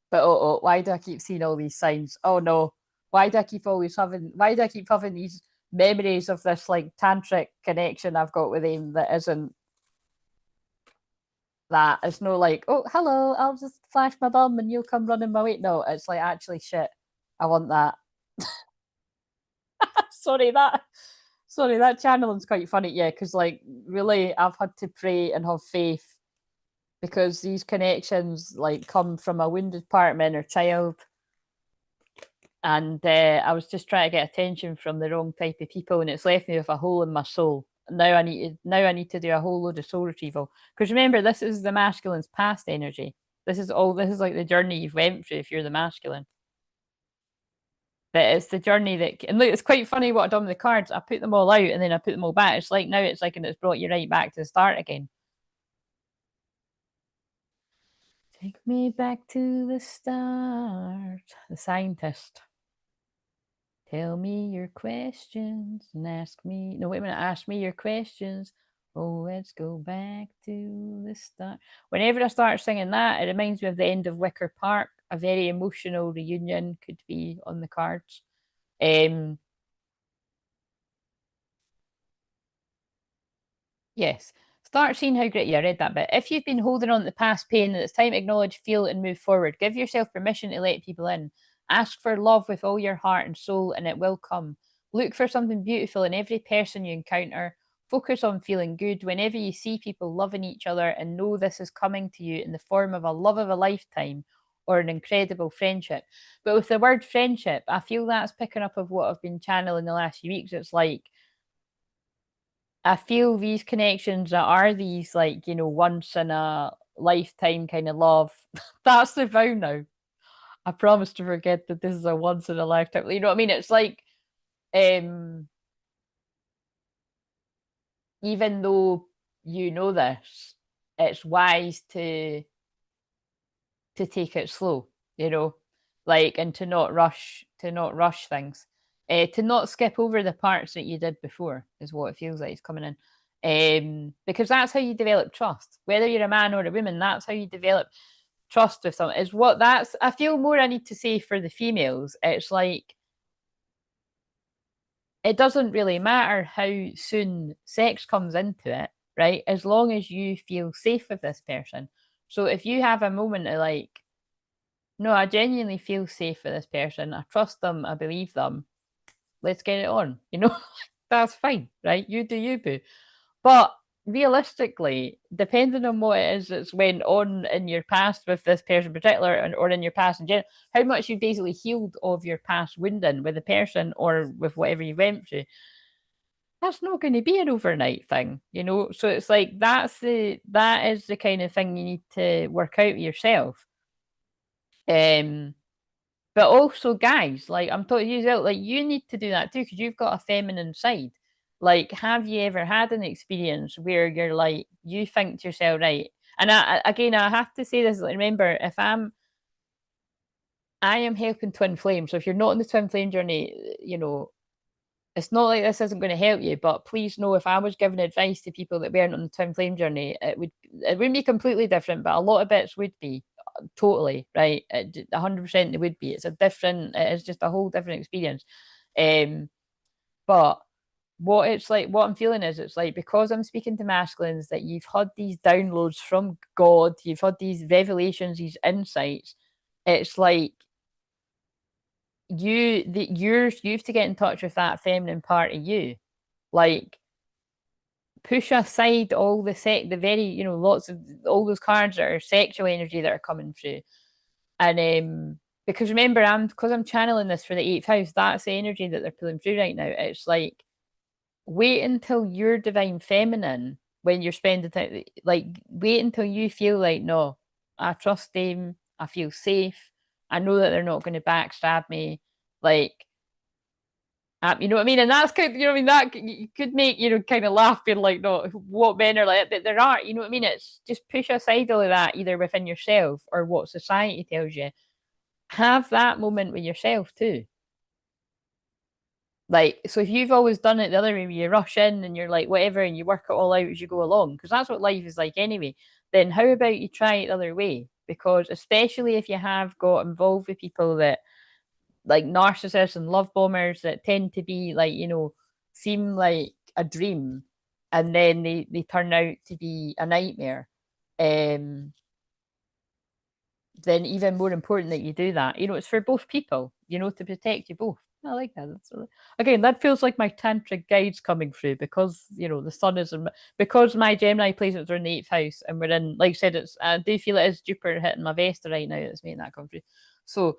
Speaker 1: But why do I keep seeing all these signs? Oh no, why do I keep having these memories of this like tantric connection I've got with him that isn't that? It's no like, oh hello, I'll just flash my bum and you'll come running my way. No, it's like actually shit. I want that. sorry, that channeling's quite funny, yeah, because like really I've had to pray and have faith because these connections like come from a wounded part of my inner child. And I was just trying to get attention from the wrong type of people, and it's left me with a hole in my soul. Now I need to do a whole load of soul retrieval. Because remember, this is the masculine's past energy. This is like the journey you've went through if you're the masculine. But it's the journey that, and look, it's quite funny what I've done with the cards. I put them all out and then I put them all back. It's like now it's like, and it's brought you right back to the start again. Take me back to the start. The scientist. Tell me your questions and ask me. No, wait a minute. Ask me your questions. Oh, let's go back to the start. Whenever I start singing that, it reminds me of the end of Wicker Park. A very emotional reunion could be on the cards. Yes. Start seeing how great. Yeah, I read that bit. If you've been holding on to the past pain, it's time to acknowledge, feel, and move forward. Give yourself permission to let people in. Ask for love with all your heart and soul, and it will come. Look for something beautiful in every person you encounter. Focus on feeling good whenever you see people loving each other, and know this is coming to you in the form of a love of a lifetime or an incredible friendship. But with the word friendship, I feel that's picking up of what I've been channeling the last few weeks. It's like I feel these connections that are these like, once in a lifetime kind of love. That's the vow now. I promise to forget that this is a once in a lifetime. You know what I mean? It's like, um, even though you know this, it's wise to take it slow, like, and to not rush things, to not skip over the parts that you did before is what it feels like is coming in. Because that's how you develop trust, whether you're a man or a woman. That's how you develop trust with someone. Is what that's. I feel more I need to say for the females. It's like it doesn't really matter how soon sex comes into it, right? As long as you feel safe with this person. So if you have a moment of like, no, I genuinely feel safe with this person. I trust them. I believe them. Let's get it on. That's fine, right? You do you, boo. But realistically, depending on what it is that's went on in your past with this person in particular, or in your past in general, how much you basically healed of your past wounding with the person or with whatever you went through, that's not going to be an overnight thing. So it's like that is the kind of thing you need to work out yourself. But also, guys, like I'm talking to you out, like you need to do that too because you've got a feminine side. Like, have you ever had an experience where you're like you think to yourself, right? And again, I have to say this. Like, remember, if I am helping twin flame. So if you're not in the twin flame journey, it's not like this isn't going to help you. But please know, if I was giving advice to people that weren't on the twin flame journey, it wouldn't be completely different, but a lot of bits would be totally right. 100% it would be. It's just a whole different experience. But what I'm feeling is it's like, because I'm speaking to masculines, that you've had these downloads from God, you've had these revelations, these insights. It's like you have to get in touch with that feminine part of you. Like, push aside all the very, lots of all those cards that are sexual energy that are coming through. And because remember, I'm channeling this for the eighth house, that's the energy that they're pulling through right now. It's like, wait until you're divine feminine when you're spending time, like, wait until you feel like, no, I trust them, I feel safe, I know that they're not going to backstab me. Like, you know what I mean? And that's kind of, you know what I mean? That you could make, kind of laugh, being like, no, what men are like, but there are, you know what I mean? It's just push aside all of that, either within yourself or what society tells you. Have that moment with yourself too. Like, so if you've always done it the other way, where you rush in and you're like, whatever, and you work it all out as you go along, because that's what life is like anyway, then how about you try it the other way? Because especially if you have got involved with people that, like, narcissists and love bombers that tend to be like, seem like a dream, and then they turn out to be a nightmare. Then even more important that you do that. It's for both people, to protect you both. I like that. Again, that feels like my tantric guides coming through, because the sun is because my Gemini placements are in the eighth house, and we're in, like I said, I do feel it is Jupiter hitting my Vesta right now that's making that come through. So,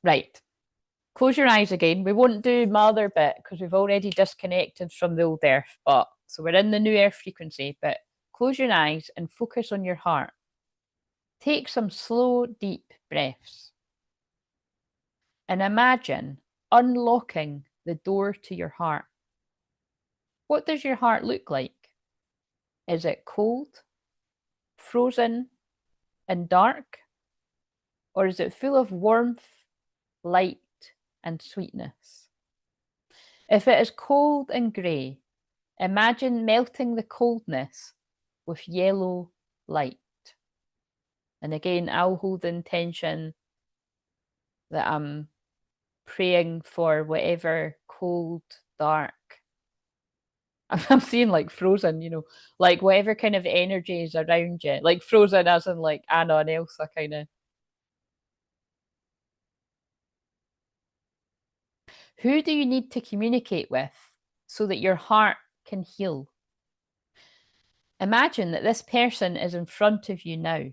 Speaker 1: right. Close your eyes again. We won't do my other bit because we've already disconnected from the old Earth, but so we're in the new Earth frequency. But close your eyes and focus on your heart. Take some slow, deep breaths and imagine unlocking the door to your heart. What does your heart look like? Is it cold, frozen, and dark? Or is it full of warmth, light, and sweetness? If it is cold and grey, imagine melting the coldness with yellow light. And again, I'll hold the intention that I'm praying for whatever cold, dark. I'm seeing like frozen, like whatever kind of energy is around you, like frozen as in like Anna and Elsa kind of. Who do you need to communicate with so that your heart can heal? Imagine that this person is in front of you now.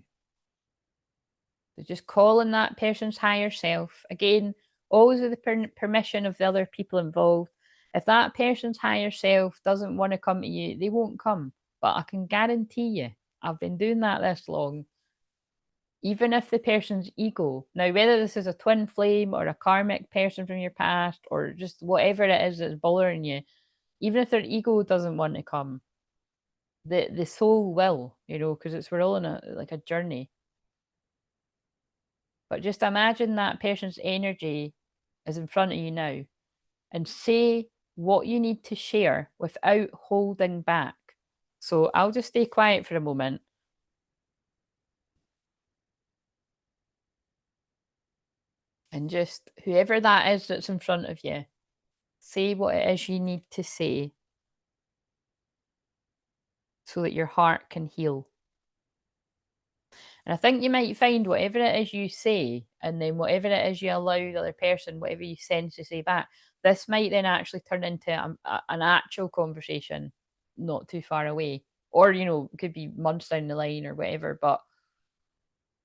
Speaker 1: So just call on that person's higher self. Again, always with the permission of the other people involved. If that person's higher self doesn't want to come to you, they won't come. But I can guarantee you, I've been doing that this long. Even if the person's ego, now whether this is a twin flame or a karmic person from your past or just whatever it is that's bothering you, even if their ego doesn't want to come, the soul will, because we're all in a journey. But just imagine that person's energy is in front of you now, and say what you need to share without holding back. So I'll just stay quiet for a moment. And just whoever that is that's in front of you, say what it is you need to say so that your heart can heal. And I think you might find whatever it is you say, and then whatever it is you allow the other person, whatever you sense to say back, this might then actually turn into an actual conversation not too far away. Or, it could be months down the line or whatever. But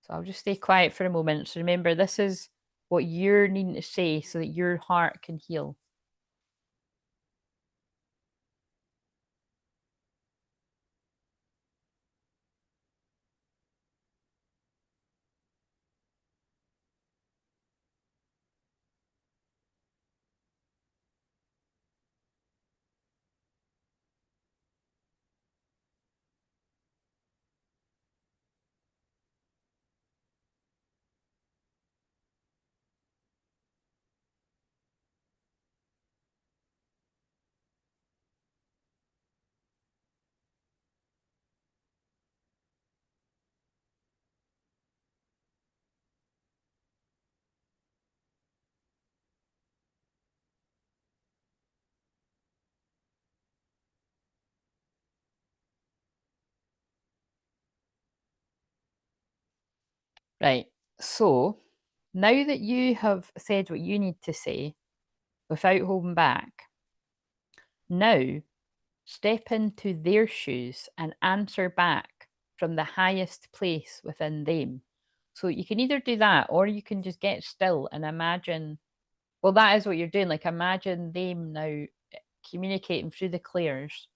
Speaker 1: so I'll just stay quiet for a moment. So remember, this is what you're needing to say so that your heart can heal. Right. So now that you have said what you need to say without holding back, now step into their shoes and answer back from the highest place within them. So you can either do that or you can just get still and imagine. Well, that is what you're doing. Like, imagine them now communicating through the clairs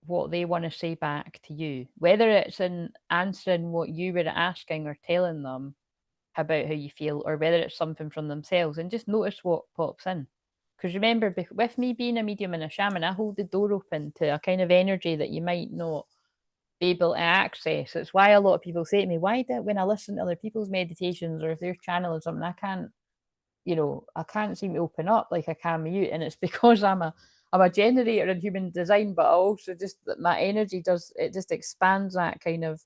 Speaker 1: what they want to say back to you, whether it's in answering what you were asking or telling them about how you feel, or whether it's something from themselves, and just notice what pops in. Because remember, with me being a medium and a shaman, I hold the door open to a kind of energy that you might not be able to access. It's why a lot of people say to me, why do, when I listen to other people's meditations or if they're channeling something, I can't, I can't seem to open up like I can with you. And it's because I'm a generator in human design, but I also just, my energy does, it just expands that kind of,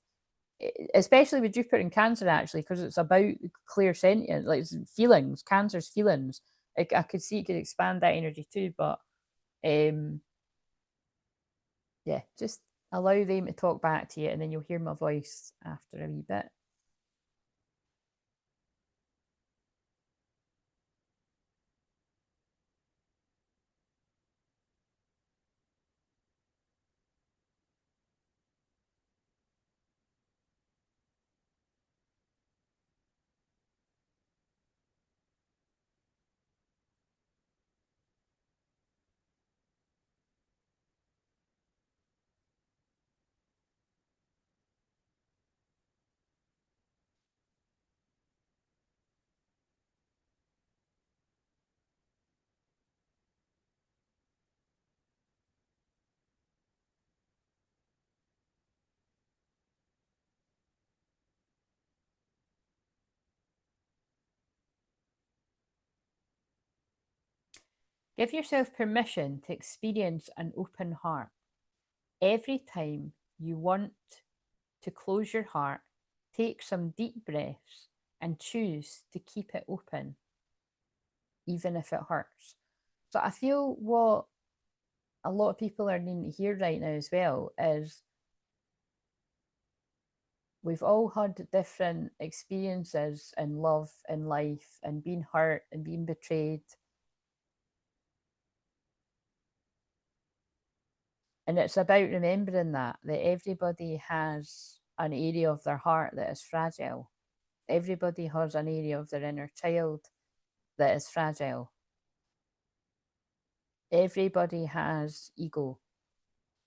Speaker 1: especially with Jupiter in Cancer, actually, because it's about clairsentient, like feelings, Cancer's feelings. I could see it could expand that energy too, but um, yeah, just allow them to talk back to you, and then you'll hear my voice after a wee bit. Give yourself permission to experience an open heart. Every time you want to close your heart, take some deep breaths and choose to keep it open, even if it hurts. So I feel what a lot of people are needing to hear right now as well is we've all had different experiences in love, in life, and being hurt and being betrayed. And it's about remembering that everybody has an area of their heart that is fragile. Everybody has an area of their inner child that is fragile. Everybody has ego.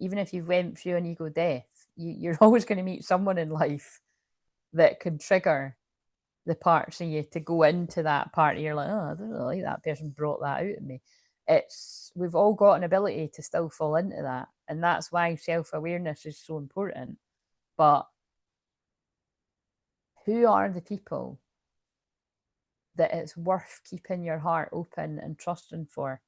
Speaker 1: Even if you've went through an ego death, you're always going to meet someone in life that can trigger the parts of you to go into that part. You're like, oh, I don't really like that person brought that out of me. It's, we've all got an ability to still fall into that, and that's why self-awareness is so important. But who are the people that it's worth keeping your heart open and trusting for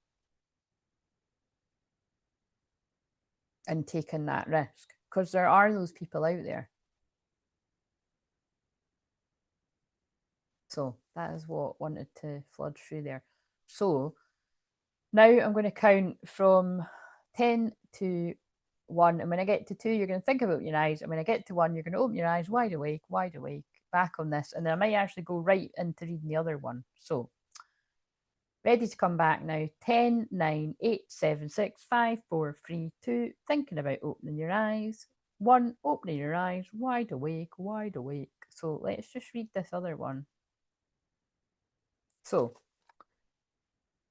Speaker 1: and taking that risk? Because there are those people out there. So that is what wanted to flood through there. So now I'm going to count from 10 to 1. And when I get to 2, you're going to think about your eyes. And when I get to 1, you're going to open your eyes wide awake, back on this. And then I might actually go right into reading the other one. So ready to come back now. 10, 9, 8, 7, 6, 5, 4, 3, 2. Thinking about opening your eyes. 1, opening your eyes, wide awake, wide awake. So let's just read this other one. So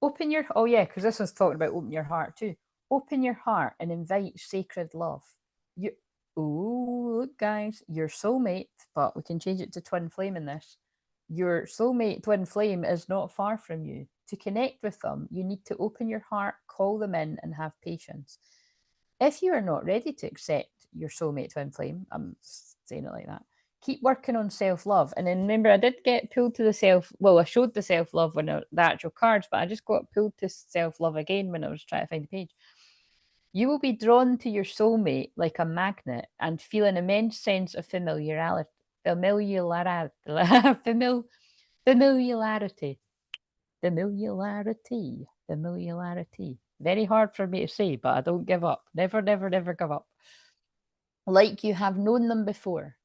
Speaker 1: open your, oh yeah, because this one's talking about open your heart too. Open your heart and invite sacred love. You, oh, look, guys, your soulmate, but we can change it to twin flame in this. Your soulmate twin flame is not far from you. To connect with them, you need to open your heart, call them in, and have patience. If you are not ready to accept your soulmate twin flame, I'm saying it like that, keep working on self-love. And then remember, I did get pulled to the I showed the self-love when the actual cards, but I just got pulled to self-love again when I was trying to find the page. You will be drawn to your soulmate like a magnet and feel an immense sense of familiarity. Familiarity. Familiarity. Familiarity. Very hard for me to say, but I don't give up. Never, never, never give up. Like you have known them before.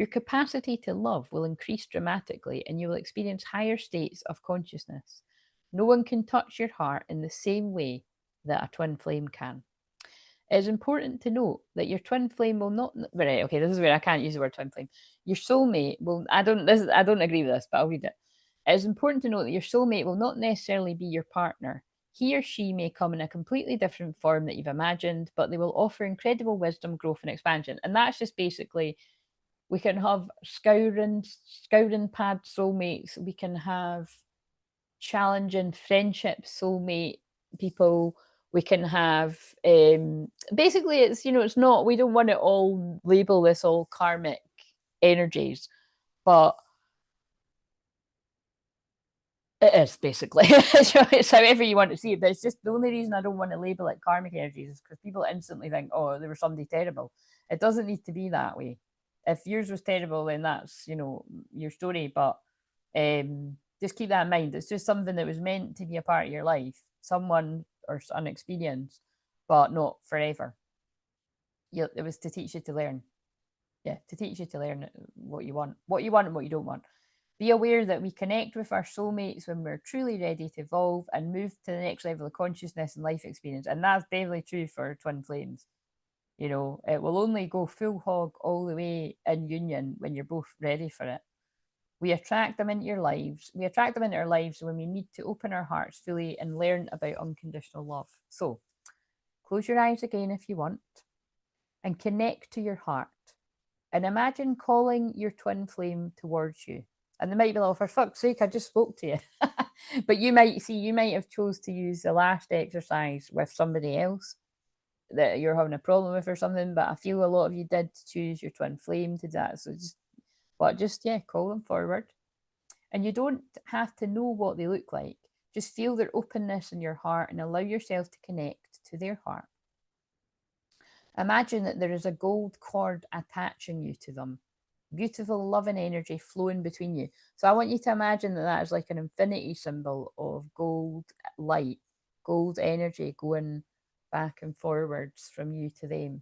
Speaker 1: Your capacity to love will increase dramatically and you will experience higher states of consciousness. No one can touch your heart in the same way that a twin flame can. It is important to note that your twin flame will not. Right, okay, this is where I can't use the word twin flame. Your soulmate will. I don't agree with this, but I'll read it. It is important to note that your soulmate will not necessarily be your partner. He or she may come in a completely different form that you've imagined, but they will offer incredible wisdom, growth, and expansion. And that's just basically, we can have scouring pad soulmates. We can have challenging friendship soulmate people. We can have basically, it's, you know, it's not, we don't want to all label this all karmic energies, but it is basically. It's however you want to see it, but it's just the only reason I don't want to label it karmic energies is because people instantly think, oh, there was somebody terrible. It doesn't need to be that way. If yours was terrible, then that's, you know, your story. But just keep that in mind. It's just something that was meant to be a part of your life, someone or an experience, but not forever. It was to teach you to learn. Yeah, to teach you to learn what you want and what you don't want. Be aware that we connect with our soulmates when we're truly ready to evolve and move to the next level of consciousness and life experience. And that's definitely true for twin flames. You know, it will only go full hog all the way in union when you're both ready for it. We attract them into your lives. We attract them into our lives when we need to open our hearts fully and learn about unconditional love. So close your eyes again if you want and connect to your heart. And imagine calling your twin flame towards you. And they might be like, oh, for fuck's sake, I just spoke to you. But you might have chose to use the last exercise with somebody else that you're having a problem with or something. But I feel a lot of you did choose your twin flame to that. So just call them forward. And you don't have to know what they look like. Just feel their openness in your heart and allow yourself to connect to their heart. Imagine that there is a gold cord attaching you to them. Beautiful loving energy flowing between you. So I want you to imagine that is like an infinity symbol of gold light, gold energy going back and forwards from you to them.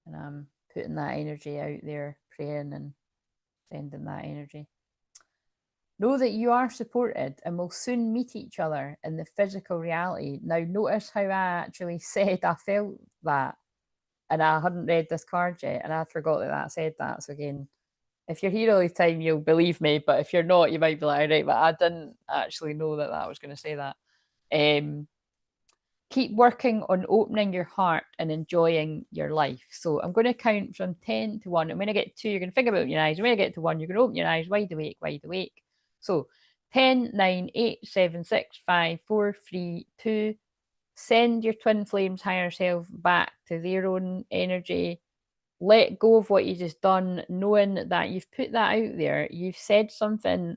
Speaker 1: And I'm putting that energy out there, praying and sending that energy. Know that you are supported and will soon meet each other in the physical reality. Now, notice how I actually said I felt that. And I hadn't read this card yet, and I forgot that said that. So again, if you're here all the time, you'll believe me. But if you're not, you might be like, right, but I didn't actually know that I was going to say that. Keep working on opening your heart and enjoying your life. So I'm going to count from 10 to 1. And when I get 2, you're going to think about your eyes. When I get to 1, you're going to open your eyes, wide awake, wide awake. So 10, 9, 8, 7, 6, 5, 4, 3, 2. Send your twin flames higher self back to their own energy. Let go of what you just done, knowing that you've put that out there. You've said something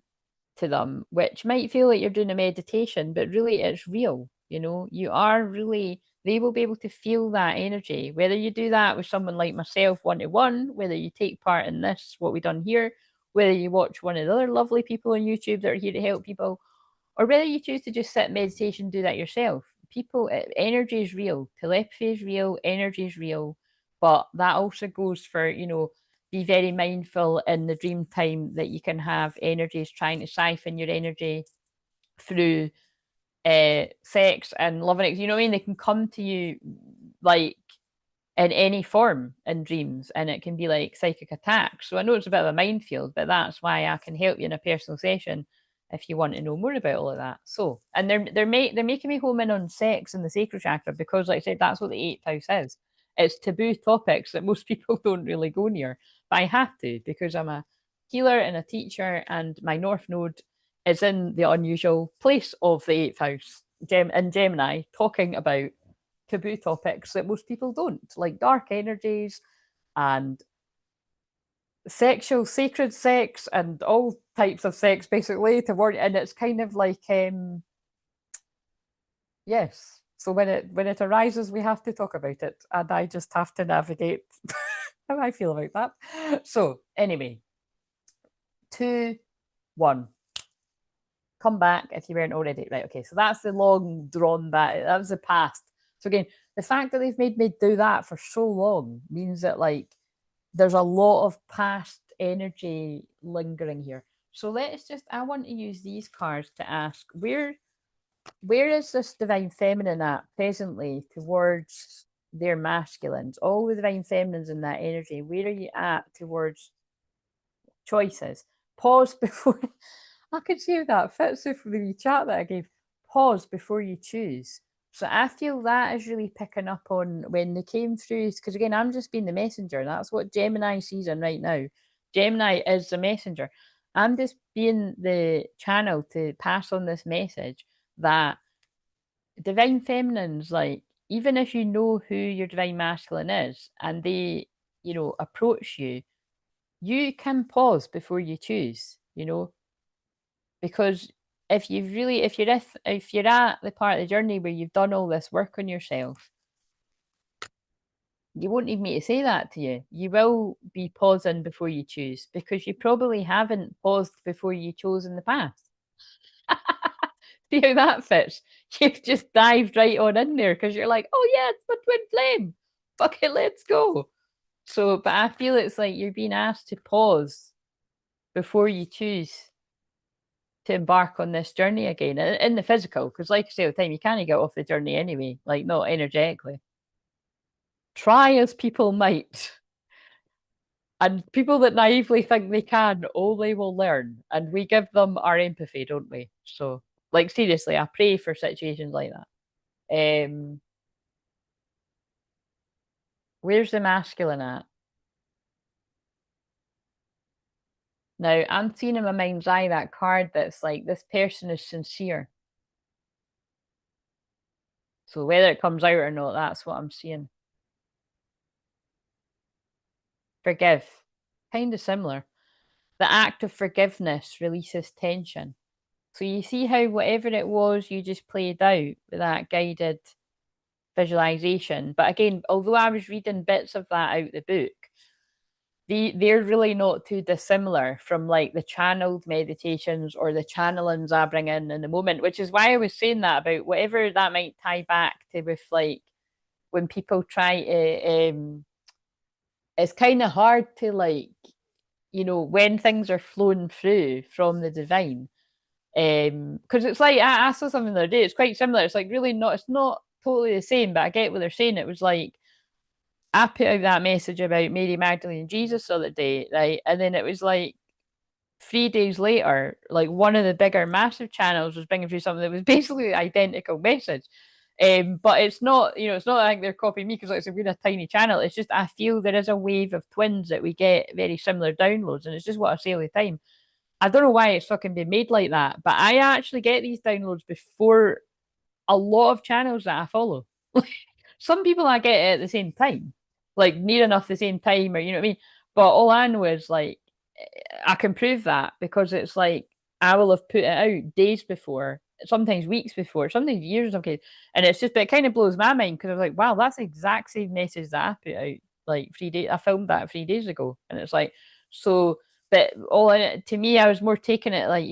Speaker 1: to them, which might feel like you're doing a meditation, but really it's real. You know, you are really, they will be able to feel that energy. Whether you do that with someone like myself, one-to-one, whether you take part in this, what we've done here, whether you watch one of the other lovely people on YouTube that are here to help people, or whether you choose to just sit in meditation, do that yourself. People, energy is real, telepathy is real, energy is real, but that also goes for, you know, be very mindful in the dream time that you can have energies trying to siphon your energy through sex and loving. You know what I mean? They can come to you like in any form in dreams, and it can be like psychic attacks. So I know it's a bit of a minefield, but that's why I can help you in a personal session if you want to know more about all of that. So, and they're making me home in on sex and the sacral chakra because, like I said, that's what the eighth house is. It's taboo topics that most people don't really go near, but I have to because I'm a healer and a teacher, and my North Node is in the unusual place of the eighth house in Gemini, talking about taboo topics that most people don't, like dark energies and sexual, sacred sex, and all types of sex, basically. And it's kind of like, yes. So when it arises, we have to talk about it, and I just have to navigate how I feel about that. So anyway, 2, 1. Come back if you weren't already. Right, okay, so that's the long drawn back. That was the past. So again, the fact that they've made me do that for so long means that, like, there's a lot of past energy lingering here. So I want to use these cards to ask where is this divine feminine at presently towards their masculines? All the divine feminines in that energy, where are you at towards choices? Pause before I could see if that fits with the chat that I gave. Pause before you choose. So I feel that is really picking up on when they came through, because again, I'm just being the messenger. That's what Gemini season right now. Gemini is the messenger. I'm just being the channel to pass on this message that divine feminines, like, even if you know who your divine masculine is and they, approach you, you can pause before you choose, because if you're at the part of the journey where you've done all this work on yourself, you won't need me to say that to you. You will be pausing before you choose because you probably haven't paused before you chose in the past. See how that fits? You've just dived right on in there because you're like, oh yeah, it's my twin flame. Fuck it, let's go. So, but I feel it's like you're being asked to pause before you choose to embark on this journey again in the physical. Because, like I say all the time, you can't get off the journey anyway, like not energetically. Try as people might. And people that naively think they can, oh, they will learn. And we give them our empathy, don't we? So, like, seriously, I pray for situations like that. Where's the masculine at? Now, I'm seeing in my mind's eye that card that's like, this person is sincere. So whether it comes out or not, that's what I'm seeing. Forgive. Kind of similar. The act of forgiveness releases tension. So you see how whatever it was you just played out with that guided visualization. But again, although I was reading bits of that out the book, they're really not too dissimilar from like the channeled meditations or the channelings I bring in the moment, which is why I was saying that about whatever that might tie back to with like when people try to it's kind of hard to like, when things are flowing through from the divine, because it's like I saw something the other day, it's quite similar, it's like really not, it's not totally the same, but I get what they're saying. It was like I put out that message about Mary Magdalene and Jesus the other day, right? And then it was like 3 days later, like one of the bigger, massive channels was bringing through something that was basically the identical message. But it's not, it's not like they're copying me because like, we're a tiny channel. It's just I feel there is a wave of twins that we get very similar downloads, and it's just what I say all the time. I don't know why it's fucking been made like that, but I actually get these downloads before a lot of channels that I follow. Some people I get it at the same time, like near enough the same time, or you know what I mean. But all I know is like I can prove that because it's like I will have put it out days before, sometimes weeks before, sometimes years. Okay, and it's just it kind of blows my mind because I was like, wow, that's the exact same message that I put out like 3 days. I filmed that 3 days ago, and it's like so. But all in it, to me, I was more taking it like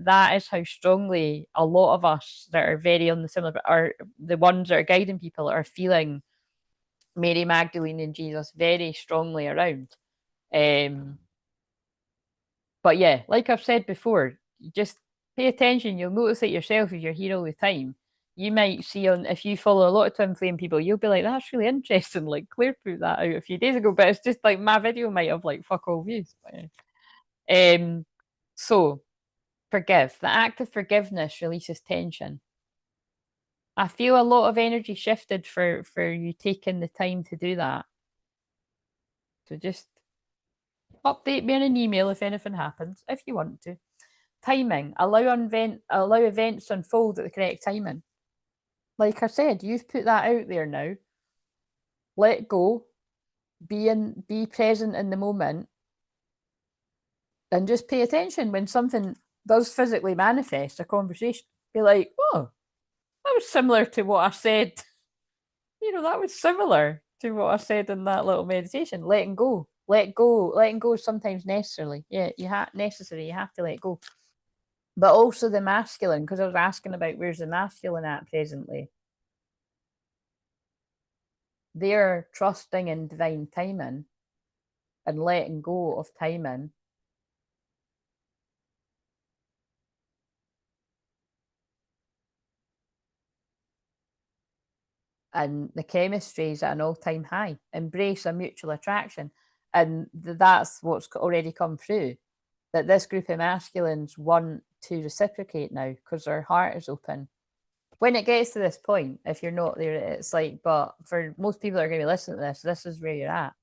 Speaker 1: that is how strongly a lot of us that are very on the similar, are the ones that are guiding people are feeling Mary Magdalene and Jesus very strongly around. Um, but yeah, like I've said before, just pay attention. You'll notice it yourself if you're here all the time. You might see on if you follow a lot of twin flame people, you'll be like, "That's really interesting." Like Claire put that out a few days ago, but it's just like my video might have like fuck all views. But, so forgive. The act of forgiveness releases tension. I feel a lot of energy shifted for you taking the time to do that. So just update me in an email if anything happens, if you want to. Timing. Allow events to unfold at the correct timing. Like I said, you've put that out there now. Let go. Be present in the moment. And just pay attention when something does physically manifest a conversation. Be like, oh, that was similar to what I said. That was similar to what I said in that little meditation. Letting go. Let go. Letting go is sometimes necessarily. Yeah, necessary. You have to let go. But also the masculine, because I was asking about where's the masculine at presently. They're trusting in divine timing. and letting go of timing. And the chemistry is at an all-time high. Embrace a mutual attraction. And that's what's already come through, that this group of masculines want to reciprocate now because their heart is open. When it gets to this point, if you're not there, it's like, but for most people that are going to be listening to this is where you're at.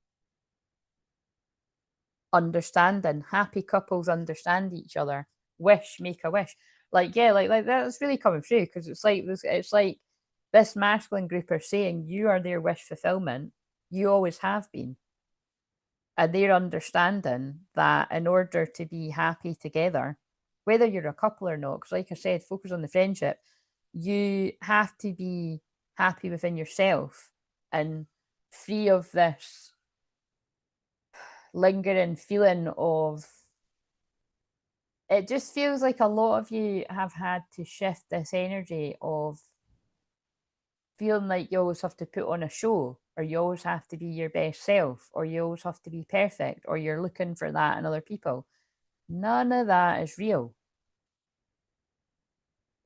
Speaker 1: Understanding, happy couples understand each other. Wish, make a wish. Like, yeah, like that's really coming through, because it's like this masculine group are saying you are their wish fulfillment. You always have been. And they're understanding that in order to be happy together, whether you're a couple or not, because like I said, focus on the friendship, you have to be happy within yourself and free of this lingering feeling of, it just feels like a lot of you have had to shift this energy of feeling like you always have to put on a show, or you always have to be your best self, or you always have to be perfect, or you're looking for that in other people. None of that is real.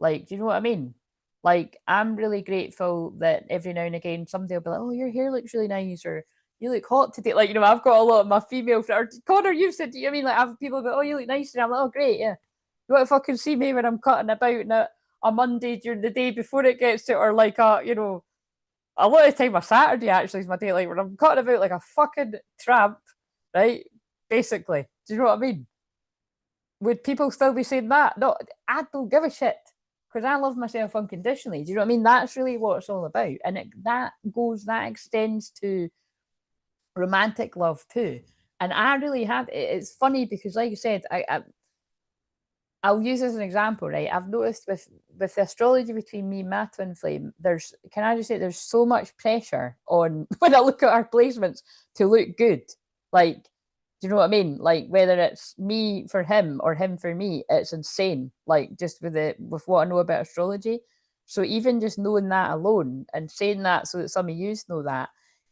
Speaker 1: Like, do you know what I mean? Like, I'm really grateful that every now and again somebody will be like, oh, your hair looks really nice, or you look hot today. Like, you know, I've got a lot of my female friends. Connor, you've said, do you know what I mean? Like, I have people go, oh, you look nice. And I'm like, oh, great, yeah. You want to fucking see me when I'm cutting about on a Monday during the day before it gets to, or like a, you know, a lot of the time a Saturday actually is my day, like when I'm cutting about like a fucking tramp, right? Basically. Do you know what I mean? Would people still be saying that? No, I don't give a shit, because I love myself unconditionally. Do you know what I mean? That's really what it's all about. And that extends to romantic love too. And I really have, it's funny because like you said, I'll use as an example, right? I've noticed with the astrology between me and my twin flame, can I just say, there's so much pressure on when I look at our placements to look good. Like, do you know what I mean? Like, whether it's me for him or him for me, it's insane. Like, just with what I know about astrology. So even just knowing that alone and saying that so that some of you know that,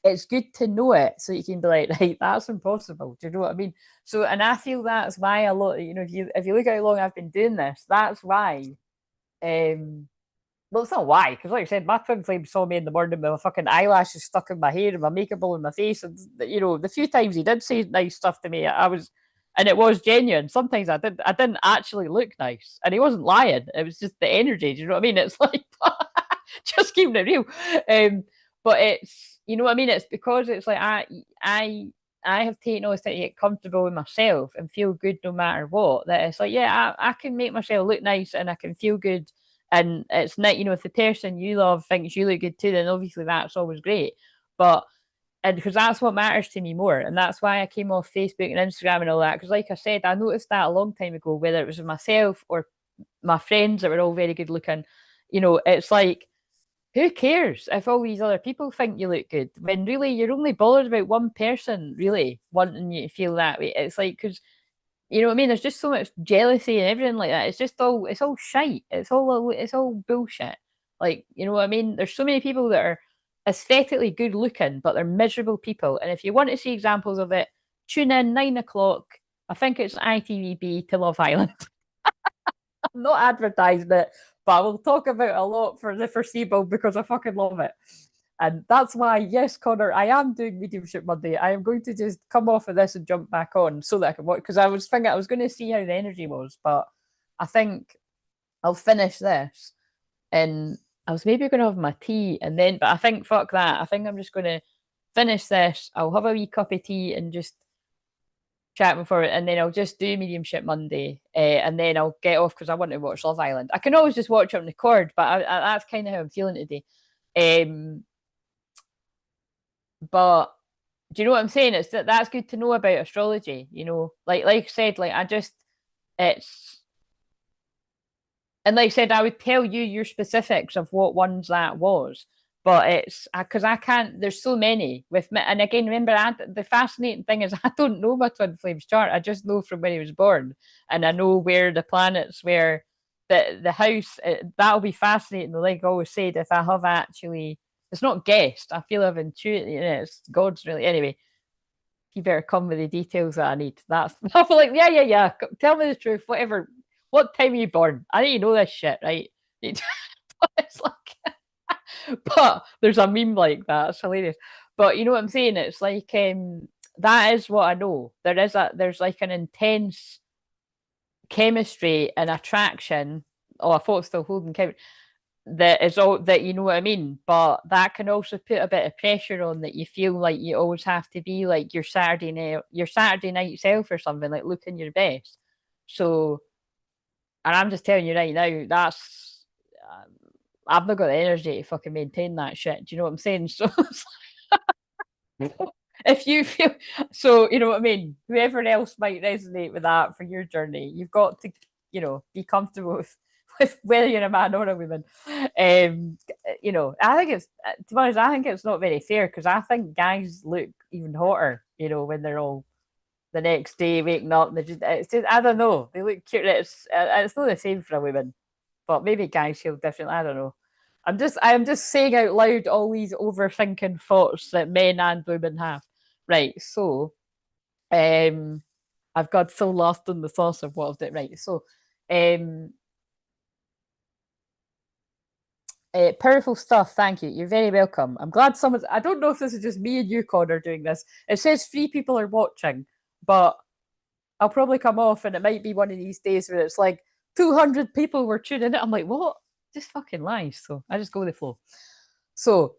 Speaker 1: it's good to know it so you can be like, right, that's impossible. Do you know what I mean? So, and I feel that's why a lot, you know, if you look at how long I've been doing this, that's why. Well, it's not why, because like I said, my twin flame saw me in the morning with my fucking eyelashes stuck in my hair and my makeup all in my face, and you know, the few times he did say nice stuff to me, and it was genuine. Sometimes I didn't actually look nice, and he wasn't lying. It was just the energy. Do you know what I mean? It's like just keeping it real. But it's, you know what I mean? It's because it's like I have taken all this time to get comfortable with myself and feel good no matter what. That it's like, yeah, I can make myself look nice and I can feel good. And it's not, you know, if the person you love thinks you look good too, then obviously that's always great. But, and because that's what matters to me more. And that's why I came off Facebook and Instagram and all that. Because, like I said, I noticed that a long time ago, whether it was with myself or my friends that were all very good looking, you know, it's like, who cares if all these other people think you look good, when really you're only bothered about one person really wanting you to feel that way? It's like, because, you know what I mean, there's just so much jealousy and everything like that. It's all shite. It's all bullshit. Like, you know what I mean? There's so many people that are aesthetically good looking, but they're miserable people. And if you want to see examples of it, tune in 9 o'clock. I think it's ITVB to Love Island. I'm not advertising it, but I will talk about it a lot for the foreseeable because I fucking love it. And that's why, yes, Connor, I am doing Mediumship Monday. I am going to just come off of this and jump back on so that I can watch, because I was thinking I was going to see how the energy was, but I think I'll finish this and I was maybe going to have my tea and then, but I think fuck that. I think I'm just going to finish this. I'll have a wee cup of tea and just chat before it, and then I'll just do Mediumship Monday, and then I'll get off because I want to watch Love Island. I can always just watch it on record, but that's kind of how I'm feeling today. But do you know what I'm saying? It's that's good to know about astrology. You know, like I said, like I just it's and like I said, I would tell you your specifics of what ones that was, but it's because I can't. There's so many with me, and again, remember, the fascinating thing is I don't know my twin flames chart. I just know from when he was born, and I know where the planets where the house. That'll be fascinating. Like I always said, if I have actually, it's not guessed. I feel I've intuited. It's God's really anyway. you better come with the details that I need. That's I feel like, yeah. Tell me the truth, whatever. What time are you born? I need to know this shit, right? It's like, but there's a meme like that. It's hilarious. But you know what I'm saying? It's like that is what I know. There's like an intense chemistry and attraction. Oh, I thought still holding chemistry that is all that, you know what I mean. But that can also put a bit of pressure on, that you feel like you always have to be like your Saturday night self or something, like looking your best. So, and I'm just telling you right now, that's I've not got the energy to fucking maintain that shit. Do you know what I'm saying? So if you feel so, you know what I mean. Whoever else might resonate with that for your journey, you've got to, be comfortable with whether you're a man or a woman. I think it's, to be honest, I think it's not very fair, because I think guys look even hotter, when they're all the next day waking up. And it's just, I don't know. They look cute. It's not the same for a woman, but maybe guys feel differently. I don't know. I'm just saying out loud all these overthinking thoughts that men and women have. Right. So, um, I've got so lost in the sauce of what I was doing. Right. So, um, powerful stuff. Thank you. You're very welcome. I'm glad someone's. I don't know if this is just me and you, Connor, doing this. It says 3 people are watching, but I'll probably come off, and it might be one of these days where it's like 200 people were tuning in. I'm like, what? Just fucking lies. So I just go with the flow. So,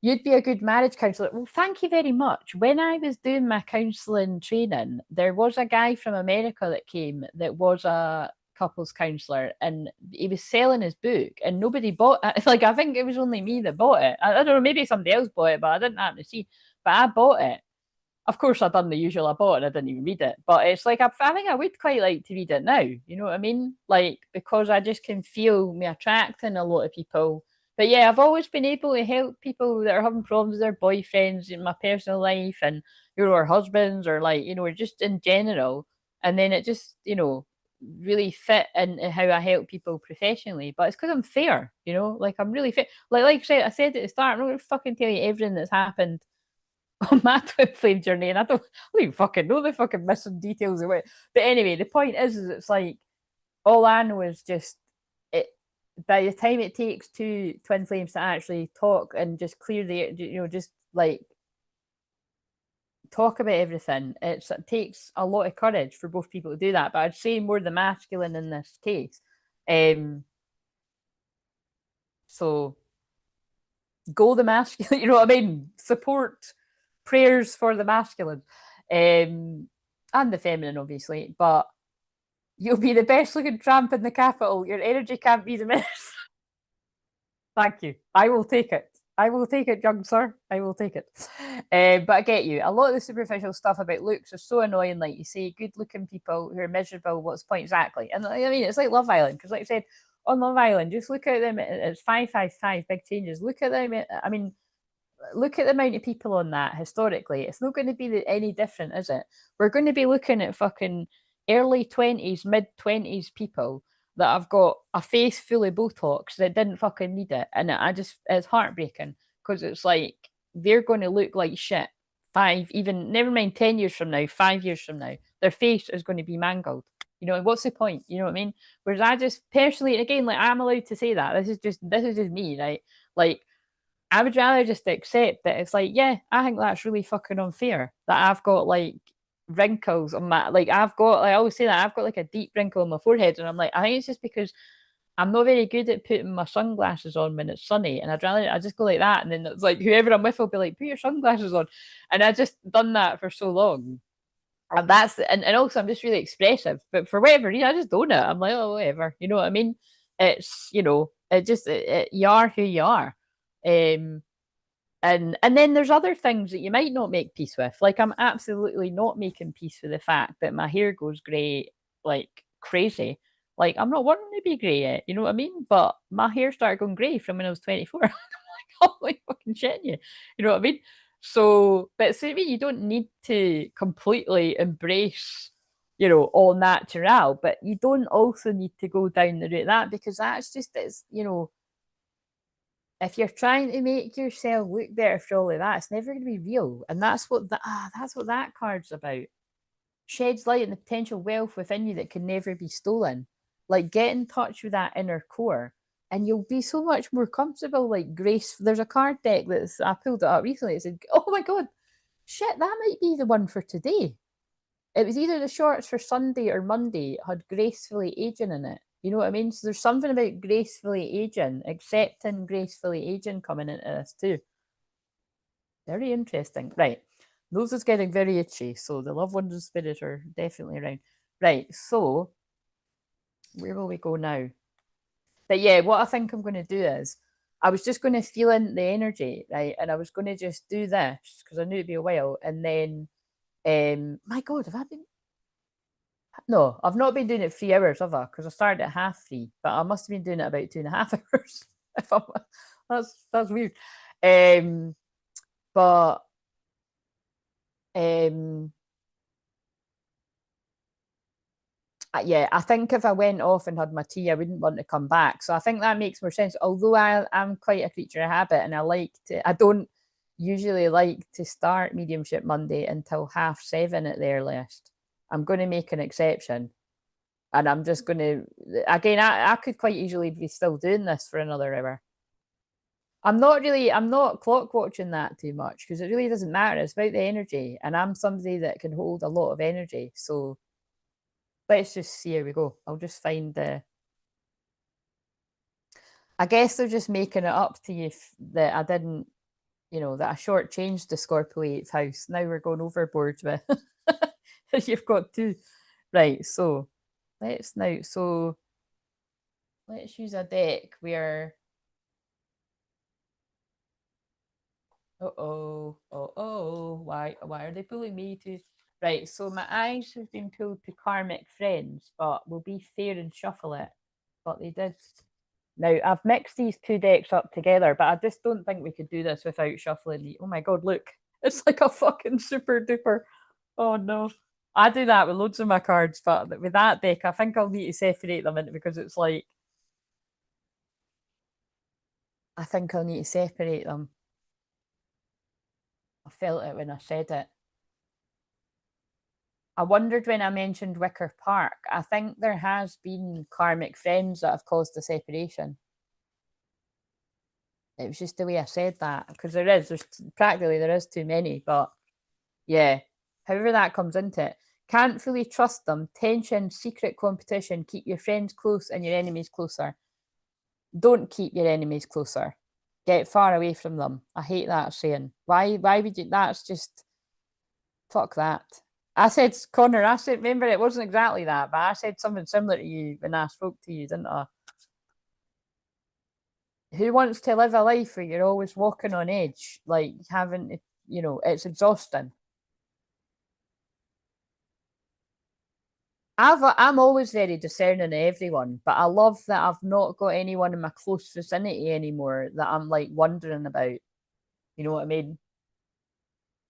Speaker 1: you'd be a good marriage counsellor. Well, thank you very much. When I was doing my counselling training, there was a guy from America that came that was a couples counsellor, and he was selling his book, and nobody bought it. Like, I think it was only me that bought it. I don't know, maybe somebody else bought it, but I didn't happen to see. But I bought it. Of course, I done the usual. I bought it and I didn't even read it. But it's like, I think I would quite like to read it now. You know what I mean? Like, because I just can feel me attracting a lot of people. But yeah, I've always been able to help people that are having problems with their boyfriends in my personal life, and, or husbands, or like, or just in general. And then it just, really fit in how I help people professionally. But it's because I'm fair, like I'm really fair. Like I said at the start, I'm not going to fucking tell you everything that's happened on my Twinflame journey, and I don't even fucking know the fucking missing details of it. But anyway, the point is it's like, all I know is just it. By the time it takes 2 Twinflames to actually talk and just clear just like talk about everything, it takes a lot of courage for both people to do that. But I'd say more the masculine in this case. Um, so go the masculine. You know what I mean? Support prayers for the masculine, and the feminine, obviously. But you'll be the best looking tramp in the capital. Your energy can't be diminished. Thank you. I will take it. I will take it, young sir. I will take it. But I get you. A lot of the superficial stuff about looks is so annoying. Like you say, good looking people who are miserable, what's the point? Exactly. And I mean, it's like Love Island. Because, like I said, on Love Island, just look at them. It's 555, big changes. Look at them. I mean, look at the amount of people on that historically. It's not going to be any different, is it? We're going to be looking at fucking early 20s, mid 20s people that have got a face full of Botox that didn't fucking need it. And it's heartbreaking, because it's like they're going to look like shit even never mind 10 years from now, 5 years from now. Their face is going to be mangled. What's the point? You know what I mean? Whereas I just personally, and again, like I'm allowed to say that. This is just me, right? Like, I would rather just accept that it's like, yeah, I think that's really fucking unfair that I've got like wrinkles on my, like, I always say that I've got like a deep wrinkle on my forehead. And I'm like, I think it's just because I'm not very good at putting my sunglasses on when it's sunny. And I just go like that. And then it's like, whoever I'm with will be like, put your sunglasses on. And I just done that for so long. And also I'm just really expressive. But for whatever reason, I just don't it. I'm like, oh, whatever. You know what I mean? It's, you are who you are. Um, and then there's other things that you might not make peace with. Like, I'm absolutely not making peace with the fact that my hair goes grey like crazy. Like, I'm not wanting to be grey yet, you know what I mean? But my hair started going grey from when I was 24. I'm like fucking shitting you. You know what I mean? So, but see me, you don't need to completely embrace, all natural, but you don't also need to go down the route of that, because that's just, if you're trying to make yourself look better for all of that, it's never going to be real. And that's what that card's about. Sheds light on the potential wealth within you that can never be stolen. Like, get in touch with that inner core, and you'll be so much more comfortable. Like, grace. There's a card deck that's I pulled it up recently. It said, "Oh my god, shit, that might be the one for today." It was either the shorts for Sunday or Monday had gracefully aging in it. You know what I mean? So there's something about gracefully aging, accepting gracefully aging coming into this too. Very interesting. Right. Nose is getting very itchy, so the loved ones of spirit are definitely around. Right, so where will we go now? But yeah, what I think I'm going to do is I was just going to feel in the energy, right? And I was going to just do this because I knew it'd be a while. And then, my God, have I been? No, I've not been doing it 3 hours, have I? Because I started at 3:30, but I must have been doing it about 2.5 hours. If I'm, that's weird. But um, yeah, I think if I went off and had my tea, I wouldn't want to come back. So I think that makes more sense. Although I'm quite a creature of habit, and I don't usually like to start mediumship Monday until 7:30 at the earliest. I'm going to make an exception. And I'm just going to, again, I could quite easily be still doing this for another hour. I'm not clock watching that too much because it really doesn't matter. It's about the energy. And I'm somebody that can hold a lot of energy. So let's just see how we go. I'll just find I guess they're just making it up to you that I didn't, that I shortchanged the Scorpio 8th house. Now we're going overboard with you've got two. Right, so let's use a deck where why are they pulling me to right? So my eyes have been pulled to karmic friends, but will be fair and shuffle it. But they did. Now I've mixed these two decks up together, but I just don't think we could do this without shuffling the. Oh my god, look. It's like a fucking super duper. Oh no. I do that with loads of my cards, but with that deck, I think I'll need to separate them into because it's like I think I'll need to separate them. I felt it when I said it. I wondered when I mentioned Wicker Park. I think there has been karmic friends that have caused a separation. It was just the way I said that because there's practically there is too many, but yeah. However that comes into it. Can't fully trust them. Tension, secret competition. Keep your friends close and your enemies closer. Don't keep your enemies closer. Get far away from them. I hate that saying. Why would you? That's just fuck that. I said, Connor, I said, remember, it wasn't exactly that, but I said something similar to you when I spoke to you, didn't I? Who wants to live a life where you're always walking on edge, like having to, it's exhausting. I'm always very discerning of everyone, but I love that I've not got anyone in my close vicinity anymore that I'm like wondering about. You know what I mean?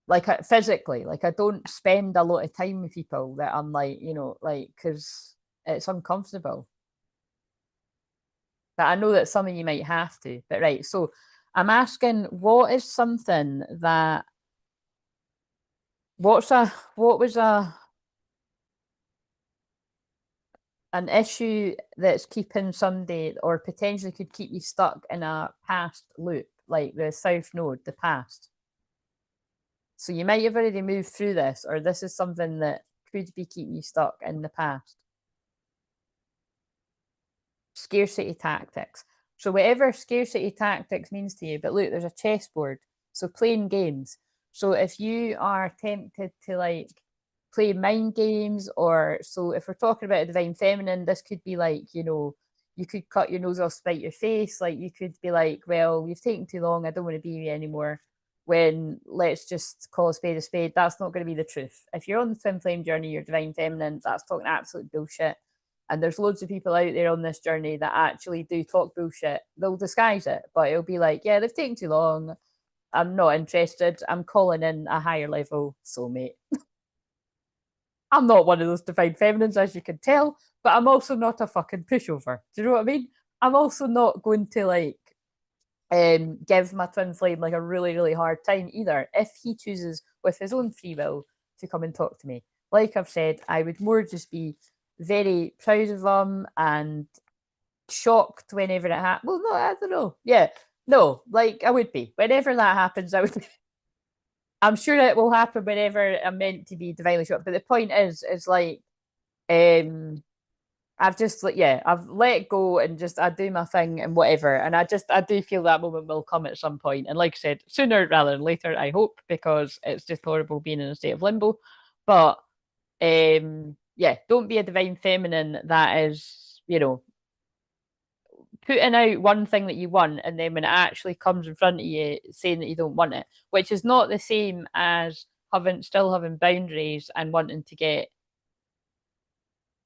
Speaker 1: Like physically, like I don't spend a lot of time with people that I'm like, like because it's uncomfortable. But I know that some of you might have to. But right, so I'm asking, what is something that what was an issue that's keeping somebody or potentially could keep you stuck in a past loop, like the South Node, the past. So you might have already moved through this, or this is something that could be keeping you stuck in the past. Scarcity tactics. So whatever scarcity tactics means to you, but look, there's a chessboard. So playing games. So if you are tempted to like play mind games, or so if we're talking about a divine feminine, this could be like, you could cut your nose off, spite your face. Like you could be like, well, you've taken too long, I don't want to be with you anymore. When let's just call a spade a spade, that's not going to be the truth. If you're on the twin flame journey, you're divine feminine, that's talking absolute bullshit. And there's loads of people out there on this journey that actually do talk bullshit. They'll disguise it, but it'll be like, yeah, they've taken too long. I'm not interested. I'm calling in a higher level soulmate. I'm not one of those divine feminines, as you can tell, but I'm also not a fucking pushover. Do you know what I mean? I'm also not going to like give my twin flame like a really, really hard time either. If he chooses with his own free will to come and talk to me, like I've said, I would more just be very proud of them and shocked whenever it happens. Well, no, I don't know. Yeah, no, like I would be. Whenever that happens, I would be. I'm sure it will happen whenever I'm meant to be divinely shocked. But the point is like, um, I've just like, yeah, I've let go and just I do my thing and whatever. And I do feel that moment will come at some point. And like I said, sooner rather than later, I hope, because it's just horrible being in a state of limbo. But yeah, don't be a divine feminine that is, putting out one thing that you want, and then when it actually comes in front of you saying that you don't want it, which is not the same as still having boundaries and wanting to get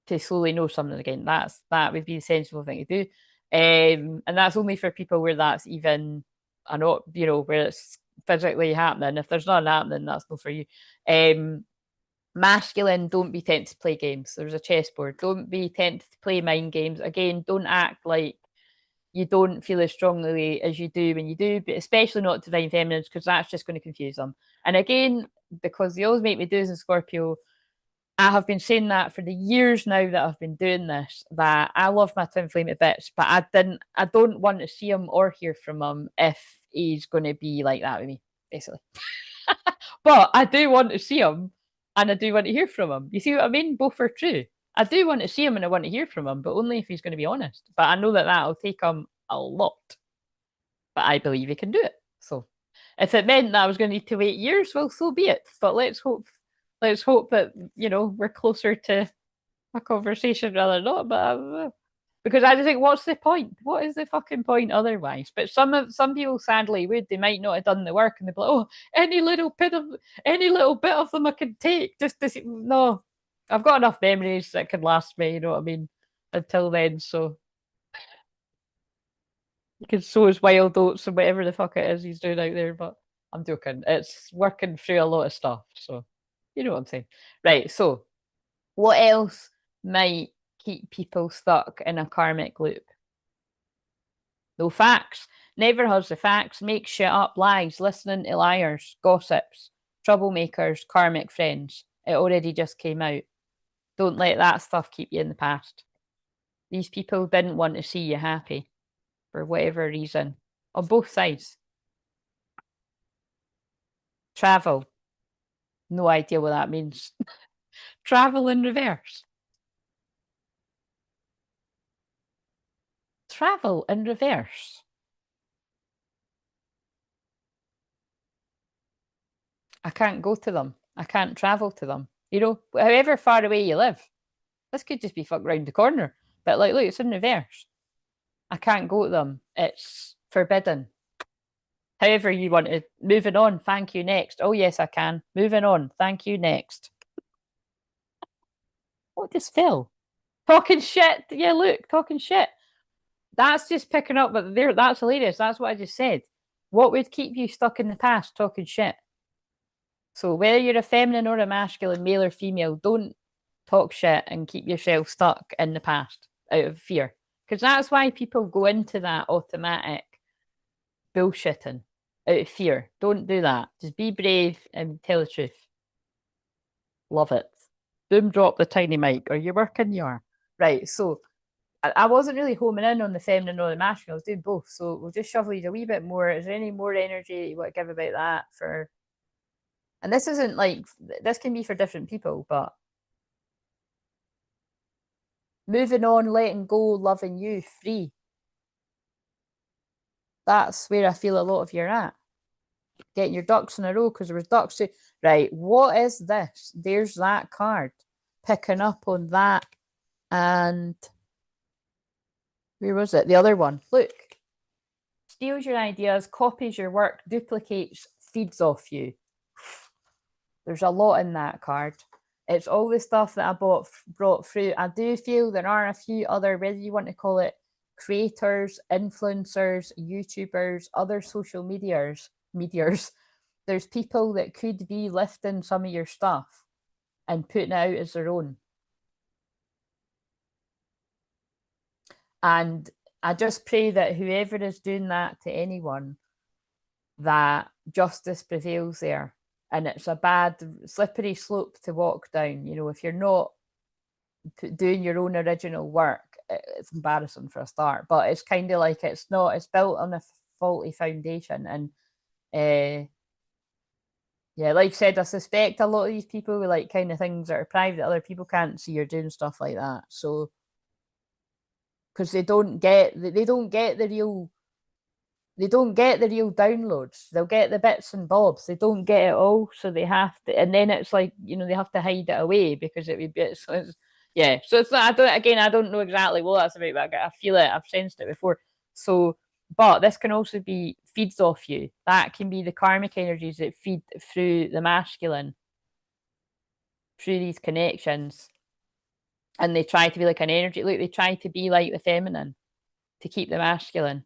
Speaker 1: to slowly know something again. That would be the sensible thing to do. And that's only for people where that's even not, where it's physically happening. If there's not happening, that's not for you. Masculine, don't be tempted to play games. There's a chessboard. Don't be tempted to play mind games. Again, don't act like you don't feel as strongly as you do when you do, but especially not divine feminines, because that's just going to confuse them. And again, because they always make me do this in Scorpio, I have been saying that for the years now that I've been doing this, that I love my twin flame to bits, but I don't want to see him or hear from him if he's going to be like that with me, basically. But I do want to see him and I do want to hear from him. You see what I mean? Both are true. I do want to see him and I want to hear from him, but only if he's going to be honest. But I know that that'll take him a lot. But I believe he can do it. So if it meant that I was going to need to wait years, well, so be it. But let's hope that, we're closer to a conversation rather than not. But because I just think, what's the point? What is the fucking point otherwise? But some people sadly would. They might not have done the work, and they'd be like, oh, any little bit of them I can take just to see. No, I've got enough memories that can last me. You know what I mean? Until then, so you can sow his wild oats and whatever the fuck it is he's doing out there. But I'm joking. It's working through a lot of stuff. So you know what I'm saying, right? So what else might keep people stuck in a karmic loop? No facts. Never has the facts. Make shit up. Lies. Listening to liars. Gossips. Troublemakers. Karmic friends. It already just came out. Don't let that stuff keep you in the past. These people didn't want to see you happy for whatever reason. On both sides. Travel. No idea what that means. Travel in reverse. Travel in reverse. I can't go to them. I can't travel to them. However far away you live. This could just be fuck round the corner. But like, look, it's in reverse. I can't go to them. It's forbidden. However you want to. Moving on. Thank you. Next. Oh, yes, I can. Moving on. Thank you. Next. What just fell? Talking shit. Yeah, look, talking shit. That's just picking up, but that's hilarious. That's what I just said. What would keep you stuck in the past? Talking shit. So whether you're a feminine or a masculine, male or female, don't talk shit and keep yourself stuck in the past out of fear. Because that's why people go into that automatic bullshitting out of fear. Don't do that. Just be brave and tell the truth. Love it. Boom, drop the tiny mic. Are you working? You are. Right. So I wasn't really homing in on the feminine or the masculine. I was doing both. So we'll just shuffle you a wee bit more. Is there any more energy that you want to give about that for? And this isn't like, this can be for different people, but moving on, letting go, loving you, free. That's where I feel a lot of you're at. Getting your ducks in a row, because there was ducks. Right, what is this? There's that card. Picking up on that. And where was it? The other one. Look. Steals your ideas, copies your work, duplicates, feeds off you. There's a lot in that card. It's all the stuff that I brought through. I do feel there are a few other, whether you want to call it creators, influencers, YouTubers, other social medias. There's people that could be lifting some of your stuff and putting it out as their own. And I just pray that whoever is doing that to anyone, that justice prevails there. And it's a bad, slippery slope to walk down. You know, if you're not doing your own original work, it's embarrassing for a start. But it's kind of like it's not, it's built on a faulty foundation. And yeah, like I said, I suspect a lot of these people with like kind of things that are private, other people can't see, are doing stuff like that. So because they don't get they don't get the real downloads. They'll get the bits and bobs. They don't get it all, so they have to. And then it's like, you know, they have to hide it away because it would be. Yeah. So it's not. I don't. Again, I don't know exactly what that's about, but I feel it. I've sensed it before. So, but this can also be feeds off you. That can be the karmic energies that feed through the masculine, through these connections, and they try to be like an energy. Look, they try to be like the feminine to keep the masculine.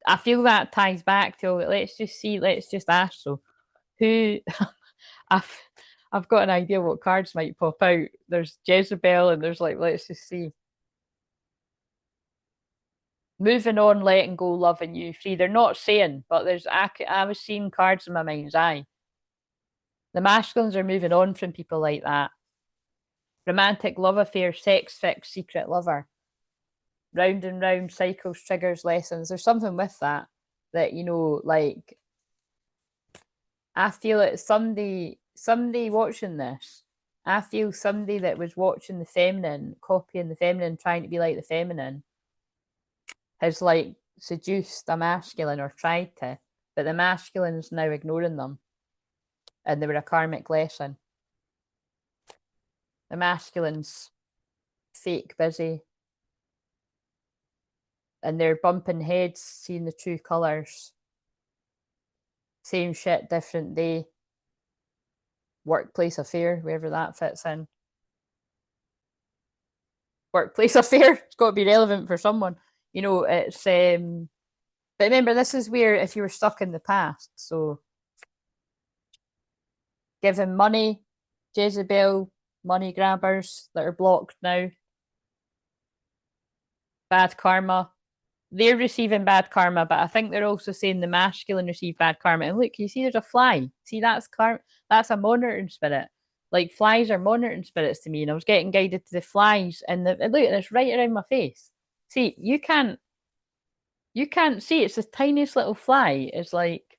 Speaker 1: I feel that ties back to, let's just ask. So who I've I've got an idea what cards might pop out. There's Jezebel and there's like, let's just see. Moving on, letting go, loving you, free. They're not saying, but I was seeing cards in my mind's eye. The masculines are moving on from people like that. Romantic love affair, sex fix, secret lover. Round and round cycles, triggers, lessons. There's something with that, you know, like I feel it's somebody watching this. I feel somebody that was watching the feminine, copying the feminine, trying to be like the feminine, has like seduced a masculine or tried to, but the masculine's now ignoring them, and they were a karmic lesson. The masculine's fake busy, and they're bumping heads, seeing the true colours. Same shit, different day. Workplace affair, wherever that fits in. Workplace affair, it's got to be relevant for someone. You know, it's but remember, this is where if you were stuck in the past, so give him money, Jezebel, money grabbers that are blocked now. Bad karma. They're receiving bad karma, but I think they're also saying the masculine receive bad karma. And look, you see there's a fly. See, that's a monitoring spirit. Like flies are monitoring spirits to me, and I was getting guided to the flies, and look, and it's right around my face. See, you can't see, it's the tiniest little fly. It's like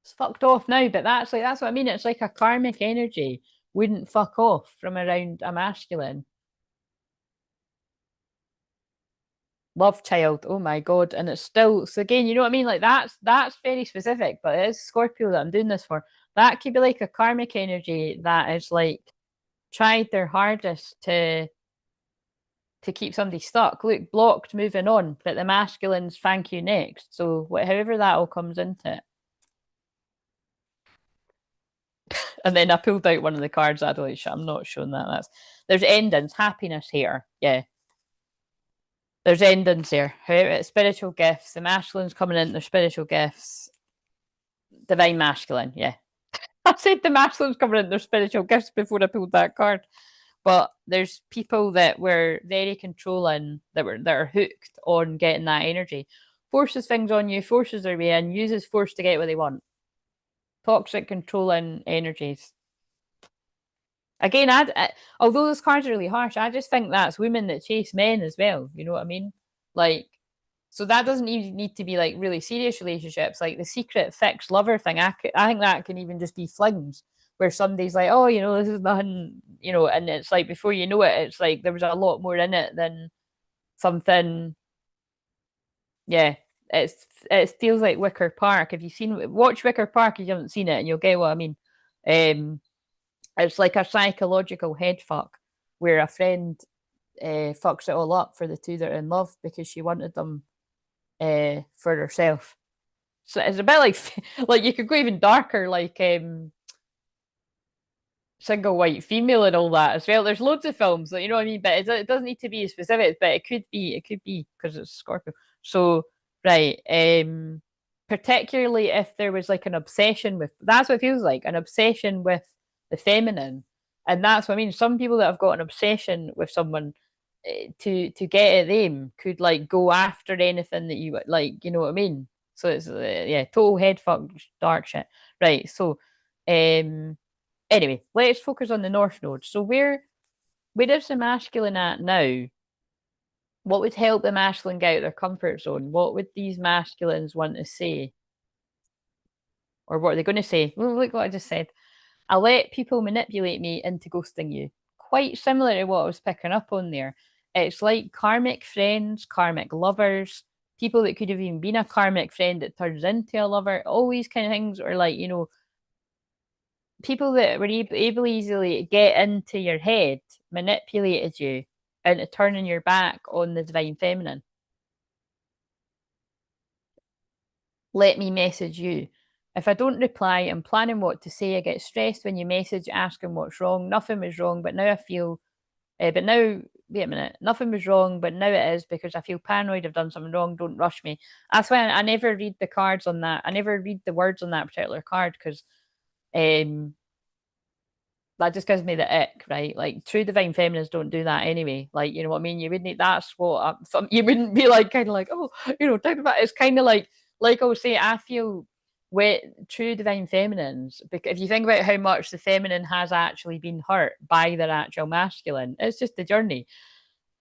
Speaker 1: it's fucked off now, but that's what I mean. It's like a karmic energy wouldn't fuck off from around a masculine. Love child, oh my god. And it's still, so again, you know what I mean? Like that's very specific, but it is Scorpio that I'm doing this for. That could be like a karmic energy that is like tried their hardest to keep somebody stuck. Look, blocked, moving on, but the masculines thank you next. So however that all comes into it. And then I pulled out one of the cards. I'm not showing that. There's endings, happiness here. Yeah. There's endings there. However, spiritual gifts. The masculines coming in, their spiritual gifts. Divine masculine, yeah. I said the masculines coming in, their spiritual gifts before I pulled that card. But there's people that were very controlling, that are hooked on getting that energy. Forces things on you, forces their way in, uses force to get what they want. Toxic, controlling energies. Again, although those cards are really harsh, I just think that's women that chase men as well. You know what I mean? Like, so that doesn't even need to be like really serious relationships. Like the secret fixed lover thing, I think that can even just be flings where somebody's like, oh, you know, this is nothing, you know, and it's like before you know it, it's like there was a lot more in it than something. Yeah, it feels like Wicker Park. If you've watch Wicker Park, if you haven't seen it, and you'll get what I mean. It's like a psychological head fuck where a friend fucks it all up for the two that are in love because she wanted them for herself. So it's a bit like you could go even darker, like single white female and all that as well. There's loads of films, you know what I mean. But it doesn't need to be specific, but it could be because it's Scorpio. So right, particularly if there was like an obsession with, that's what it feels like, an obsession with the feminine. And that's what I mean. Some people that have got an obsession with someone, to get at them could like go after anything that you like, you know what I mean? So it's yeah, total head fuck dark shit. Right. So anyway, let's focus on the North Node. So where is the masculine at now? What would help the masculine get out of their comfort zone? What would these masculines want to say? Or what are they going to say? Well, look what I just said. I let people manipulate me into ghosting you. Quite similar to what I was picking up on there. It's like karmic friends, karmic lovers, people that could have even been a karmic friend that turns into a lover, all these kind of things, or like, you know, people that were able easily get into your head, manipulated you into turning your back on the divine feminine. Let me message you. If I don't reply, I'm planning what to say. I get stressed when you message asking what's wrong. Nothing was wrong, but now I feel, but now, wait a minute, nothing was wrong, but now it is because I feel paranoid I've done something wrong. Don't rush me. That's why I never read the cards on that. I never read the words on that particular card because that just gives me the ick, right? Like true divine feminists don't do that anyway. Like, you know what I mean? You wouldn't, that's what you wouldn't be like, kind of like, oh, you know, talking about it's kind of like I was saying, I feel with true divine feminines, because if you think about how much the feminine has actually been hurt by their actual masculine, it's just the journey.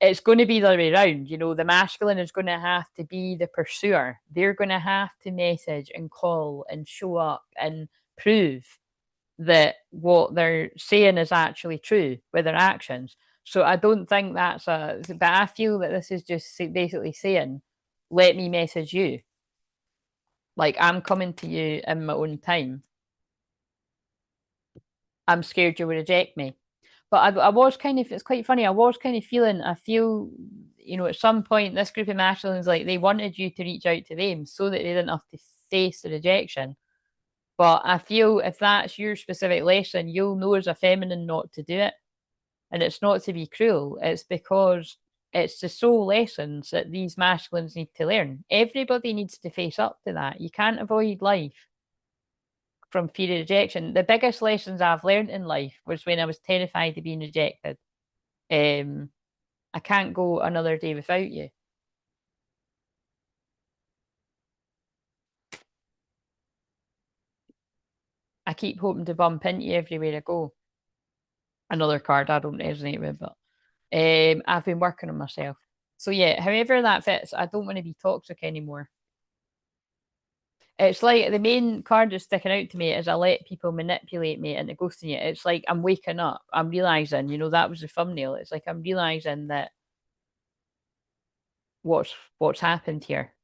Speaker 1: It's going to be the other way around. You know, the masculine is going to have to be the pursuer. They're going to have to message and call and show up and prove that what they're saying is actually true with their actions. So I don't think that's but I feel that this is just basically saying, let me message you. Like I'm coming to you in my own time. I'm scared you will reject me. But I was kind of, it's quite funny. I was kind of feeling, I feel, you know, at some point, this group of masculines, like they wanted you to reach out to them so that they didn't have to face the rejection. But I feel if that's your specific lesson, you'll know as a feminine not to do it. And it's not to be cruel, it's because it's the soul lessons that these masculines need to learn. Everybody needs to face up to that. You can't avoid life from fear of rejection. The biggest lessons I've learned in life was when I was terrified of being rejected. I can't go another day without you. I keep hoping to bump into you everywhere I go. Another card I don't resonate with, but I've been working on myself. So yeah, however that fits, I don't want to be toxic anymore. It's like the main card that's sticking out to me is I let people manipulate me into ghosting you. It's like I'm waking up. I'm realizing, you know, that was the thumbnail. It's like I'm realizing that what's happened here.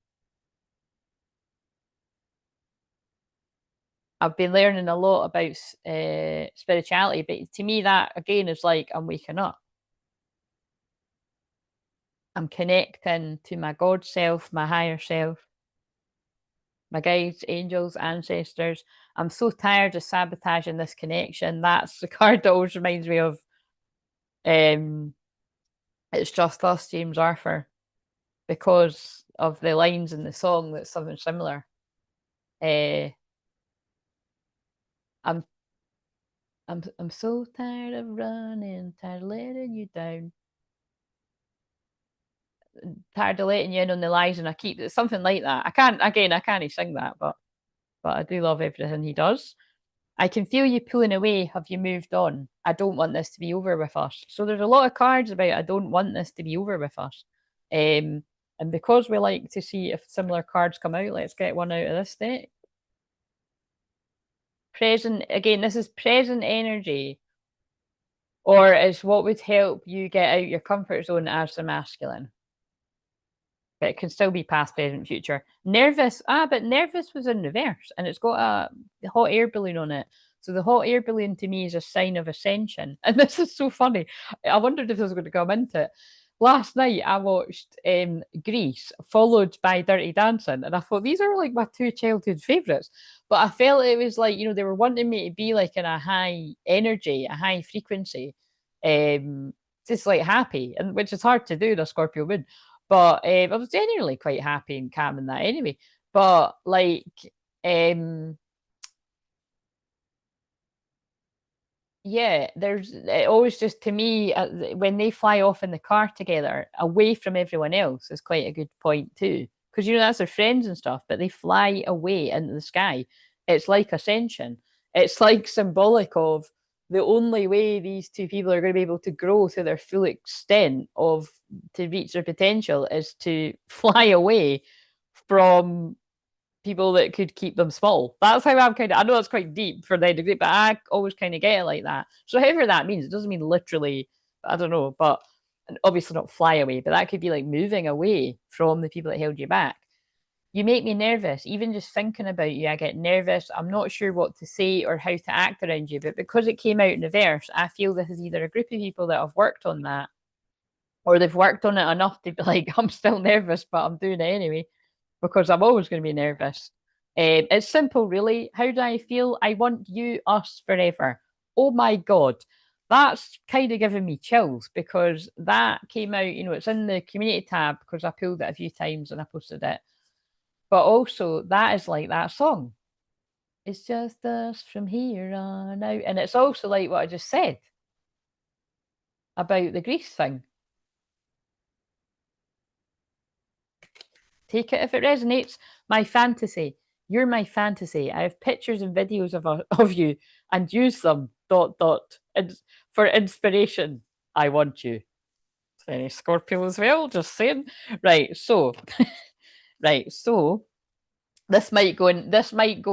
Speaker 1: I've been learning a lot about spirituality, but to me, that again is like I'm waking up. I'm connecting to my God self, my higher self, my guides, angels, ancestors. I'm so tired of sabotaging this connection. That's the card that always reminds me of um, It's Just Us, James Arthur, because of the lines in the song that's something similar. Uh, I'm I'm so tired of running, tired of letting you down, tired of letting you in on the lies, and I keep it's something like that. I can't sing that, but I do love everything he does. I can feel you pulling away. Have you moved on? I don't want this to be over with us. So there's a lot of cards about I don't want this to be over with us. And because we like to see if similar cards come out, let's get one out of this deck. Present, again, this is present energy, or is what would help you get out your comfort zone as the masculine. But it can still be past, present, future. Nervous, but nervous was in reverse, and it's got a hot air balloon on it. So the hot air balloon to me is a sign of ascension. And this is so funny. I wondered if this was going to come into it. Last night I watched Grease, followed by Dirty Dancing, and I thought these are like my two childhood favourites. But I felt it was like, you know, they were wanting me to be like in a high energy, a high frequency, just like happy, and which is hard to do in a Scorpio moon. But I was genuinely quite happy and calm in that anyway. But like, um, yeah, there's it always just to me when they fly off in the car together, away from everyone else, is quite a good point too. Because you know that's their friends and stuff, but they fly away into the sky. It's like ascension. It's like symbolic of the only way these two people are going to be able to grow to their full extent of to reach their potential is to fly away from people that could keep them small. That's how I'm kind of. I know that's quite deep for their degree, but I always kind of get it like that. So however that means, it doesn't mean literally. I don't know, but obviously not fly away, but that could be like moving away from the people that held you back. You make me nervous. Even just thinking about you, I get nervous. I'm not sure what to say or how to act around you, but because it came out in the verse, I feel this is either a group of people that have worked on that or they've worked on it enough to be like, I'm still nervous, but I'm doing it anyway because I'm always going to be nervous. It's simple, really. How do I feel? I want you, us forever. Oh my God. That's kind of giving me chills because that came out, it's in the community tab because I pulled it a few times and I posted it. But also, that is like that song. It's just us from here on out. And it's also like what I just said about the Greece thing. Take it if it resonates. My fantasy. You're my fantasy. I have pictures and videos of you and use them. Dot dot. For inspiration. I want you. Any Scorpio as well? Just saying. Right. So, right. So this might go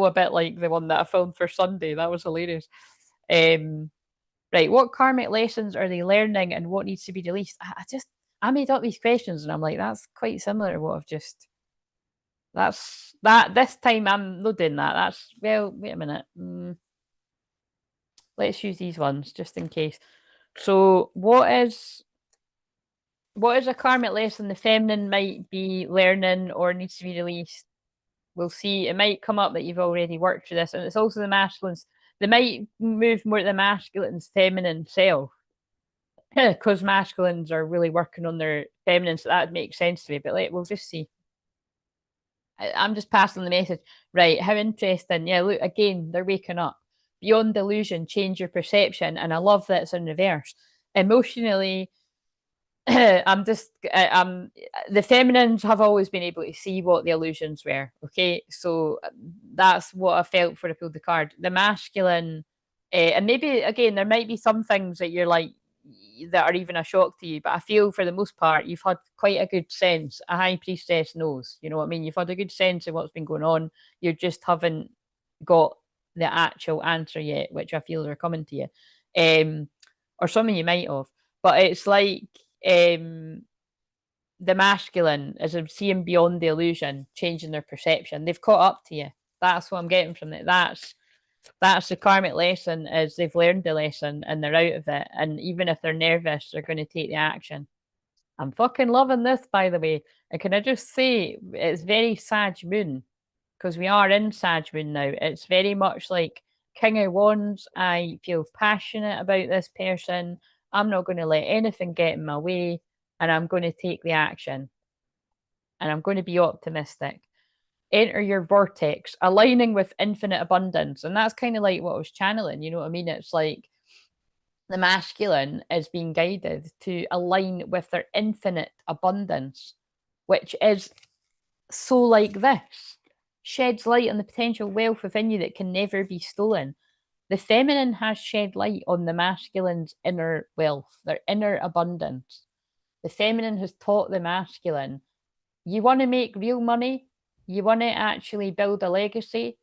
Speaker 1: a bit like the one that I filmed for Sunday. That was hilarious. Um, right. What karmic lessons are they learning, and what needs to be released? I made up these questions, and I'm like, that's quite similar to what I've just That's that this time I'm not doing that. That's well, wait a minute. Let's use these ones just in case. So what is a karmic lesson the feminine might be learning or needs to be released? We'll see. It might come up that you've already worked through this, and it's also the masculines. They might move more to the masculine's feminine self. Because masculines are really working on their feminine, so that would make sense to me. But we'll just see. I'm just passing the message. Right, how interesting. Yeah, look, again, they're waking up. Beyond delusion, change your perception. And I love that it's in reverse. Emotionally, I'm just, the feminines have always been able to see what the illusions were. Okay, so that's what I felt for I pulled the card. The masculine, and maybe again, there might be some things that you're like, that are even a shock to you. But I feel for the most part, you've had quite a good sense. A high priestess knows, you know what I mean? You've had a good sense of what's been going on. You just haven't got the actual answer yet, which I feel are coming to you. Or some of you might have. But it's like the masculine is seeing beyond the illusion, changing their perception. They've caught up to you. That's what I'm getting from it. That's the karmic lesson is they've learned the lesson and they're out of it. And even if they're nervous, they're going to take the action. I'm fucking loving this, by the way. And can I just say, it's very Sag Moon because we are in Sag Moon now. It's very much like King of Wands. I feel passionate about this person. I'm not going to let anything get in my way and I'm going to take the action and I'm going to be optimistic. Enter your vortex, aligning with infinite abundance. And that's kind of like what I was channeling, you know what I mean? It's like the masculine is being guided to align with their infinite abundance, which is so like this sheds light on the potential wealth within you that can never be stolen. The feminine has shed light on the masculine's inner wealth, their inner abundance. The feminine has taught the masculine, you want to make real money, you want to actually build a legacy,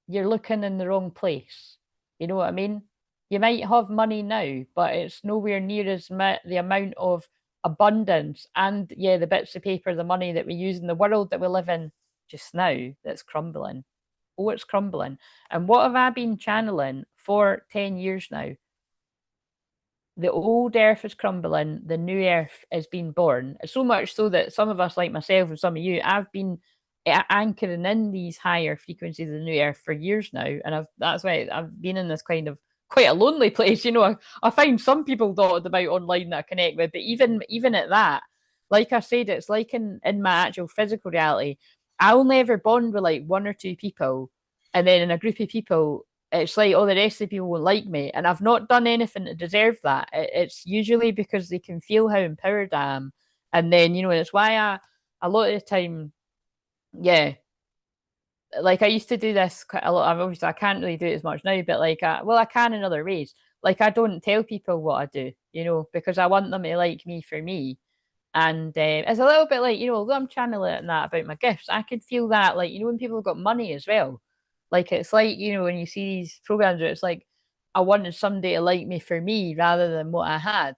Speaker 1: you're looking in the wrong place. You know what I mean? You might have money now, but it's nowhere near as the amount of abundance and, yeah, the bits of paper, the money that we use in the world that we live in just now that's crumbling. Oh, it's crumbling. And what have I been channeling for 10 years now? The old earth is crumbling, the new earth is being born. So much so that some of us, like myself and some of you, I've been anchoring in these higher frequencies of the new earth for years now. And that's why I've been in this kind of quite a lonely place. I find some people dotted about online that I connect with, but even at that, like I said, it's like in my actual physical reality, I only ever bond with like one or two people. And then in a group of people, it's like, oh, the rest of the people won't like me. And I've not done anything to deserve that. It's usually because they can feel how empowered I am. And then, it's why a lot of the time, yeah, like I used to do this quite a lot. Obviously, I can't really do it as much now, but like, well, I can in other ways. Like, I don't tell people what I do, because I want them to like me for me. And it's a little bit like, although I'm channeling that about my gifts, I could feel that, like, when people have got money as well. Like, it's like, when you see these programs where it's like, I wanted somebody to like me for me rather than what I had.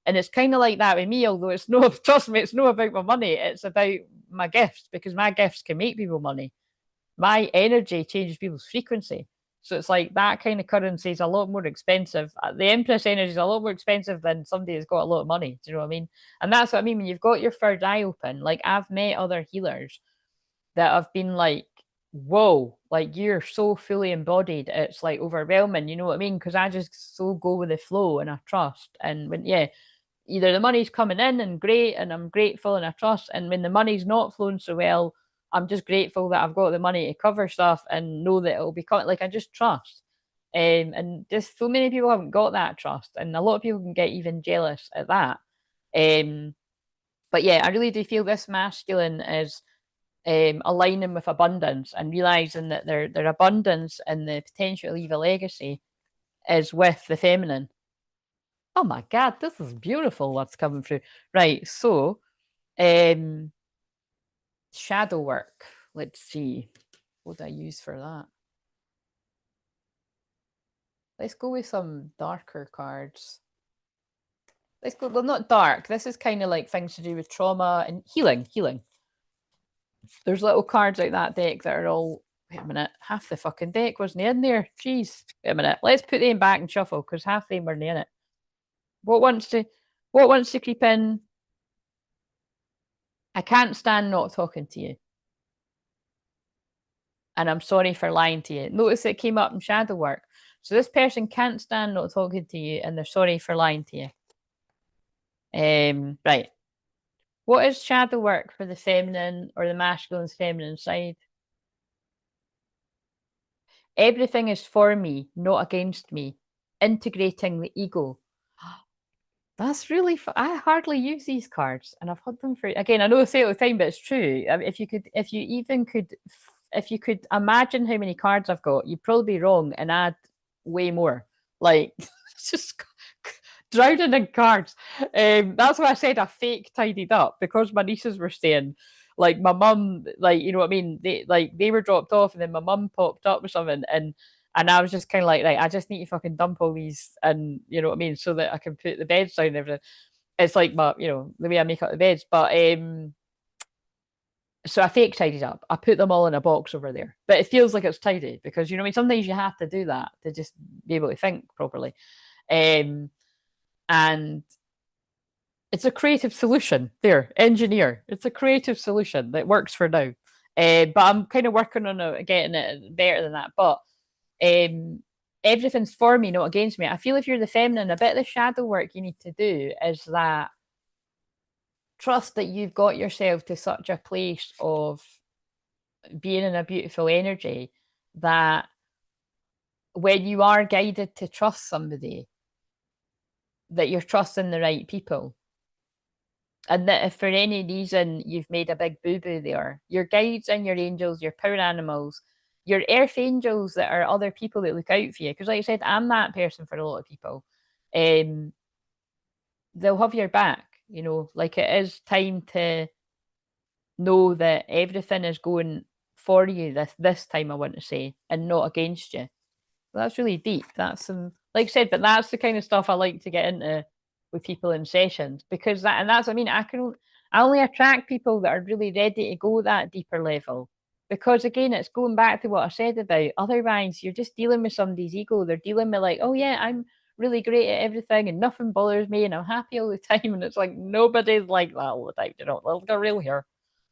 Speaker 1: And it's kind of like that with me, although it's no, trust me, it's not about my money. It's about my gifts, because my gifts can make people money. My energy changes people's frequency. So it's like that kind of currency is a lot more expensive. The Empress energy is a lot more expensive than somebody who's got a lot of money. Do you know what I mean? And that's what I mean when you've got your third eye open. Like, I've met other healers that have been like, whoa, like, you're so fully embodied. It's like overwhelming. You know what I mean? Because I just so go with the flow and I trust. And when, yeah, either the money's coming in and great and I'm grateful and I trust, and when the money's not flowing so well, I'm just grateful that I've got the money to cover stuff and know that it'll be coming. Like, I just trust. And just so many people haven't got that trust, and a lot of people can get even jealous at that. But yeah, I really do feel this masculine is aligning with abundance and realizing that their abundance and the potential to leave a legacy is with the feminine. Oh my God, this is beautiful what's coming through. Right, so um shadow work. Let's see. What do I use for that? Let's go with some darker cards. Let's go, well, not dark. This is kind of like things to do with trauma and healing. There's little cards like that deck that are all, wait a minute, half the fucking deck wasn't in there. Jeez. Wait a minute. Let's put them back and shuffle, because half them weren't in it. What wants to creep in? I can't stand not talking to you. And I'm sorry for lying to you. Notice it came up in shadow work. So this person can't stand not talking to you and they're sorry for lying to you. Right. What is shadow work for the feminine or the masculine's feminine side? Everything is for me, not against me. Integrating the ego. That's really I hardly use these cards, and I've had them for, again, I know I say it all the time, but it's true. I mean, if you could imagine how many cards I've got, you'd probably be wrong and add way more. Like, just drowning in cards. That's why I said I fake tidied up, because my nieces were staying. Like, my mum, like, you know what I mean? They were dropped off, and then my mum popped up with something, and I was just kind of like, right, I just need to fucking dump all these, and you know what I mean, so that I can put the beds down and everything. It's like my, the way I make up the beds. But so I fake tidied up. I put them all in a box over there. But it feels like it's tidy, because you know what I mean, sometimes you have to do that to just be able to think properly. And it's a creative solution. There, engineer. It's a creative solution that works for now. But I'm kind of working on getting it better than that. But everything's for me, not against me. I feel if you're the feminine, a bit of the shadow work you need to do is that trust that you've got yourself to such a place of being in a beautiful energy that when you are guided to trust somebody, that you're trusting the right people. And that if for any reason you've made a big boo-boo there, your guides and your angels, your power animals, your earth angels that are other people that look out for you. Because like I said, I'm that person for a lot of people. They'll have your back, like it is time to know that everything is going for you this time, I want to say, and not against you. That's really deep. That's some, like I said, but that's the kind of stuff I like to get into with people in sessions, because that's what I mean. I only attract people that are really ready to go that deeper level, because again, it's going back to what I said about, otherwise you're just dealing with somebody's ego. They're dealing with like, oh yeah, I'm really great at everything and nothing bothers me and I'm happy all the time, and it's like nobody's like that all the time. Let's get real here.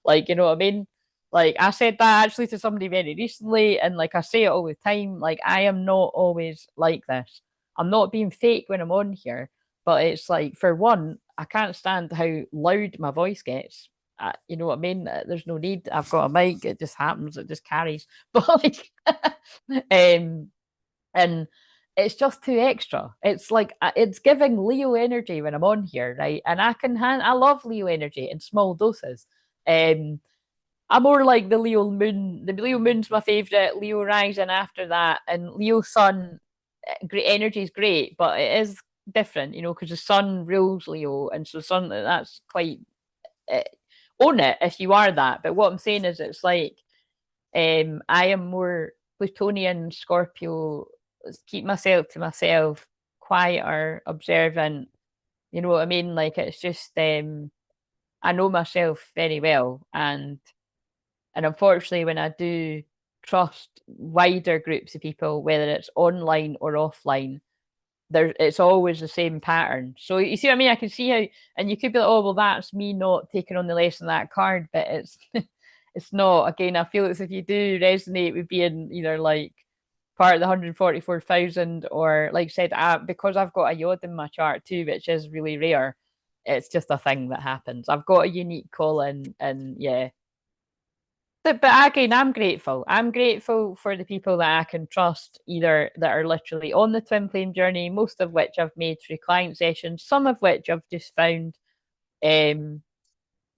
Speaker 1: Like, you know what I mean? Like, I said that actually to somebody very recently, and like I say it all the time, like, I am not always like this. I'm not being fake when I'm on here, but it's like, for one, I can't stand how loud my voice gets. You know what I mean? There's no need. I've got a mic. It just happens. It just carries. But like, um, And it's just too extra. It's like it's giving Leo energy when I'm on here, right? And I love Leo energy in small doses. Um, I'm more like the Leo moon. The Leo moon's my favorite. Leo rising after that, and Leo sun. Great energy is great, but it is different, because the sun rules Leo, and so sun that's quite uh, own it if you are that. But what I'm saying is, it's like I am more Plutonian Scorpio. Keep myself to myself, quieter, observant. You know what I mean? Like it's just I know myself very well, and unfortunately, when I do trust wider groups of people, whether it's online or offline, it's always the same pattern. So you see what I mean? I can see how, and you could be like, oh well, that's me not taking on the lesson of that card, but it's it's not. Again, I feel as if you do resonate with being either like part of the 144,000, or like I said, because I've got a yod in my chart too, which is really rare. It's just a thing that happens. I've got a unique calling, and yeah, but again, I'm grateful. I'm grateful for the people that I can trust, either that are literally on the twin flame journey, most of which I've made through client sessions, some of which I've just found. Um,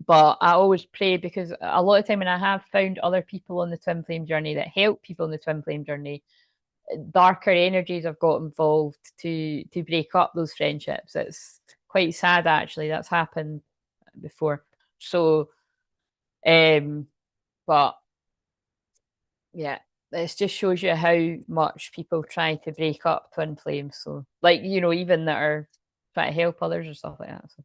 Speaker 1: but I always pray, because a lot of time when I have found other people on the twin flame journey that help people on the twin flame journey, darker energies have got involved to break up those friendships. It's quite sad actually. That's happened before. So um but yeah, this just shows you how much people try to break up twin flames. So, like, even that are trying to help others or stuff like that. So,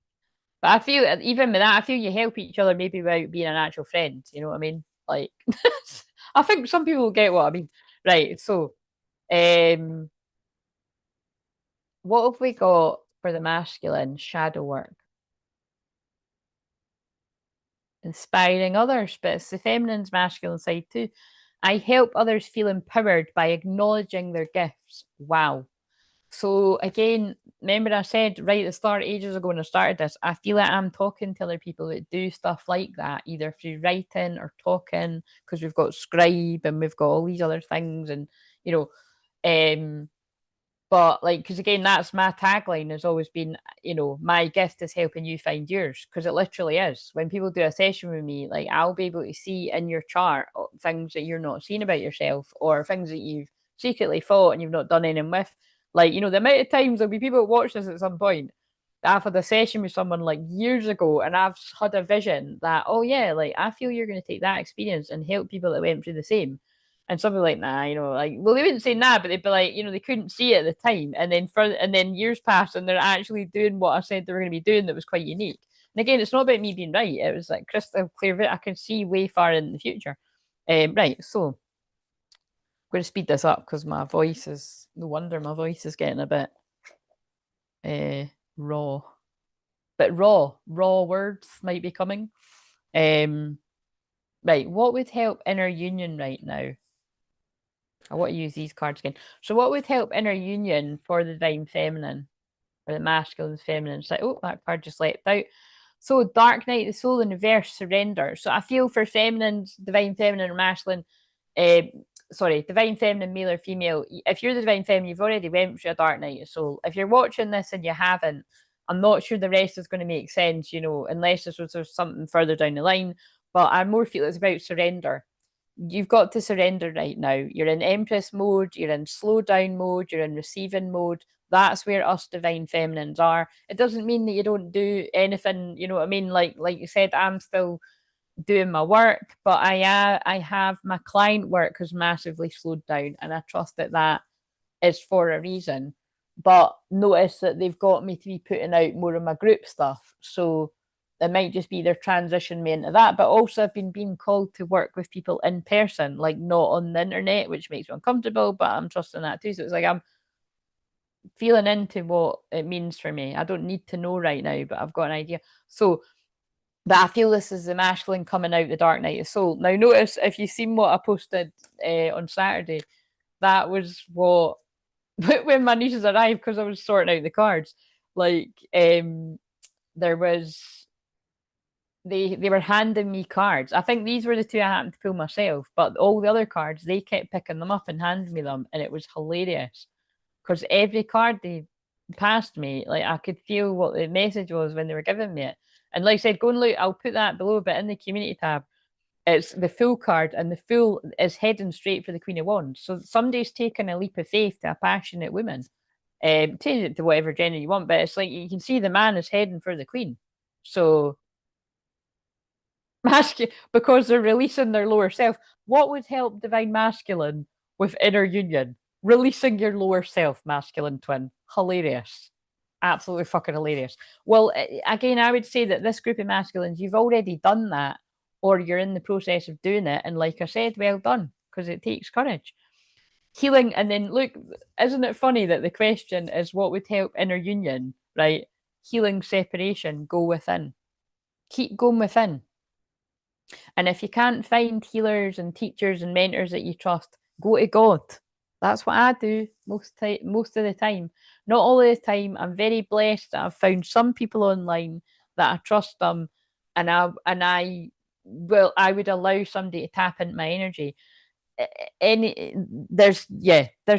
Speaker 1: but I feel even with that, I feel you help each other maybe without being an actual friend. You know what I mean? Like, I think some people get what I mean. Right. So, um, what have we got for the masculine shadow work? Inspiring others, but it's the feminine's masculine side too. I help others feel empowered by acknowledging their gifts. Wow. So again, remember I said right at the start, ages ago when I started this, I feel like I'm talking to other people that do stuff like that, either through writing or talking, because we've got Scribe and we've got all these other things, and you know, um, but like, because again, that's my tagline has always been, my gift is helping you find yours, because it literally is. When people do a session with me, like I'll be able to see in your chart things that you're not seeing about yourself, or things that you've secretly thought and you've not done anything with. Like, the amount of times there'll be people that watch this at some point. I've had a session with someone like years ago, and I've had a vision that, oh yeah, like I feel you're going to take that experience and help people that went through the same. And some people like, nah, like, well, they wouldn't say nah, but they'd be like, they couldn't see it at the time. And then years pass and they're actually doing what I said they were going to be doing that was quite unique. And again, it's not about me being right. It was like crystal clear. I can see way far in the future. Right. So I'm going to speed this up because no wonder my voice is getting a bit raw. But raw words might be coming. Right. What would help inner union right now? I want to use these cards again. So, what would help inner union for the divine feminine, or the masculine feminine? It's like, oh, that card just leapt out. So, dark night, the soul, and reverse surrender. So, I feel for feminines, divine feminine or masculine, uh, divine feminine, male or female. If you're the divine feminine, you've already went through a dark night of soul. If you're watching this and you haven't, I'm not sure the rest is going to make sense, unless there's something further down the line. But I more feel it's about surrender. You've got to surrender right now. You're in Empress mode, you're in slow down mode, you're in receiving mode. That's where us divine feminines are. It doesn't mean that you don't do anything, you know what I mean? Like you said, I'm still doing my work, but I have my client work has massively slowed down, and I trust that is for a reason. But notice that they've got me to be putting out more of my group stuff. So it might just be their transition me into that. But also I've been being called to work with people in person, like not on the internet, which makes me uncomfortable, but I'm trusting that too. So it's like I'm feeling into what it means for me. I don't need to know right now, but I've got an idea. So but I feel this is the masculine coming out the dark night of soul. Now notice if you've seen what I posted on Saturday, that was what when my nieces arrived, because I was sorting out the cards, like there was they were handing me cards. I think these were the two I happened to pull myself, but all the other cards they kept picking them up and handing me them, and it was hilarious because every card they passed me, like I could feel what the message was when they were giving me it. And like I said, go and look. I'll put that below, but in the community tab, it's the Fool card, and the Fool is heading straight for the Queen of Wands. So somebody's taken a leap of faith to a passionate woman. Change it to whatever gender you want, but it's like you can see the man is heading for the Queen. So masculine because they're releasing their lower self. What would help divine masculine with inner union? Releasing your lower self, masculine twin. Hilarious. Absolutely fucking hilarious. Well, again, I would say that this group of masculines, you've already done that, or you're in the process of doing it. And like I said, well done, because it takes courage. Healing, and then look, isn't it funny that the question is what would help inner union, right? Healing, separation, go within. Keep going within. And if you can't find healers and teachers and mentors that you trust, go to God. That's what I do most of the time. Not all of the time. I'm very blessed that I've found some people online that I trust them, and I would allow somebody to tap into my energy. There's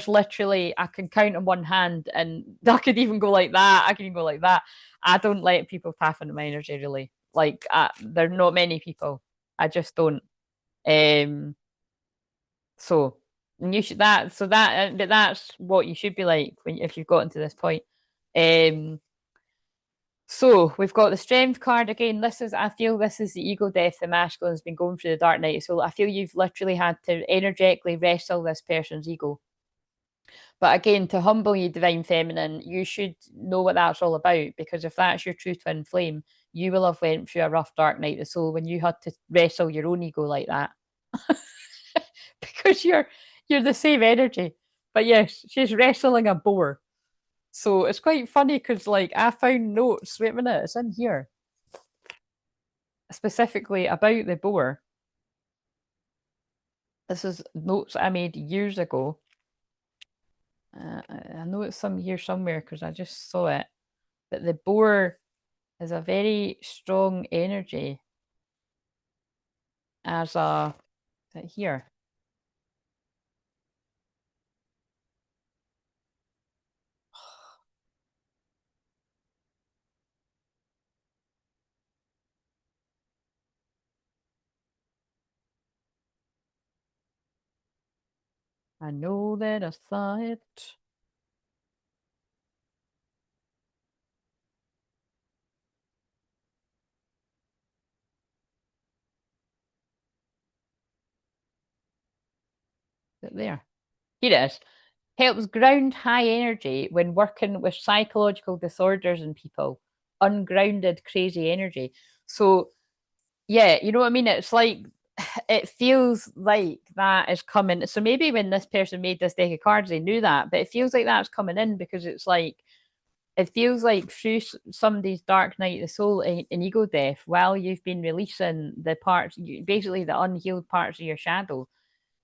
Speaker 1: literally I can count on one hand, and I could even go like that. I can even go like that. I don't let people tap into my energy really. Like there's not many people. I just don't. Um, so and you should that so that that's what you should be like when if you've gotten to this point. Um, so we've got the strength card again. I feel this is the ego death. The masculine's been going through the dark night. So I feel you've literally had to energetically wrestle this person's ego. But again, to humble you, divine feminine, you should know what that's all about, because if that's your true twin flame, you will have went through a rough dark night of the soul when you had to wrestle your own ego like that. Because you're the same energy. But yes, she's wrestling a boar. So it's quite funny because like I found notes, wait a minute, it's in here. Specifically about the boar. This is notes I made years ago. I know it's some here somewhere because I just saw it. But the boar is a very strong energy as a here. I know that I saw it. There. Here it is. Helps ground high energy when working with psychological disorders in people. Ungrounded, crazy energy. So, yeah, you know what I mean? It's like, it feels like that is coming. So maybe when this person made this deck of cards, they knew that, but it feels like that's coming in because it's like, it feels like through somebody's dark night of the soul and ego death, while you've been releasing the parts, basically the unhealed parts of your shadow,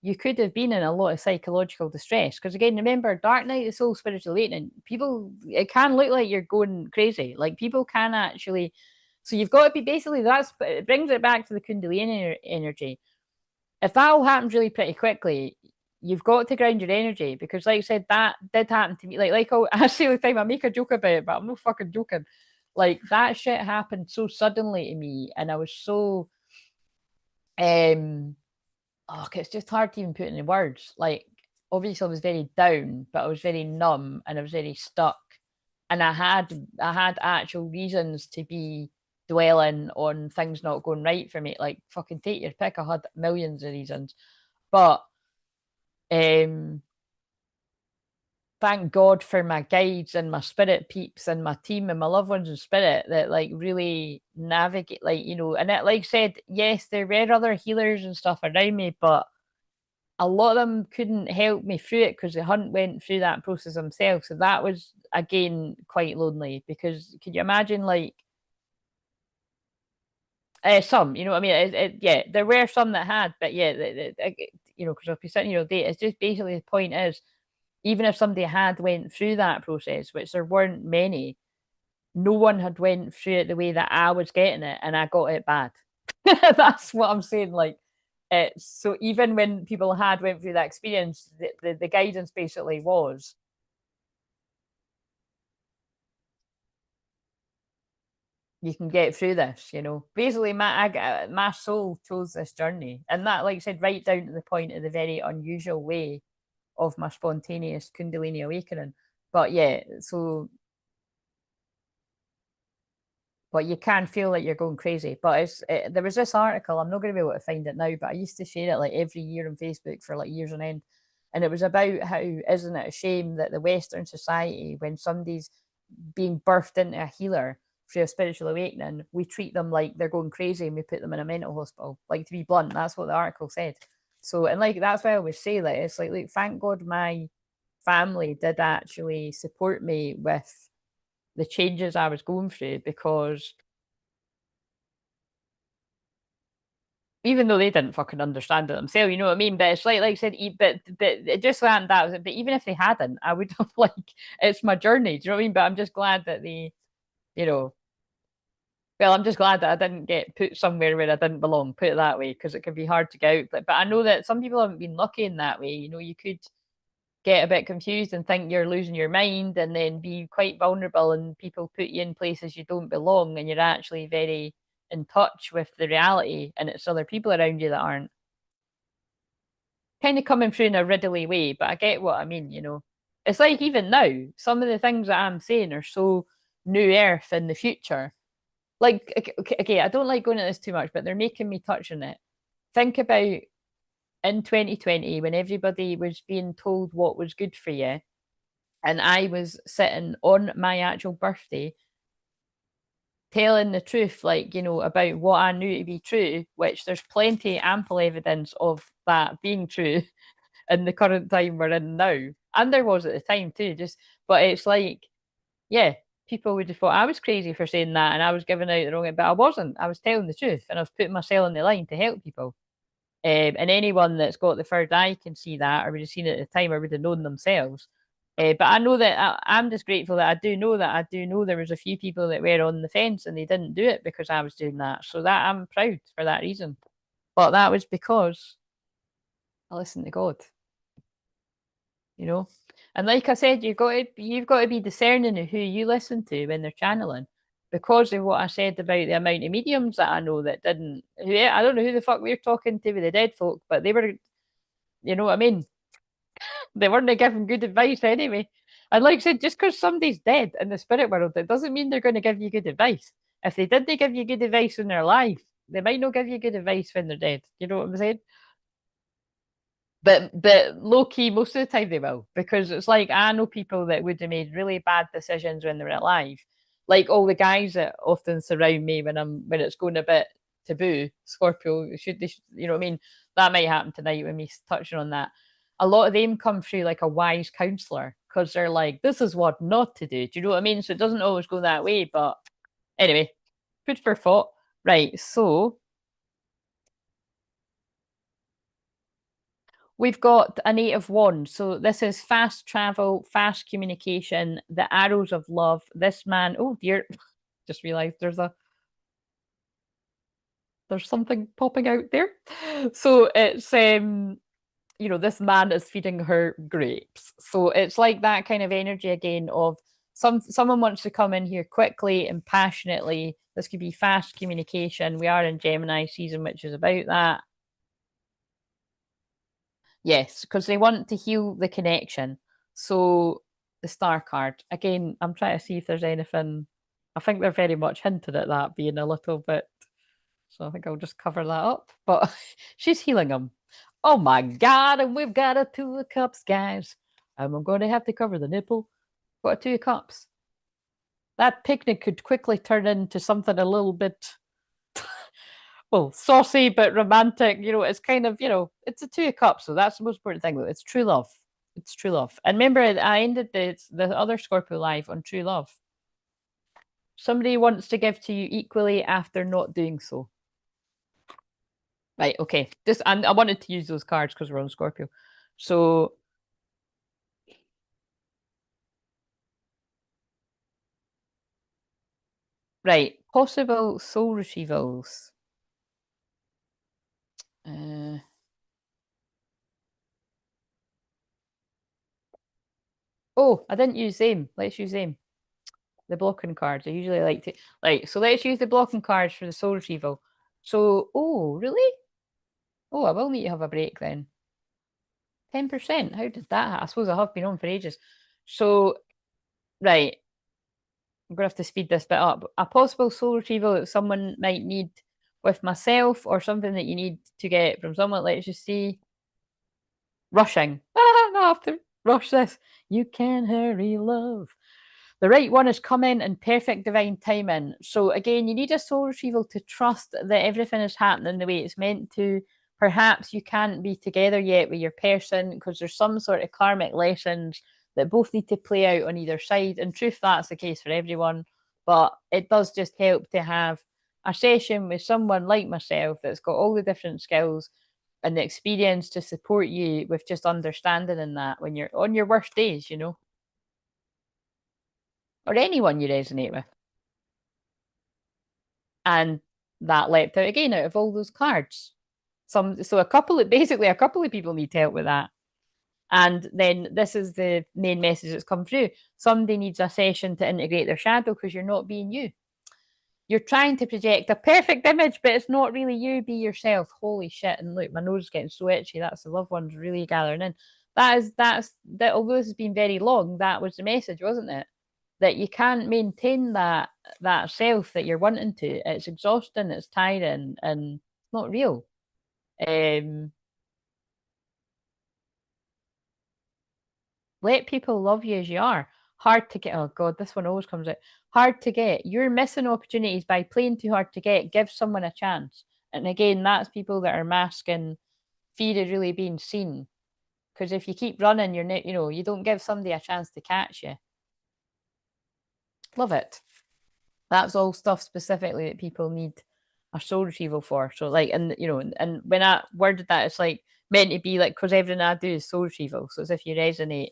Speaker 1: you could have been in a lot of psychological distress. Because again, remember, dark night of the soul, spiritual awakening, people, it can look like you're going crazy. Like people can actually, so you've got to be basically, it brings it back to the Kundalini energy. If that all happens really pretty quickly, you've got to ground your energy, because like I said, that did happen to me. I say all the time, I make a joke about it, but I'm not fucking joking. Like that shit happened so suddenly to me, and I was so oh, okay, it's just hard to even put into words. Like obviously I was very down, but I was very numb and I was very stuck. And I had actual reasons to be dwelling on things not going right for me. Like fucking take your pick. I had millions of reasons. But um thank God for my guides and my spirit peeps and my team and my loved ones in spirit that like really navigate, like, you know, and it, like I said, yes, there were other healers and stuff around me, but a lot of them couldn't help me through it because they hadn't went through that process themselves. So that was again quite lonely, because could you imagine like some, you know what I mean? Yeah, there were some that had, but yeah, you know, because I'll be sitting here all day. It's just basically the point is, even if somebody had went through that process, which there weren't many, no one had went through it the way that I was getting it, and I got it bad. That's what I'm saying. Like, so even when people had went through that experience, the guidance basically was, you can get through this. Basically, my soul chose this journey, and that, like I said, right down to the point of the very unusual way of my spontaneous Kundalini awakening. But yeah, so but you can feel like you're going crazy. But there was this article. I'm not going to be able to find it now, but I used to share it like every year on Facebook for like years on end, and it was about how, isn't it a shame that the Western society, when somebody's being birthed into a healer through a spiritual awakening, we treat them like they're going crazy and we put them in a mental hospital. Like, to be blunt, that's what the article said. So, and like that's why I always say, like, it's like thank God my family did actually support me with the changes I was going through, because even though they didn't fucking understand it themselves, you know what I mean? But it's like I said, but it just that was it. But even if they hadn't, I would have like, it's my journey. Do you know what I mean? But I'm just glad that they, you know, well, I'm just glad that I didn't get put somewhere where I didn't belong. Put it that way, because it can be hard to get out. But I know that some people haven't been lucky in that way. You could get a bit confused and think you're losing your mind, and then be quite vulnerable, and people put you in places you don't belong, and you're actually very in touch with the reality, and it's other people around you that aren't. Kind of coming through in a riddly way, but I get what I mean. It's like, even now, some of the things that I'm saying are so new earth in the future. Like, okay, I don't like going into this too much, but they're making me touch on it. Think about in 2020, when everybody was being told what was good for you, and I was sitting on my actual birthday telling the truth, like, about what I knew to be true, which there's plenty, ample evidence of that being true in the current time we're in now. And there was at the time too, but it's like, yeah, people would have thought I was crazy for saying that, and I was giving out the wrong, but I wasn't. I was telling the truth, and I was putting myself on the line to help people. And anyone that's got the third eye can see that, or would have seen it at the time, or would have known themselves. But I know that I'm just grateful that I do know there was a few people that were on the fence and they didn't do it because I was doing that. So that I'm proud for that reason. But that was because I listened to God, you know. And like I said, you've got to be discerning of who you listen to when they're channeling. Because of what I said about the amount of mediums that I know that didn't, yeah, I don't know who the fuck we're talking to with the dead folk, but they were, you know what I mean? They weren't giving good advice anyway. And like I said, just because somebody's dead in the spirit world, it doesn't mean they're going to give you good advice. If they did, they give you good advice when they're alive. They might not give you good advice when they're dead. You know what I'm saying? But low key, most of the time they will, because it's like, I know people that would have made really bad decisions when they were alive. Like all the guys that often surround me when it's going a bit taboo. Scorpio, you know what I mean? That might happen tonight with me touching on that. A lot of them come through like a wise counselor, because they're like, this is what not to do. Do you know what I mean? So it doesn't always go that way. But anyway, food for thought. Right. So we've got a native wand. So this is fast travel, fast communication, the arrows of love. This man, oh dear, just realized there's something popping out there. So it's this man is feeding her grapes. So it's like that kind of energy again of someone wants to come in here quickly and passionately. This could be fast communication. We are in Gemini season, which is about that. Yes, because they want to heal the connection. So the star card. Again, I'm trying to see if there's anything. I think they're very much hinted at that being a little bit. So I think I'll just cover that up. But she's healing him. Oh my God. And we've got a two of cups, guys. And I'm going to have to cover the nipple. Got a two of cups. That picnic could quickly turn into something a little bit, well, saucy but romantic. It's kind of, it's a two of cups. So that's the most important thing. It's true love. It's true love. And remember, I ended the other Scorpio live on true love. Somebody wants to give to you equally after not doing so. Right. Okay. I wanted to use those cards because we're on Scorpio. So Right. Possible soul retrievals. Uh, oh, I didn't use them. Let's use them. The blocking cards. I usually like to. Right. So let's use the blocking cards for the soul retrieval. So, oh, really? Oh, I will need to have a break then. 10%. How did that happen? I suppose I have been on for ages. So, right. I'm going to have to speed this bit up. A possible soul retrieval that someone might need with myself or something that you need to get from someone. Let's just see. Rushing. Ah, no, I have to rush this. You can hurry, love. The right one is coming in perfect divine timing. So again, you need a soul retrieval to trust that everything is happening the way it's meant to. Perhaps you can't be together yet with your person because there's some sort of karmic lessons that both need to play out on either side. In truth, that's the case for everyone. But it does just help to have a session with someone like myself that's got all the different skills and the experience to support you with just understanding in that when you're on your worst days, or anyone you resonate with. And that leapt out again out of all those cards. So basically a couple of people need help with that. And then this is the main message that's come through. Somebody needs a session to integrate their shadow because you're not being you. You're trying to project a perfect image, but it's not really you. Be yourself. Holy shit! And look, my nose is getting so itchy. That's the loved ones really gathering in. That. Although this has been very long, that was the message, wasn't it? That you can't maintain that self that you're wanting to. It's exhausting. It's tiring, and it's not real. Um, Let people love you as you are. Hard to get. Oh God, this one always comes out. Hard to get. You're missing opportunities by playing too hard to get. Give someone a chance. And again, that's people that are masking fear of really being seen. Because if you keep running, you're not, you don't give somebody a chance to catch you. Love it. That's all stuff specifically that people need a soul retrieval for. So like, and when I worded that, it's like meant to be like because everything I do is soul retrieval. So it's if you resonate,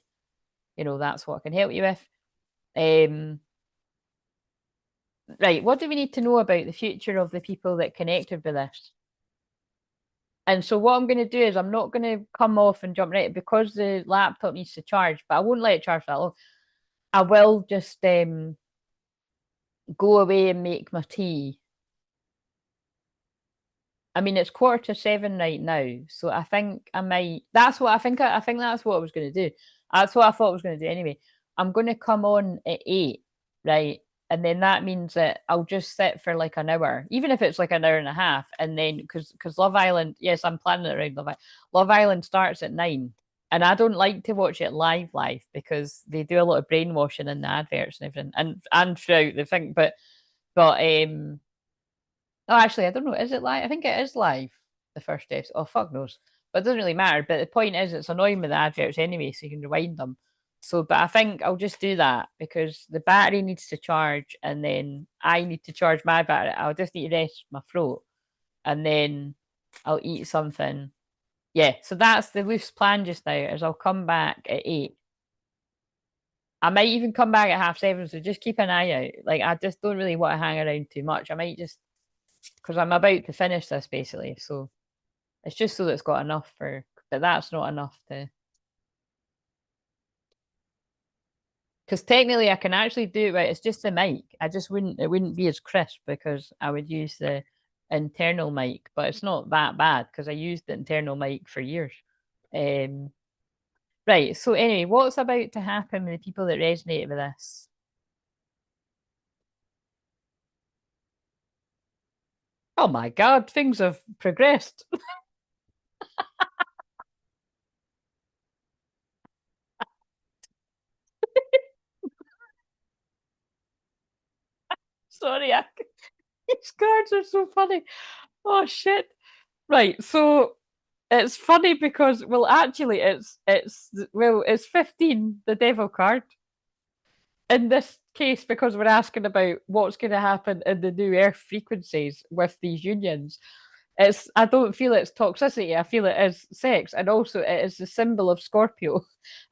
Speaker 1: that's what I can help you with. Right, what do we need to know about the future of the people that connected with this? And so what I'm going to do is I'm not going to come off and jump right because the laptop needs to charge, but I won't let it charge that long. I will just go away and make my tea. I mean, it's 7:15 right now, so I think I might. That's what I think. I think that's what I was going to do. That's what I thought I was going to do anyway. I'm going to come on at 8, right? And then that means that I'll just sit for like an hour, even if it's like an hour and a half. And then because Love Island, yes, I'm planning it around Love Island. Love Island starts at 9, and I don't like to watch it live because they do a lot of brainwashing in the adverts and everything, and throughout the thing. But oh, actually, I don't know. Is it live? I think it is live. The first episode. Oh, fuck knows. But it doesn't really matter. But the point is, it's annoying with the adverts anyway, so you can rewind them. So, but I think I'll just do that because the battery needs to charge, and then I need to charge my battery. I'll just need to rest my throat, and then I'll eat something. Yeah. So that's the loose plan just now. Is I'll come back at 8. I might even come back at 7:30. So just keep an eye out. Like I just don't really want to hang around too much. I might just because I'm about to finish this basically. So it's just so that it's got enough but that's not enough to. Because technically, I can actually do it right. It's just the mic. It wouldn't be as crisp because I would use the internal mic, but it's not that bad because I used the internal mic for years. Um, right. So anyway, what's about to happen with the people that resonate with this? Oh my God, things have progressed. Sorry, these cards are so funny. Oh shit. Right. So it's funny because actually it's 15, the devil card. In this case, because we're asking about what's going to happen in the new earth frequencies with these unions. I don't feel it's toxicity, I feel it is sex, and also it is the symbol of Scorpio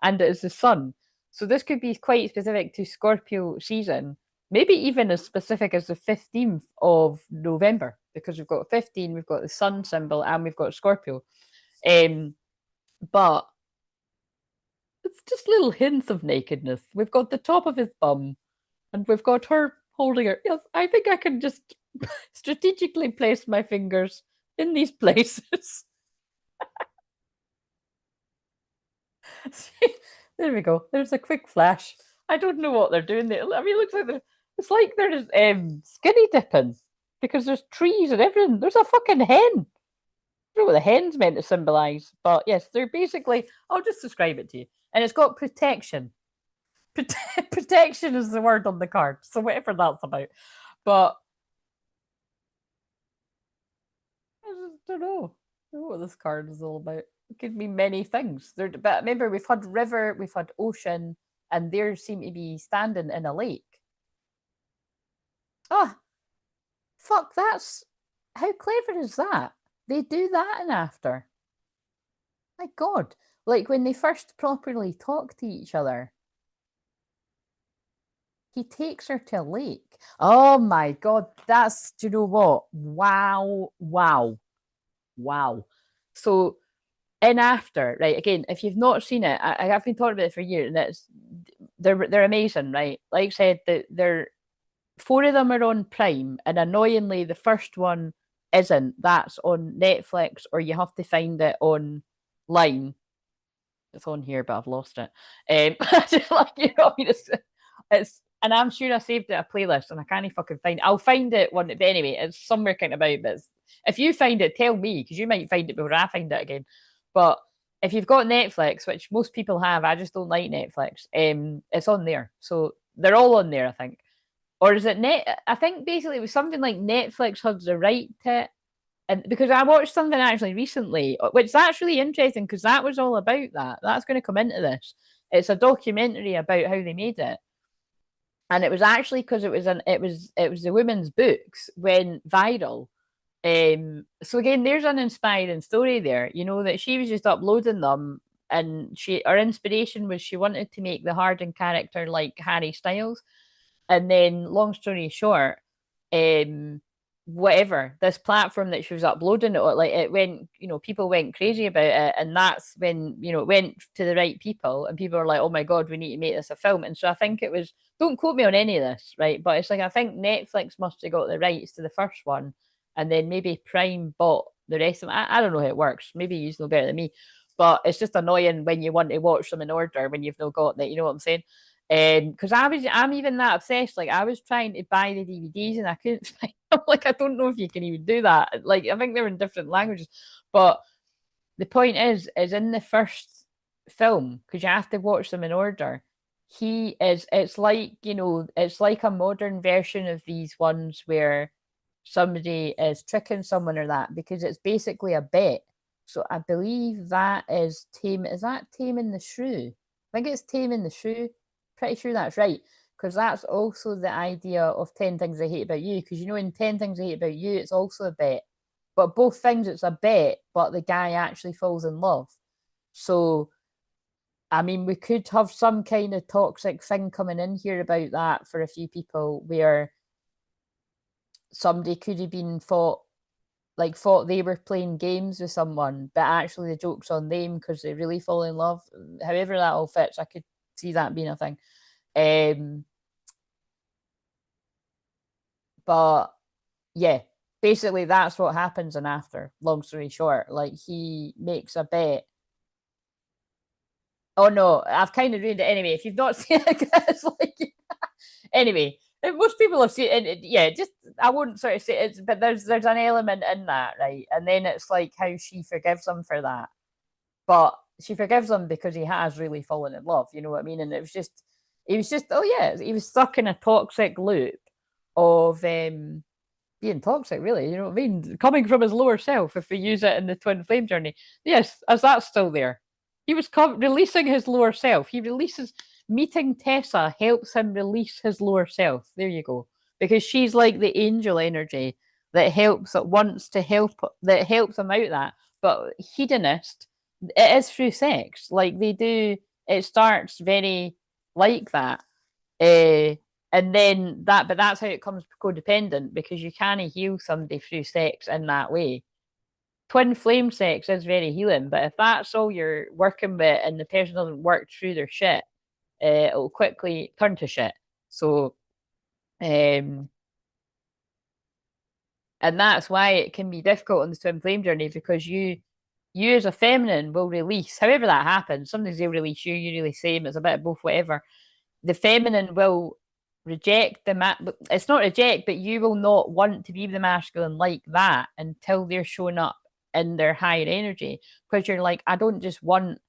Speaker 1: and it is the sun. So this could be quite specific to Scorpio season. Maybe even as specific as the 15th of November, because we've got 15, we've got the sun symbol, and we've got Scorpio. But it's just little hints of nakedness. We've got the top of his bum, and we've got her holding her. Yes, I think I can just strategically place my fingers in these places. There we go. There's a quick flash. I don't know what they're doing there. I mean, it looks like it's like they're just skinny dipping because there's trees and everything. There's a fucking hen. I don't know what the hen's meant to symbolise, but yes, they're basically. I'll just describe it to you, and it's got protection. Protection is the word on the card, so whatever that's about. But I just don't know. I don't know what this card is all about. It could mean many things. But remember, we've had river, we've had ocean, and they seem to be standing in a lake. Ah, fuck, that's how clever is that? They do that in After. My God. Like when they first properly talk to each other, he takes her to a lake. Oh my God, do you know what? Wow, wow, wow. So in After, right, again, if you've not seen it, I've been talking about it for years, and they're amazing, right? Like I said, they're four of them are on Prime, and annoyingly, the first one isn't. That's on Netflix, or you have to find it online. It's on here, but I've lost it. Just like I mean, and I'm sure I saved it a playlist, and I can't fucking find it. I'll find it one, but anyway, it's somewhere kind of about. But if you find it, tell me because you might find it before I find it again. But if you've got Netflix, which most people have, I just don't like Netflix. It's on there, so they're all on there, I think. Or is it net? I think basically it was something like Netflix has the right to it. And because I watched something actually recently, which that's really interesting because that was all about that. That's going to come into this. It's a documentary about how they made it, and it was actually because it was the women's books went viral. So again, there's an inspiring story there. You know that she was just uploading them, and her inspiration was she wanted to make the hardened character like Harry Styles, and then long story short, um, whatever this platform that she was uploading it on, like it went, people went crazy about it, and that's when it went to the right people, and people were like, "Oh my God, we need to make this a film." And so I think it was. Don't quote me on any of this, right? But it's like I think Netflix must have got the rights to the first one, and then maybe Prime bought the rest of them. I don't know how it works. Maybe you know better than me, but it's just annoying when you want to watch them in order when you've not got that. You know what I'm saying? Because I'm even that obsessed. Like I was trying to buy the DVDs and I couldn't find them. Like I don't know if you can even do that. Like I think they're in different languages. But the point is in the first film, because you have to watch them in order, he is it's like, it's like a modern version of these ones where somebody is tricking someone or that, because it's basically a bet. So I believe that is that Taming the Shrew? I think it's Taming the Shrew. Pretty sure that's right. Because that's also the idea of 10 Things I Hate About You. Because in 10 Things I Hate About You, it's also a bet. But both things, it's a bet, but the guy actually falls in love. So, I mean, we could have some kind of toxic thing coming in here about that for a few people where somebody could have been thought they were playing games with someone, but actually the joke's on them because they really fall in love. However that all fits, I could see that being a thing. But yeah, basically that's what happens in After. Long story short, like he makes a bet. Oh no, I've kind of ruined it anyway. If you've not seen it, it's like anyway. Most people have seen it. Yeah, just I wouldn't sort of say it's, but there's an element in that, right? And then it's like how she forgives him for that, but she forgives him because he has really fallen in love. You know what I mean? And he was just, oh yeah, he was stuck in a toxic loop of being toxic, really. You know what I mean? Coming from his lower self, if we use it in the twin flame journey. Yes, as that's still there. He was releasing his lower self. He releases, meeting Tessa helps him release his lower self. There you go. Because she's like the angel energy that wants to help, that helps him out that. But hedonist, it is through sex. Like they do, it starts very like that. And then but that's how it comes codependent, because you can't heal somebody through sex in that way. Twin flame sex is very healing, but if that's all you're working with and the person doesn't work through their shit, it'll quickly turn to shit. So, and that's why it can be difficult on the twin flame journey, because you as a feminine will release, however that happens. Sometimes they release you, you release them. It's a bit of both, whatever. The feminine will reject it's not reject, but you will not want to be the masculine like that until they're showing up in their higher energy, because you're like, I don't just want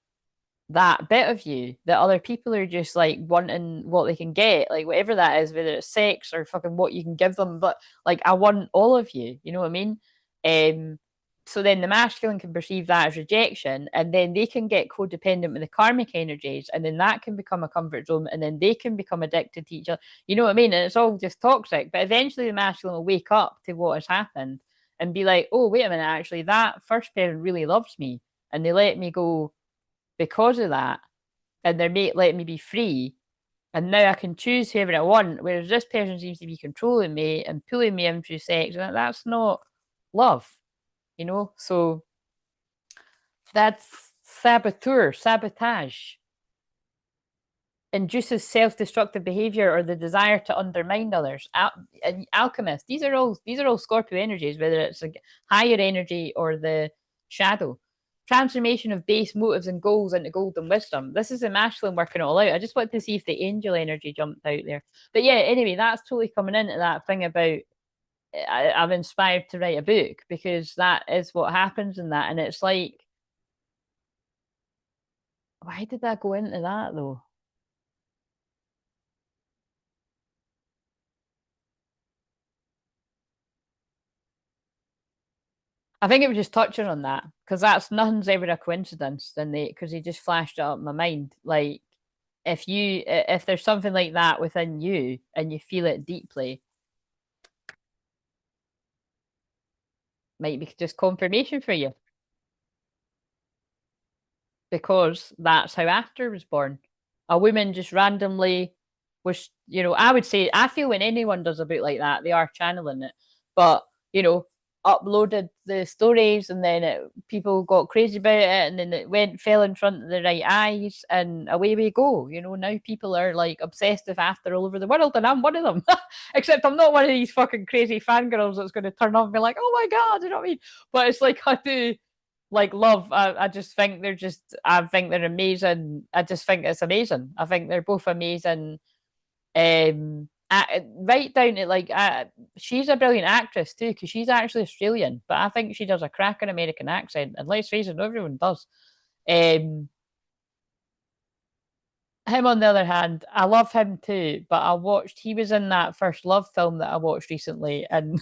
Speaker 1: that bit of you, that other people are just like wanting what they can get, like whatever that is, whether it's sex or fucking what you can give them, but like I want all of you, you know what I mean? um so then the masculine can perceive that as rejection, and then they can get codependent with the karmic energies, and then that can become a comfort zone, and then they can become addicted to each other, you know what I mean? And it's all just toxic. But eventually the masculine will wake up to what has happened and be like, oh wait a minute, actually that first parent really loves me and they let me go because of that, and they're letting me be free, and now I can choose whoever I want. Whereas this person seems to be controlling me and pulling me in through sex, and that's not love, you know. So that's sabotage. Induces self-destructive behavior or the desire to undermine others. Alchemist. These are all Scorpio energies, whether it's a higher energy or the shadow. Transformation of base motives and goals into golden wisdom. This is the masculine working it all out. I just wanted to see if the angel energy jumped out there. But yeah, anyway, that's totally coming into that thing about I'm inspired to write a book, because that is what happens in that. And it's like, why did that go into that though? I think it was just touching on that, because that's nothing's ever a coincidence. Then because he just flashed it up in my mind. Like, if there's something like that within you and you feel it deeply, might be just confirmation for you, because that's how After was born. A woman just randomly was, I would say, I feel when anyone does a book like that, they are channeling it. But, uploaded the stories, and then people got crazy about it, and then it fell in front of the right eyes, and away we go. Now people are like obsessed with After all over the world, and I'm one of them. Except I'm not one of these fucking crazy fangirls that's going to turn off and be like, oh my God, you know what I mean? But it's like, I do like love. I just think I think they're amazing. I just think it's amazing. I think they're both amazing. Right down to like, she's a brilliant actress too, because she's actually Australian, but I think she does a cracking American accent. And let's face it, everyone does. Um, Him on the other hand, I love him too, but he was in that First Love film that I watched recently, and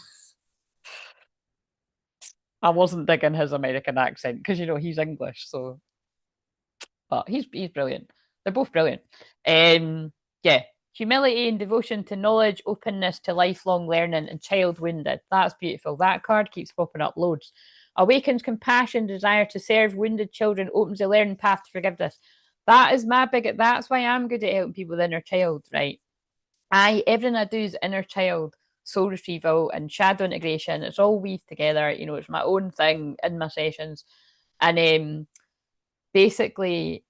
Speaker 1: I wasn't digging his American accent, because he's English, so. But he's brilliant. They're both brilliant. Yeah, humility and devotion to knowledge, openness to lifelong learning, and child wounded. That's beautiful. That card keeps popping up loads. Awakens compassion, desire to serve wounded children, opens a learning path to forgiveness. That is my big. That's why I'm good at helping people with inner child. Right. Everything I do is inner child, soul retrieval, and shadow integration. It's all weaved together. It's my own thing in my sessions, and basically,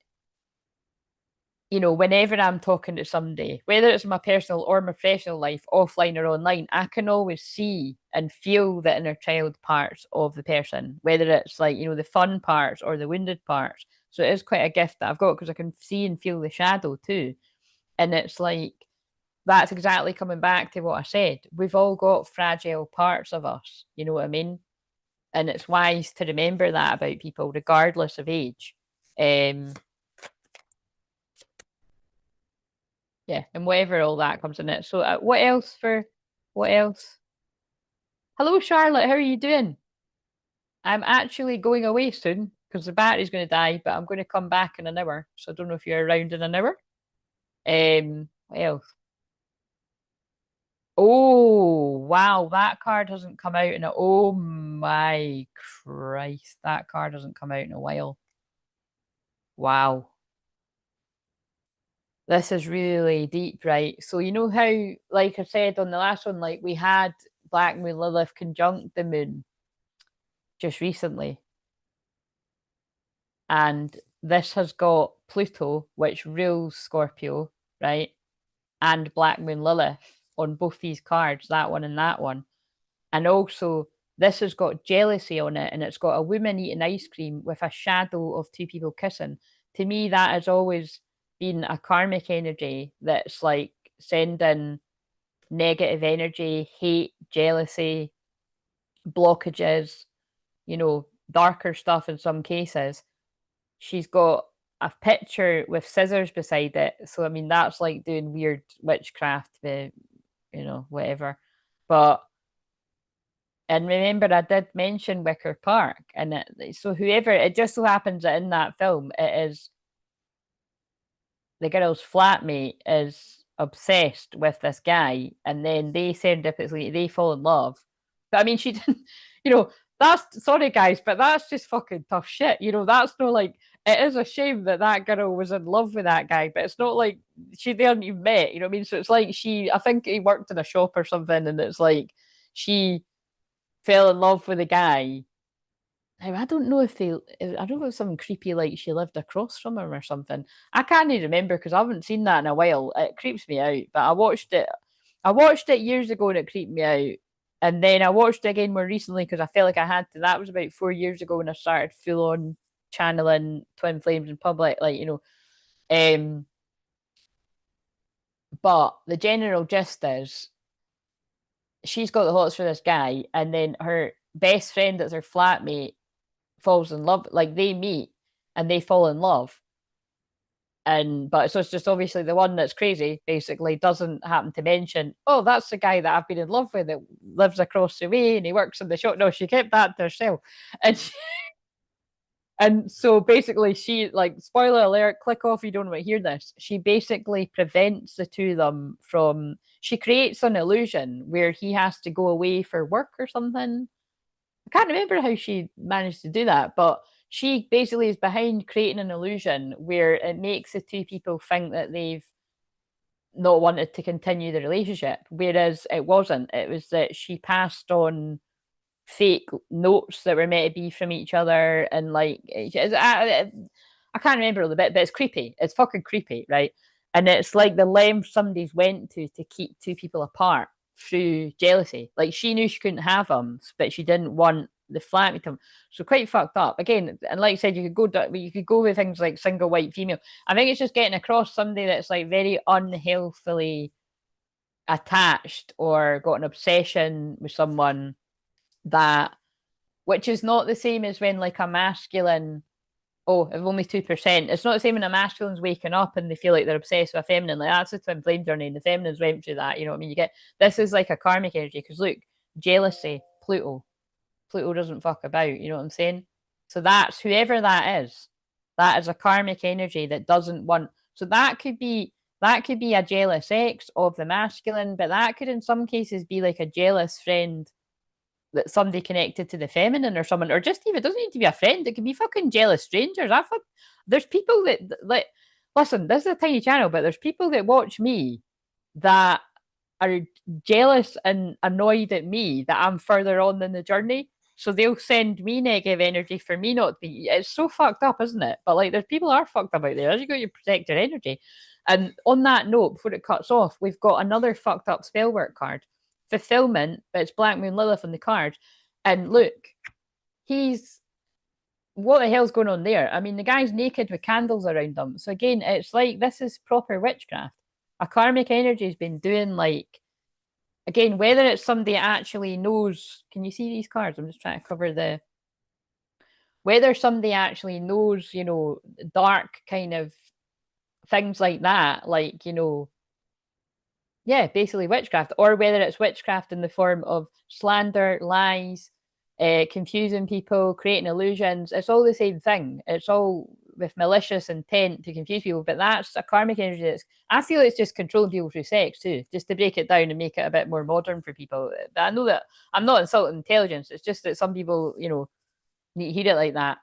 Speaker 1: whenever I'm talking to somebody, whether it's my personal or my professional life, offline or online, I can always see and feel the inner child parts of the person, whether it's like, the fun parts or the wounded parts. So it is quite a gift that I've got, because I can see and feel the shadow too. And it's like, that's exactly coming back to what I said. We've all got fragile parts of us, you know what I mean? And it's wise to remember that about people, regardless of age. Yeah, and whatever all that comes in it. So, what else? Hello, Charlotte. How are you doing? I'm actually going away soon because the battery's going to die, but I'm going to come back in an hour. So I don't know if you're around in an hour. What else? Oh, wow, that card hasn't come out in a. Oh my Christ, that card hasn't come out in a while. Wow. This is really deep, right? So you know how, like I said on the last one, like we had Black Moon Lilith conjunct the moon just recently, and this has got Pluto, which rules Scorpio, right? And Black Moon Lilith on both these cards, that one and that one. And also, this has got jealousy on it, and it's got a woman eating ice cream with a shadow of two people kissing. To me, that has always been a karmic energy that's like sending negative energy, hate, jealousy, blockages, darker stuff in some cases. She's got a picture with scissors beside it. So, I mean, that's like doing weird witchcraft, whatever. But and remember, I did mention Wicker Park, and so whoever it just so happens that in that film, it is the girl's flatmate is obsessed with this guy, and then they serendipitously they fall in love. But I mean, she didn't, you know, that's sorry guys, but that's just fucking tough shit. That's no like it is a shame that that girl was in love with that guy, but it's not like they hadn't even met. You know what I mean? So it's like I think he worked in a shop or something, and it's like she fell in love with the guy. Now, I don't know if I don't know if something creepy like she lived across from him or something. I can't even remember because I haven't seen that in a while. It creeps me out. But I watched it years ago and it creeped me out. And then I watched it again more recently because I felt like I had to. That was about 4 years ago when I started full on channeling twin flames in public, um. But the general gist is she's got the hots for this guy, and then her best friend that's her flatmate falls in love, like they meet and they fall in love. And but so it's just obviously the one that's crazy basically doesn't happen to mention, oh, that's the guy that I've been in love with that lives across the way and he works in the shop. No, she kept that to herself. And so basically she, like, spoiler alert, click off if you don't want to hear this. She basically prevents the two of them from, she creates an illusion where he has to go away for work or something. I can't remember how she managed to do that, but she basically is behind creating an illusion where it makes the two people think that they've not wanted to continue the relationship, whereas it wasn't. It was that she passed on fake notes that were meant to be from each other, and like I can't remember all the bit, but it's creepy. It's fucking creepy, right? And it's like the length somebody's went to keep two people apart through jealousy. Like she knew she couldn't have them, but she didn't want the flat with him. So quite fucked up. Again, and like I said, you could go with things like single white female. I think it's just getting across somebody that's like very unhealthily attached or got an obsession with someone that, which is not the same as when like a masculine, oh, if only 2%. It's not the same when a masculine's waking up and they feel like they're obsessed with a feminine. Like that's the twin flame journey, and the feminines went through that. You know what I mean? You get this is like a karmic energy because look, jealousy, Pluto. Pluto doesn't fuck about. You know what I'm saying? So that's whoever that is. That is a karmic energy that doesn't want. So that could be a jealous ex of the masculine, but that could in some cases be like a jealous friend that somebody connected to the feminine or someone, or just even it doesn't need to be a friend. It can be fucking jealous strangers. There's people that like listen. This is a tiny channel, but there's people that watch me that are jealous and annoyed at me that I'm further on in the journey. So they'll send me negative energy for me not to be. It's so fucked up, isn't it? But like, there's people are fucked up out there. As you got your protector energy. And on that note, before it cuts off, we've got another fucked up spell work card, fulfillment, but it's Black Moon Lilith on the card. And look, he's what the hell's going on there? I mean, the guy's naked with candles around him. So again, it's like this is proper witchcraft. A karmic energy has been doing like, again, whether it's somebody actually knows. Can you see these cards? I'm just trying to cover the. Whether somebody actually knows, dark kind of things like that, like, yeah, basically witchcraft, or whether it's witchcraft in the form of slander, lies, confusing people, creating illusions. It's all the same thing. It's all with malicious intent to confuse people, but that's a karmic energy. I feel it's just controlling people through sex too, just to break it down and make it a bit more modern for people. But I know that I'm not insulting intelligence. It's just that some people, need to hear it like that.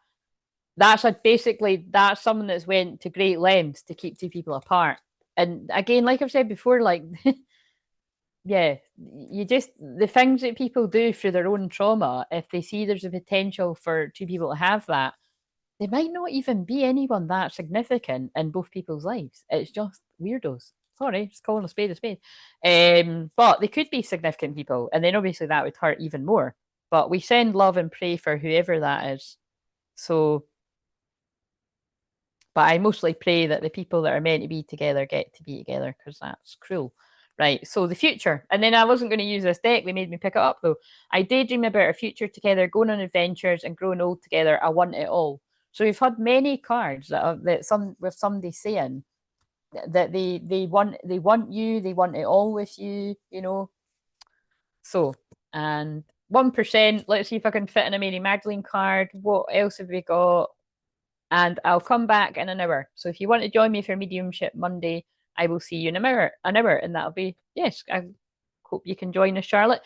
Speaker 1: Basically that's someone that's went to great lengths to keep two people apart. And again, like I've said before, like yeah, you just the things that people do through their own trauma, if they see there's a potential for two people to have that, they might not even be anyone that significant in both people's lives. It's just weirdos. Sorry, just calling a spade a spade. But they could be significant people, and then obviously that would hurt even more. But we send love and pray for whoever that is. So, but I mostly pray that the people that are meant to be together get to be together because that's cruel. Right, so the future. And then I wasn't going to use this deck. They made me pick it up though. I daydream about a future together, going on adventures and growing old together. I want it all. So we've had many cards that some with somebody saying that they want you, they want it all with you, you know. So and 1%. Let's see if I can fit in a Mary Magdalene card. What else have we got? And I'll come back in an hour. So if you want to join me for mediumship Monday, I will see you in an hour, and that'll be yes. I hope you can join us, Charlotte.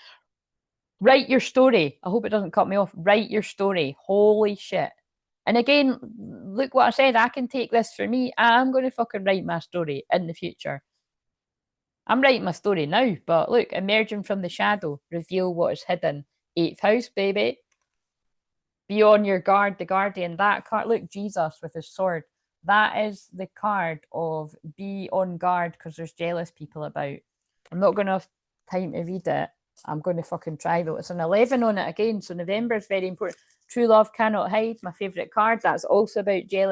Speaker 1: Write your story. I hope it doesn't cut me off. Write your story. Holy shit. And again, look what I said. I can take this for me. I'm going to fucking write my story in the future. I'm writing my story now, but look, emerging from the shadow, reveal what is hidden. 8th house, baby. Be on your guard, the guardian. That card, look, Jesus with his sword. That is the card of be on guard because there's jealous people about. I'm not going to have time to read it. I'm going to fucking try though. It's an 11 on it again. So November is very important. True love cannot hide. My favourite card. That's also about jealousy.